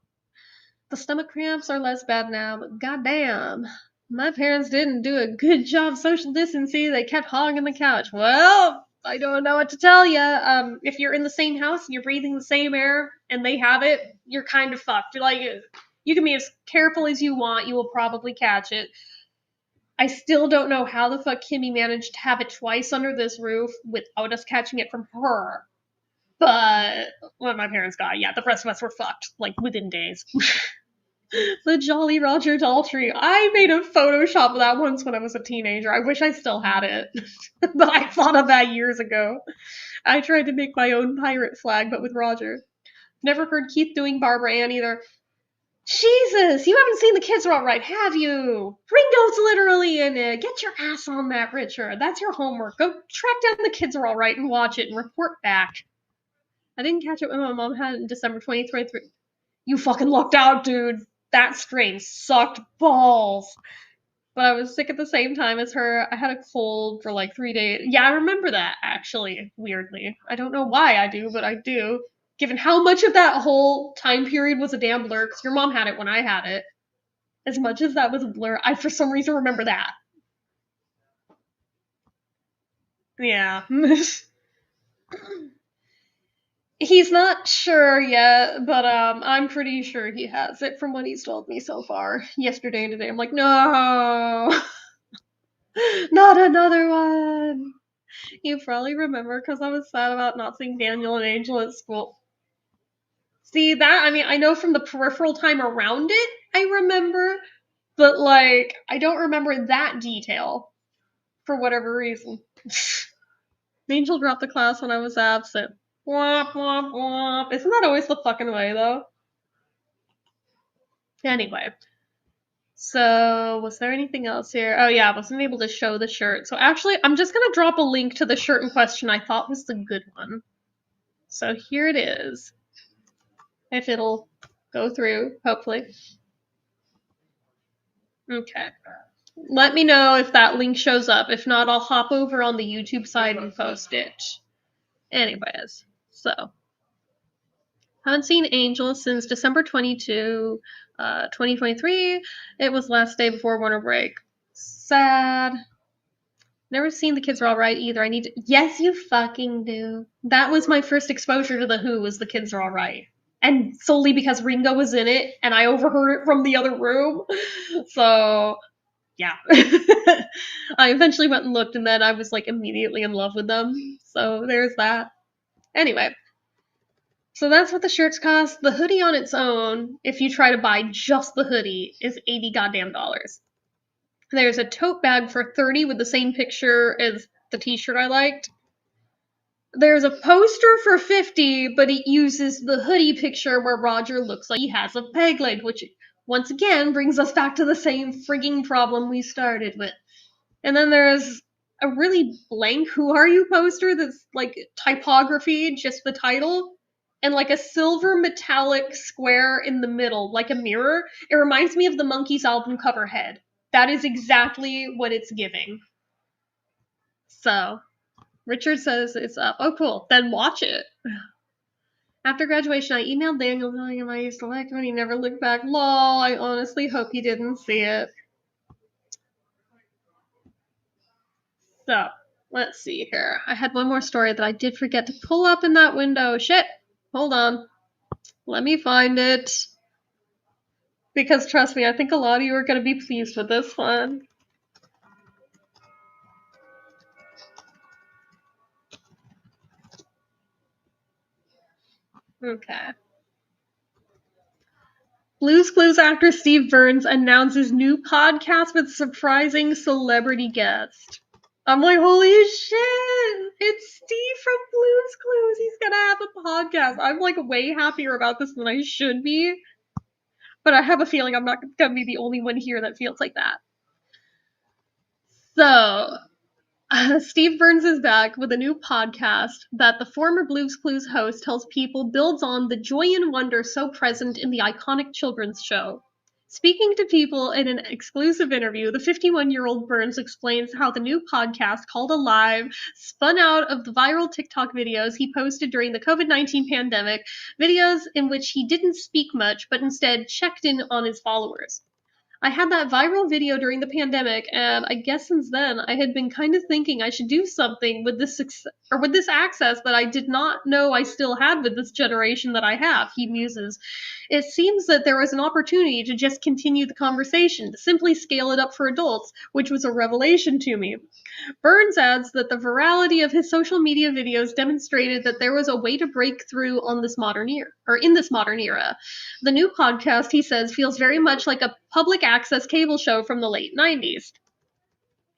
The stomach cramps are less bad now, but goddamn. My parents didn't do a good job social distancing. They kept hogging the couch. Well, I don't know what to tell you. If you're in the same house and you're breathing the same air and they have it, you're kind of fucked. Like, you can be as careful as you want. You will probably catch it. I still don't know how the fuck Kimmy managed to have it twice under this roof without us catching it from her. But when my parents got it, yeah, the rest of us were fucked, like, within days. The Jolly Roger Daltrey. I made a Photoshop of that once when I was a teenager. I wish I still had it. But I thought of that years ago. I tried to make my own pirate flag, but with Roger. Never heard Keith doing Barbara Ann either. Jesus, you haven't seen The Kids Are Alright, have you? Ringo's literally in it. Get your ass on that, Richard. That's your homework. Go track down The Kids Are Alright and watch it and report back. I didn't catch it when my mom had it in December 2023. You fucking lucked out, dude. That strain sucked balls. But I was sick at the same time as her. I had a cold for like 3 days. Yeah, I remember that, actually, weirdly. I don't know why I do, but I do. Given how much of that whole time period was a damn blur, because your mom had it when I had it. As much as that was a blur, I for some reason remember that. Yeah. He's not sure yet, but I'm pretty sure he has it from what he's told me so far. Yesterday and today, I'm like, no, not another one. You probably remember because I was sad about not seeing Daniel and Angel at school. See that? I mean, I know from the peripheral time around it, I remember, but like, I don't remember that detail for whatever reason. Angel dropped the class when I was absent. Womp, womp, womp. Isn't that always the fucking way, though? Anyway. So, was there anything else here? Oh yeah, I wasn't able to show the shirt. So actually, I'm just gonna drop a link to the shirt in question I thought was the good one. So here it is. If it'll go through, hopefully. Okay. Let me know if that link shows up. If not, I'll hop over on the YouTube side and post it. Anyways, so. Haven't seen Angel since December 22, 2023. It was last day before winter break. Sad. Never seen The Kids Are Alright either. I need to. Yes, you fucking do. That was my first exposure to The Who, was The Kids Are Alright. And solely because Ringo was in it, and I overheard it from the other room. So, yeah. I eventually went and looked, and then I was, like, immediately in love with them. So, there's that. Anyway. So that's what the shirts cost. The hoodie on its own, if you try to buy just the hoodie, is $80 goddamn dollars. There's a tote bag for $30 with the same picture as the t-shirt I liked. There's a poster for $50, but it uses the hoodie picture where Roger looks like he has a peg leg, which once again brings us back to the same frigging problem we started with. And then there's a really blank Who Are You poster that's like typography, just the title, and like a silver metallic square in the middle, like a mirror. It reminds me of the Monkees album cover head. That is exactly what it's giving. So, Richard says it's up. Oh, cool. Then watch it. After graduation, I emailed Daniel telling him I used to like him and he never looked back. Lol, I honestly hope he didn't see it. So, let's see here. I had one more story that I did forget to pull up in that window. Shit! Hold on. Let me find it. Because trust me, I think a lot of you are going to be pleased with this one. Okay. Blue's Clues actor Steve Burns announces new podcast with surprising celebrity guest. I'm like, holy shit! It's Steve from Blue's Clues. He's gonna have a podcast. I'm like way happier about this than I should be. But I have a feeling I'm not gonna be the only one here that feels like that. So, Steve Burns is back with a new podcast that the former Blue's Clues host tells people builds on the joy and wonder so present in the iconic children's show. Speaking to people in an exclusive interview, the 51-year-old Burns explains how the new podcast, called Alive, spun out of the viral TikTok videos he posted during the COVID-19 pandemic, videos in which he didn't speak much but instead checked in on his followers. I had that viral video during the pandemic, and I guess since then I had been kind of thinking I should do something with this with this access that I did not know I still had with this generation that I have. He muses. It seems that there was an opportunity to just continue the conversation, to simply scale it up for adults, which was a revelation to me. Burns adds that the virality of his social media videos demonstrated that there was a way to break through on this modern era, or in this modern era. The new podcast, he says, feels very much like a public access cable show from the late 90s.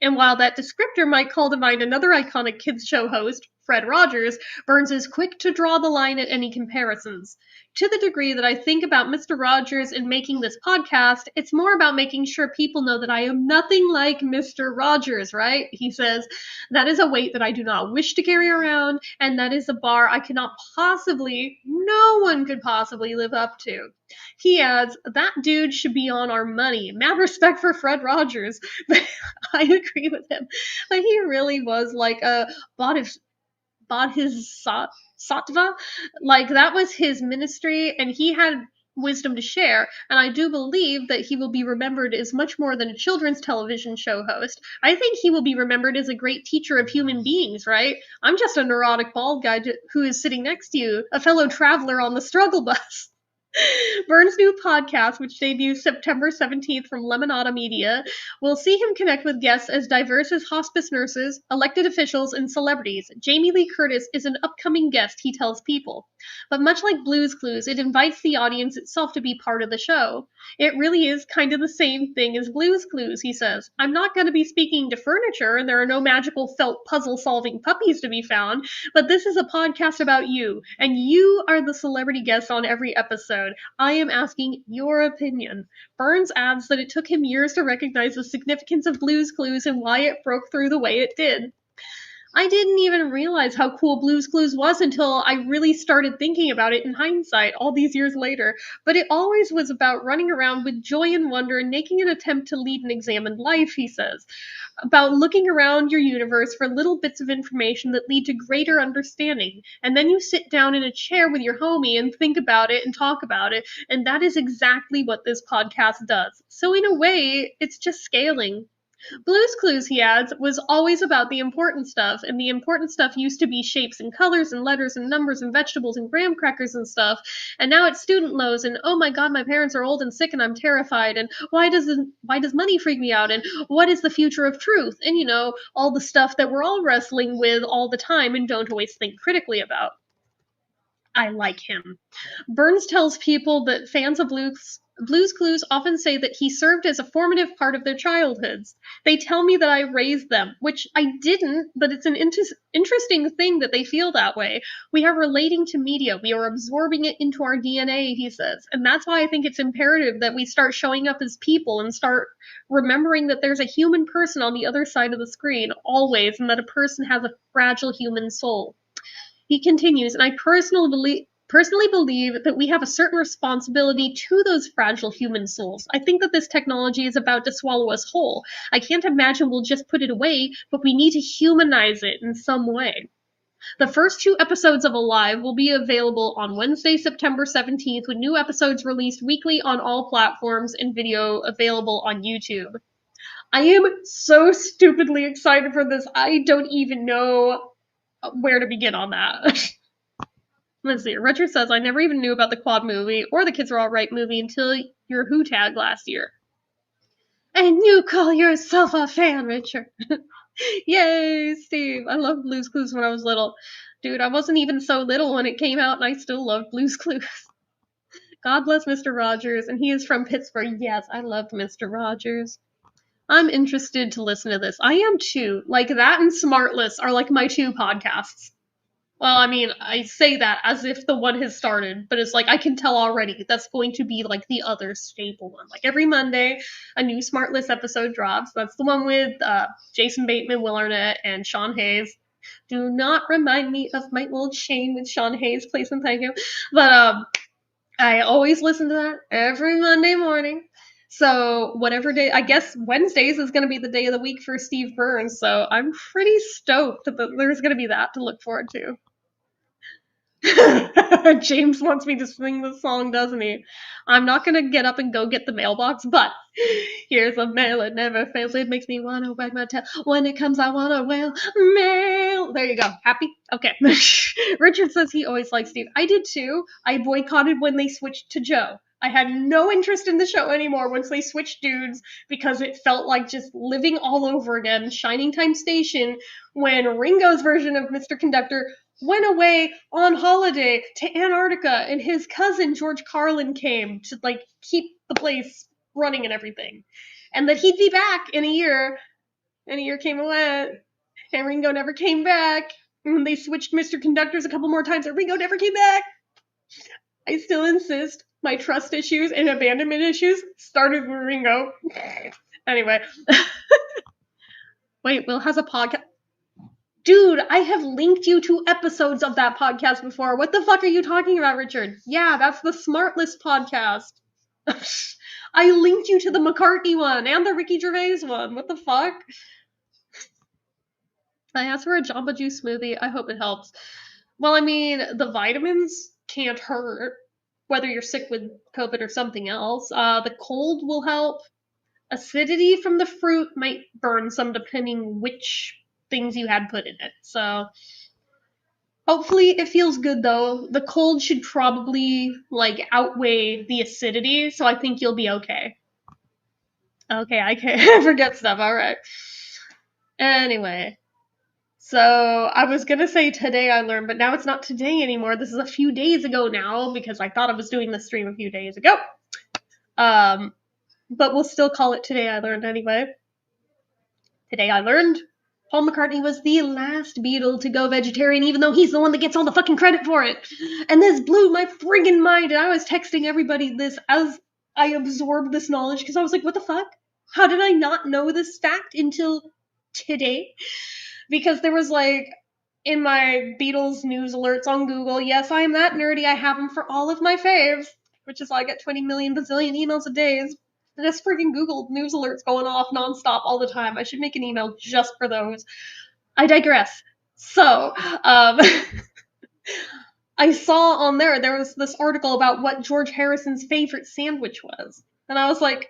And while that descriptor might call to mind another iconic kids show host, Fred Rogers, Burns is quick to draw the line at any comparisons. To the degree that I think about Mr. Rogers in making this podcast, it's more about making sure people know that I am nothing like Mr. Rogers, right? He says, that is a weight that I do not wish to carry around, and that is a bar I cannot possibly, no one could possibly live up to. He adds, that dude should be on our money. Mad respect for Fred Rogers. I agree with him. But he really was like a Bodhisattva. Like that was his ministry, and he had wisdom to share. And I do believe that he will be remembered as much more than a children's television show host. I think he will be remembered as a great teacher of human beings, right? I'm just a neurotic bald guy who is sitting next to you, a fellow traveler on the struggle bus. Burns' new podcast, which debuts September 17th from Lemonada Media, will see him connect with guests as diverse as hospice nurses, elected officials, and celebrities. Jamie Lee Curtis is an upcoming guest, he tells people. But much like Blue's Clues, it invites the audience itself to be part of the show. It really is kind of the same thing as Blue's Clues, he says. I'm not going to be speaking to furniture, and there are no magical felt puzzle-solving puppies to be found, but this is a podcast about you, and you are the celebrity guest on every episode. I am asking your opinion. Burns adds that it took him years to recognize the significance of Blue's Clues and why it broke through the way it did. I didn't even realize how cool Blue's Clues was until I really started thinking about it in hindsight all these years later, but it always was about running around with joy and wonder and making an attempt to lead an examined life, he says. About looking around your universe for little bits of information that lead to greater understanding, and then you sit down in a chair with your homie and think about it and talk about it, and that is exactly what this podcast does. So in a way, it's just scaling. Blue's Clues, he adds, was always about the important stuff, and the important stuff used to be shapes and colors and letters and numbers and vegetables and graham crackers and stuff, and now it's student loans and oh my god, my parents are old and sick and I'm terrified, and why does money freak me out, and what is the future of truth, and you know, all the stuff that we're all wrestling with all the time and don't always think critically about. I like him. Burns tells people that fans of Blue's Clues often say that he served as a formative part of their childhoods. They tell me that I raised them, which I didn't, but it's an interesting thing that they feel that way. We are relating to media. We are absorbing it into our DNA, he says. And that's why I think it's imperative that we start showing up as people and start remembering that there's a human person on the other side of the screen, always, and that a person has a fragile human soul. He continues, and I personally believe that we have a certain responsibility to those fragile human souls. I think that this technology is about to swallow us whole. I can't imagine we'll just put it away, but we need to humanize it in some way. The first 2 episodes of Alive will be available on Wednesday, September 17th, with new episodes released weekly on all platforms and video available on YouTube. I am so stupidly excited for this. I don't even know where to begin on that. Let's see. Richard says, I never even knew about the Quad movie or the Kids Are Alright movie until your Who tag last year. And you call yourself a fan, Richard. Yay, Steve. I loved Blue's Clues when I was little. Dude, I wasn't even so little when it came out, and I still loved Blue's Clues. God bless Mr. Rogers, and he is from Pittsburgh. Yes, I loved Mr. Rogers. I'm interested to listen to this. I am too. Like, that and Smartless are like my 2 podcasts. Well, I mean, I say that as if the one has started, but it's like I can tell already that's going to be like the other staple one. Like every Monday, a new Smartless episode drops. That's the one with Jason Bateman, Will Arnett, and Sean Hayes. Do not remind me of my old shame with Sean Hayes, please and thank you. But I always listen to that every Monday morning. So whatever day, I guess Wednesdays is going to be the day of the week for Steve Burns. So I'm pretty stoked that there's going to be that to look forward to. James wants me to sing the song, doesn't he? I'm not gonna get up and go get the mailbox, but here's a mail, it never fails. It makes me wanna wag my tail. When it comes, I wanna wail. Mail. There you go. Happy? Okay. Richard says he always likes Steve. I did too. I boycotted when they switched to Joe. I had no interest in the show anymore once they switched dudes because it felt like just living all over again. Shining Time Station, when Ringo's version of Mr. Conductor went away on holiday to Antarctica, and his cousin George Carlin came to like keep the place running and everything, and that he'd be back in a year. And a year came and went, and Ringo never came back. And they switched Mr. Conductors a couple more times, and Ringo never came back. I still insist my trust issues and abandonment issues started with Ringo. Anyway. Wait, Will has a podcast. Dude, I have linked you to episodes of that podcast before. What the fuck are you talking about, Richard? Yeah, that's the Smartless podcast. I linked you to the McCartney one and the Ricky Gervais one. What the fuck? I asked for a Jamba Juice smoothie. I hope it helps. Well, I mean, the vitamins can't hurt, whether you're sick with COVID or something else. The cold will help. Acidity from the fruit might burn some depending which things you had put in it. So hopefully it feels good though. The cold should probably like outweigh the acidity, so I think you'll be okay. Okay, I can't forget stuff. All right. Anyway, so I was gonna say today I learned, but now it's not today anymore. This is a few days ago now because I thought I was doing the stream a few days ago. But we'll still call it Today I Learned anyway. Today I learned Paul McCartney was the last Beatle to go vegetarian, even though he's the one that gets all the fucking credit for it. And this blew my friggin' mind, and I was texting everybody this as I absorbed this knowledge, because I was like, what the fuck? How did I not know this fact until today? Because there was like, in my Beatles news alerts on Google, yes, I am that nerdy, I have them for all of my faves, which is why I get 20 million bazillion emails a day. This freaking Google news alerts going off nonstop all the time. I should make an email just for those. I digress. So, I saw on there was this article about what George Harrison's favorite sandwich was. And I was like,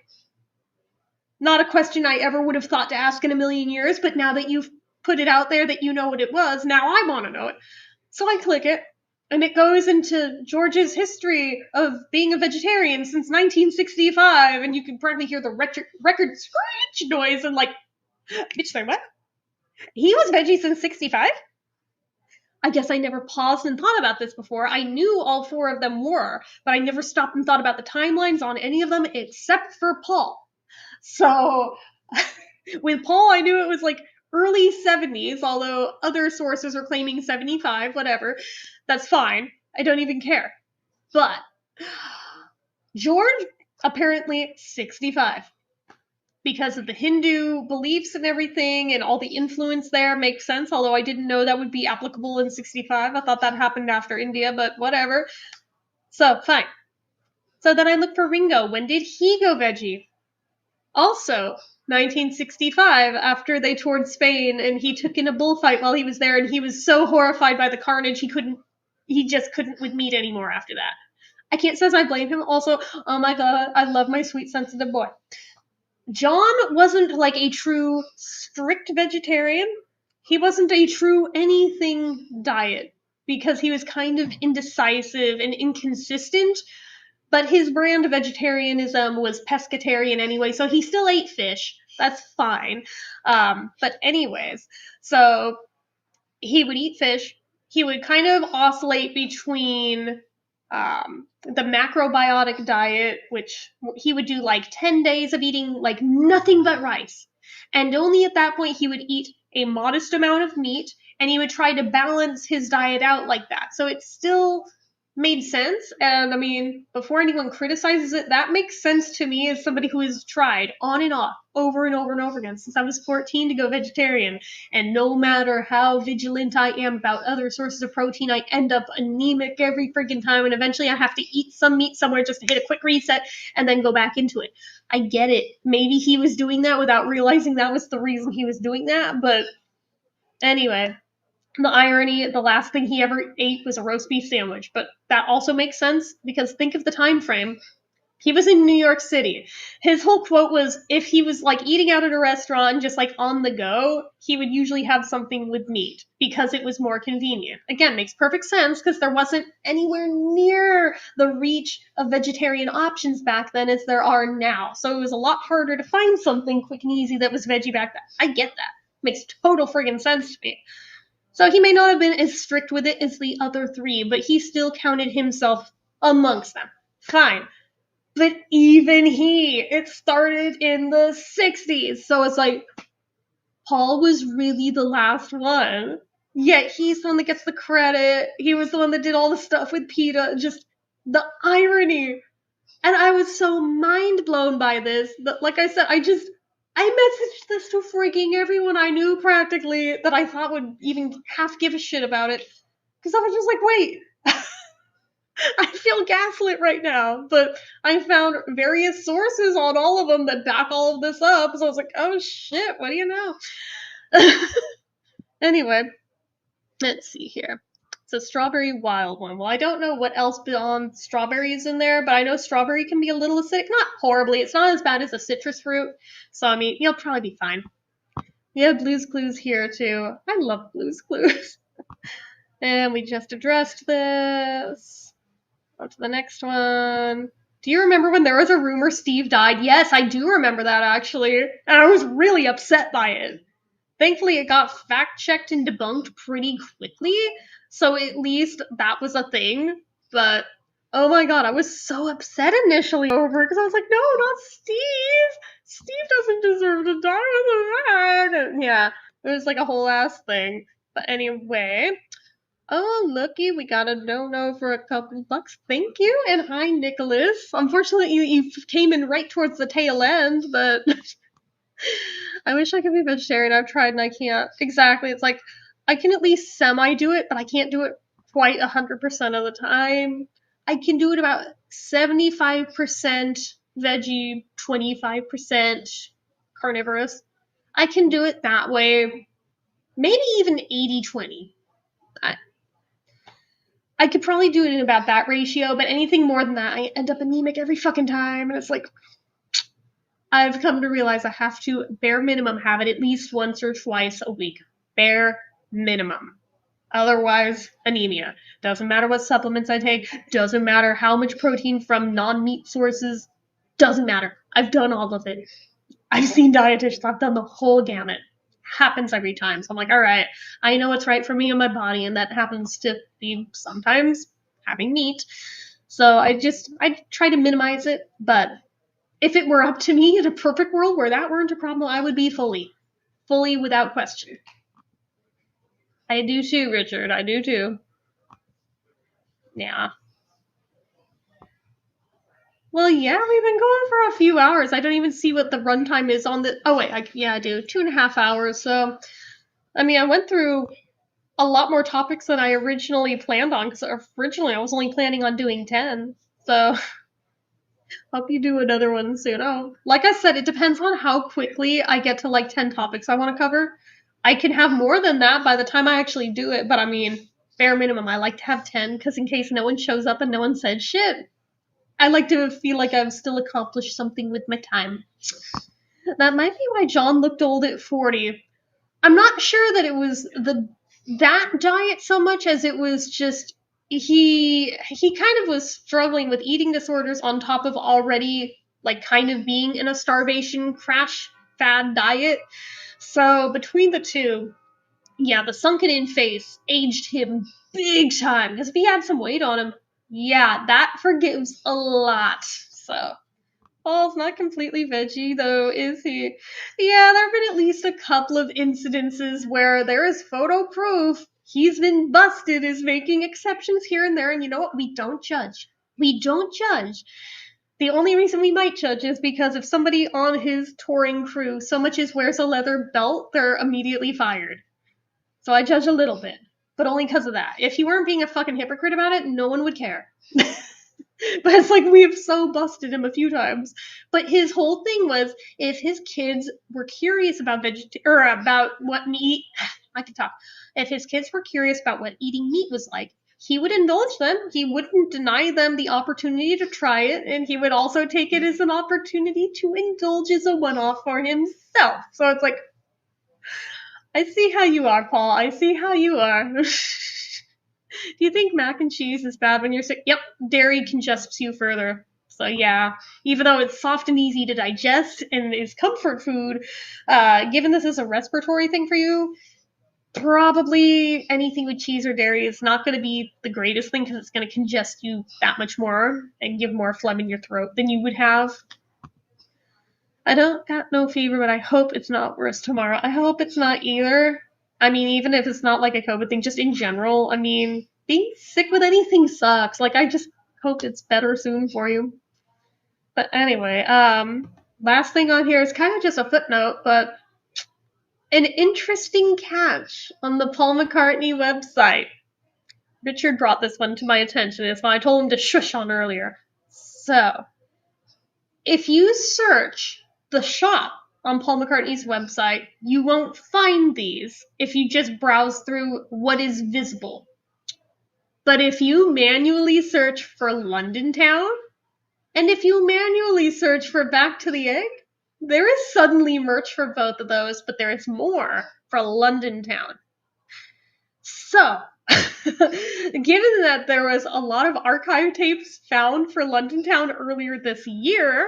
not a question I ever would have thought to ask in a million years, but now that you've put it out there that you know what it was, now I want to know it. So I click it, and it goes into George's history of being a vegetarian since 1965, and you can probably hear the record scratch noise and like, bitch, say what? He was veggie since 65? I guess I never paused and thought about this before. I knew all 4 of them were, but I never stopped and thought about the timelines on any of them except for Paul. So with Paul, I knew it was like early 70s, although other sources are claiming 75, whatever. That's fine. I don't even care. But George, apparently 65. Because of the Hindu beliefs and everything, and all the influence there makes sense, although I didn't know that would be applicable in 65. I thought that happened after India, but whatever. So, fine. So then I looked for Ringo. When did he go veggie? Also, 1965, after they toured Spain, and he took in a bullfight while he was there, and he was so horrified by the carnage he just couldn't with meat anymore after that. I can't say I blame him. Also, oh my god, I love my sweet sensitive boy. John wasn't like a true strict vegetarian. He wasn't a true anything diet because he was kind of indecisive and inconsistent, but his brand of vegetarianism was pescatarian anyway, so he still ate fish. That's fine. But anyways, so he would eat fish. He would kind of oscillate between the macrobiotic diet, which he would do like 10 days of eating like nothing but rice. And only at that point he would eat a modest amount of meat, and he would try to balance his diet out like that. So it still made sense. And I mean, before anyone criticizes it, that makes sense to me as somebody who has tried on and off over and over and over again since I was 14 to go vegetarian. And no matter how vigilant I am about other sources of protein, I end up anemic every freaking time. And eventually I have to eat some meat somewhere just to hit a quick reset and then go back into it. I get it. Maybe he was doing that without realizing that was the reason he was doing that. But anyway, the irony, the last thing he ever ate was a roast beef sandwich. But that also makes sense because think of the time frame. He was in New York City. His whole quote was if he was like eating out at a restaurant, just like on the go, he would usually have something with meat because it was more convenient. Again, makes perfect sense because there wasn't anywhere near the reach of vegetarian options back then as there are now. So it was a lot harder to find something quick and easy that was veggie back then. I get that. Makes total friggin' sense to me. So he may not have been as strict with it as the other three, but he still counted himself amongst them. Fine. But even it started in the 60s. So it's like, Paul was really the last one. Yet he's the one that gets the credit. He was the one that did all the stuff with PETA. Just the irony. And I was so mind blown by this that, like I said, I messaged this to freaking everyone I knew practically that I thought would even half give a shit about it. Because I was just like, wait, I feel gaslit right now. But I found various sources on all of them that back all of this up. So I was like, oh shit, what do you know? Anyway, let's see here. It's a strawberry wild one. Well, I don't know what else beyond strawberry is in there, but I know strawberry can be a little acidic. Not horribly. It's not as bad as a citrus fruit. So, I mean, you'll probably be fine. We have Blue's Clues here, too. I love Blue's Clues. And we just addressed this. Go to the next one. Do you remember when there was a rumor Steve died? Yes, I do remember that, actually. And I was really upset by it. Thankfully, it got fact-checked and debunked pretty quickly, so at least that was a thing. But, oh my god, I was so upset initially over it, because I was like, no, not Steve! Steve doesn't deserve to die with a man! Yeah, it was like a whole ass thing. But anyway, oh, looky, we got a no-no for a couple bucks. Thank you, and hi, Nicholas. Unfortunately, you came in right towards the tail end, but I wish I could be vegetarian. I've tried and I can't. Exactly. It's like, I can at least semi-do it, but I can't do it quite 100% of the time. I can do it about 75% veggie, 25% carnivorous. I can do it that way. Maybe even 80-20. I could probably do it in about that ratio, but anything more than that, I end up anemic every fucking time, and it's like, I've come to realize I have to, bare minimum, have it at least once or twice a week. Bare minimum. Otherwise, anemia. Doesn't matter what supplements I take, doesn't matter how much protein from non-meat sources, doesn't matter. I've done all of it. I've seen dietitians, I've done the whole gamut. Happens every time. So I'm like, alright, I know what's right for me and my body, and that happens to be sometimes having meat. So I try to minimize it, but if it were up to me in a perfect world where that weren't a problem, I would be fully without question. I do too, Richard. I do too. Yeah. Well, yeah, we've been going for a few hours. I don't even see what the runtime is on the. Oh wait, I do 2.5 hours. So, I mean, I went through a lot more topics than I originally planned on because originally I was only planning on doing 10. So, Hope you do another one soon. Oh, like I said, it depends on how quickly I get to like 10 topics I want to cover. I can have more than that by the time I actually do it, but I mean, bare minimum, I like to have 10 because in case no one shows up and no one said shit, I like to feel like I've still accomplished something with my time. That might be why John looked old at 40. I'm not sure that it was that diet so much as it was just he kind of was struggling with eating disorders on top of already like kind of being in a starvation crash fad diet. So between the two, yeah, the sunken in face aged him big time because if he had some weight on him, yeah, that forgives a lot. So Paul's not completely veggie, though, is he? Yeah, there have been at least a couple of incidences where there is photo proof he's been busted as making exceptions here and there, and you know what? We don't judge. We don't judge. The only reason we might judge is because if somebody on his touring crew so much as wears a leather belt, they're immediately fired. So I judge a little bit, but only because of that. If he weren't being a fucking hypocrite about it, no one would care. But it's like we have so busted him a few times. But his whole thing was if his kids were curious about or about what meat, I can talk. If his kids were curious about what eating meat was like, he would indulge them. He wouldn't deny them the opportunity to try it, and he would also take it as an opportunity to indulge as a one-off for himself. So it's like, I see how you are, Paul. I see how you are. Do you think mac and cheese is bad when you're sick? Yep, dairy congests you further. So yeah, even though it's soft and easy to digest and is comfort food, given this is a respiratory thing for you, probably anything with cheese or dairy is not going to be the greatest thing because it's going to congest you that much more and give more phlegm in your throat than you would have. I don't got no fever, but I hope it's not worse tomorrow. I hope it's not either. I mean, even if it's not like a COVID thing, just in general, I mean, being sick with anything sucks. Like, I just hope it's better soon for you. But anyway, last thing on here is kind of just a footnote, but an interesting catch on the Paul McCartney website. Richard brought this one to my attention. It's why I told him to shush on earlier. So, if you search the shop on Paul McCartney's website, you won't find these if you just browse through what is visible. But if you manually search for London Town, and if you manually search for Back to the Egg, there is suddenly merch for both of those, but there is more for London Town. So, given that there was a lot of archive tapes found for London Town earlier this year,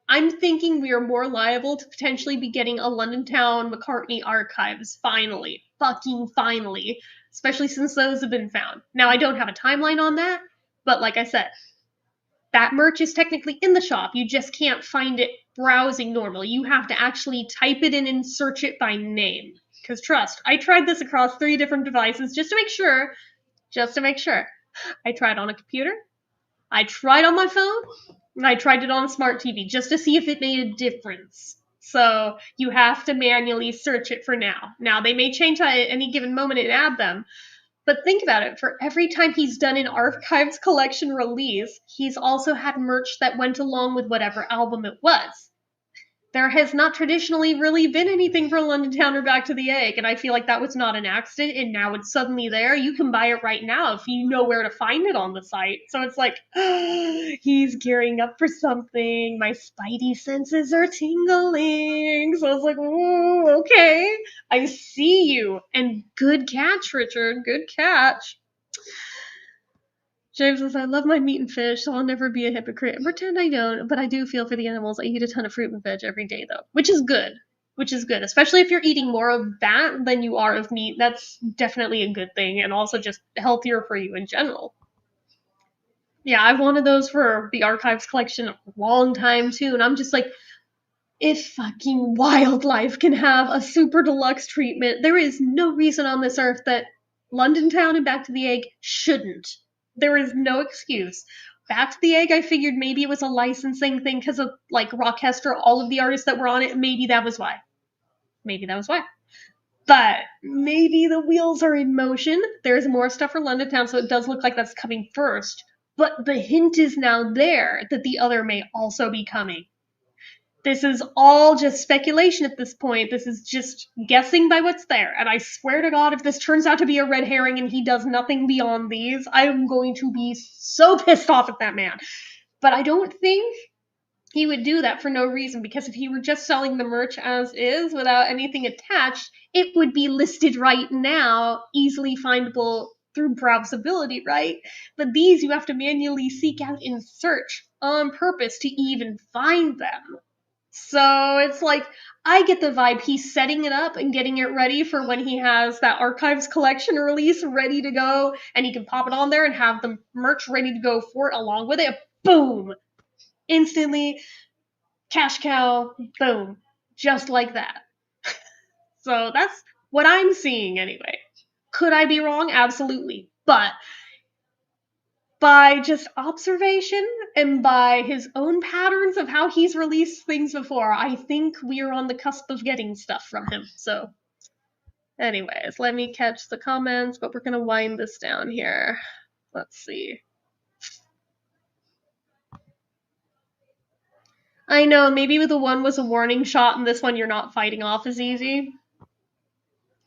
I'm thinking we are more liable to potentially be getting a London Town McCartney archives finally. Fucking finally. Especially since those have been found. Now, I don't have a timeline on that, but like I said, that merch is technically in the shop. You just can't find it browsing normally. You have to actually type it in and search it by name. Because trust, I tried this across 3 different devices just to make sure. I tried on a computer. I tried on my phone, and I tried it on a smart TV just to see if it made a difference. So you have to manually search it for now. Now, they may change at any given moment and add them, but think about it. For every time he's done an Archives Collection release, he's also had merch that went along with whatever album it was. There has not traditionally really been anything for London Town or Back to the Egg, and I feel like that was not an accident, and now it's suddenly there. You can buy it right now if you know where to find it on the site. So it's like, he's gearing up for something. My spidey senses are tingling. So it's like, ooh, okay, I see you. And good catch, Richard, good catch. James says, I love my meat and fish, so I'll never be a hypocrite. And pretend I don't, but I do feel for the animals. I eat a ton of fruit and veg every day, though, which is good. Especially if you're eating more of that than you are of meat. That's definitely a good thing, and also just healthier for you in general. Yeah, I wanted those for the Archives collection a long time, too, and I'm just like, if fucking wildlife can have a super deluxe treatment, there is no reason on this earth that London Town and Back to the Egg shouldn't. There is no excuse. Back to the Egg, I figured maybe it was a licensing thing because of, like, Rochester, all of the artists that were on it. Maybe that was why. But maybe the wheels are in motion. There's more stuff for London Town, so it does look like that's coming first. But the hint is now there that the other may also be coming. This is all just speculation at this point. This is just guessing by what's there. And I swear to God, if this turns out to be a red herring and he does nothing beyond these, I'm going to be so pissed off at that man. But I don't think he would do that for no reason, because if he were just selling the merch as is without anything attached, it would be listed right now, easily findable through browsability, right? But these you have to manually seek out in search on purpose to even find them. So it's like, I get the vibe he's setting it up and getting it ready for when he has that archives collection release ready to go, and he can pop it on there and have the merch ready to go for it along with it. Boom! Instantly, cash cow, boom. Just like that. So that's what I'm seeing anyway. Could I be wrong? Absolutely. But by just observation and by his own patterns of how he's released things before, I think we are on the cusp of getting stuff from him. So, anyways, let me catch the comments, but we're gonna wind this down here. Let's see. I know, maybe the one was a warning shot, and this one you're not fighting off as easy.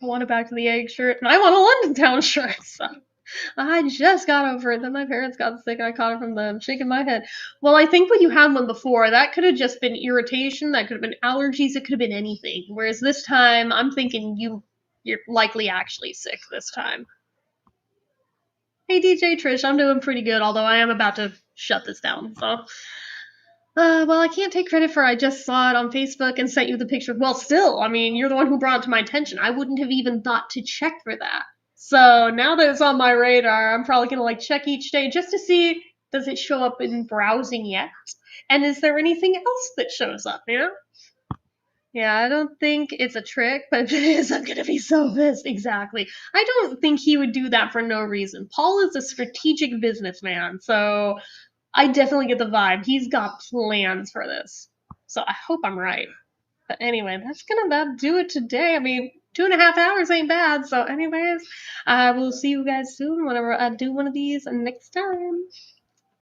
I want a back to the egg shirt, and I want a London Town shirt, so. I just got over it. Then my parents got sick and I caught it from them. Shaking my head. Well, I think when you had one before, that could have just been irritation. That could have been allergies. It could have been anything. Whereas this time, I'm thinking you're likely actually sick this time. Hey, DJ Trish, I'm doing pretty good, although I am about to shut this down. So, well, I can't take credit for I just saw it on Facebook and sent you the picture. Well, still, I mean, you're the one who brought it to my attention. I wouldn't have even thought to check for that. So now that it's on my radar, I'm probably gonna check each day just to see, does it show up in browsing yet? And is there anything else that shows up, you know? Yeah, I don't think it's a trick, but if it is, I'm gonna be so pissed. Exactly. I don't think he would do that for no reason. Paul is a strategic businessman, so I definitely get the vibe. He's got plans for this. So I hope I'm right. But anyway, that's gonna about do it today. I mean, 2.5 hours ain't bad. So anyways, I will see you guys soon whenever I do one of these next time.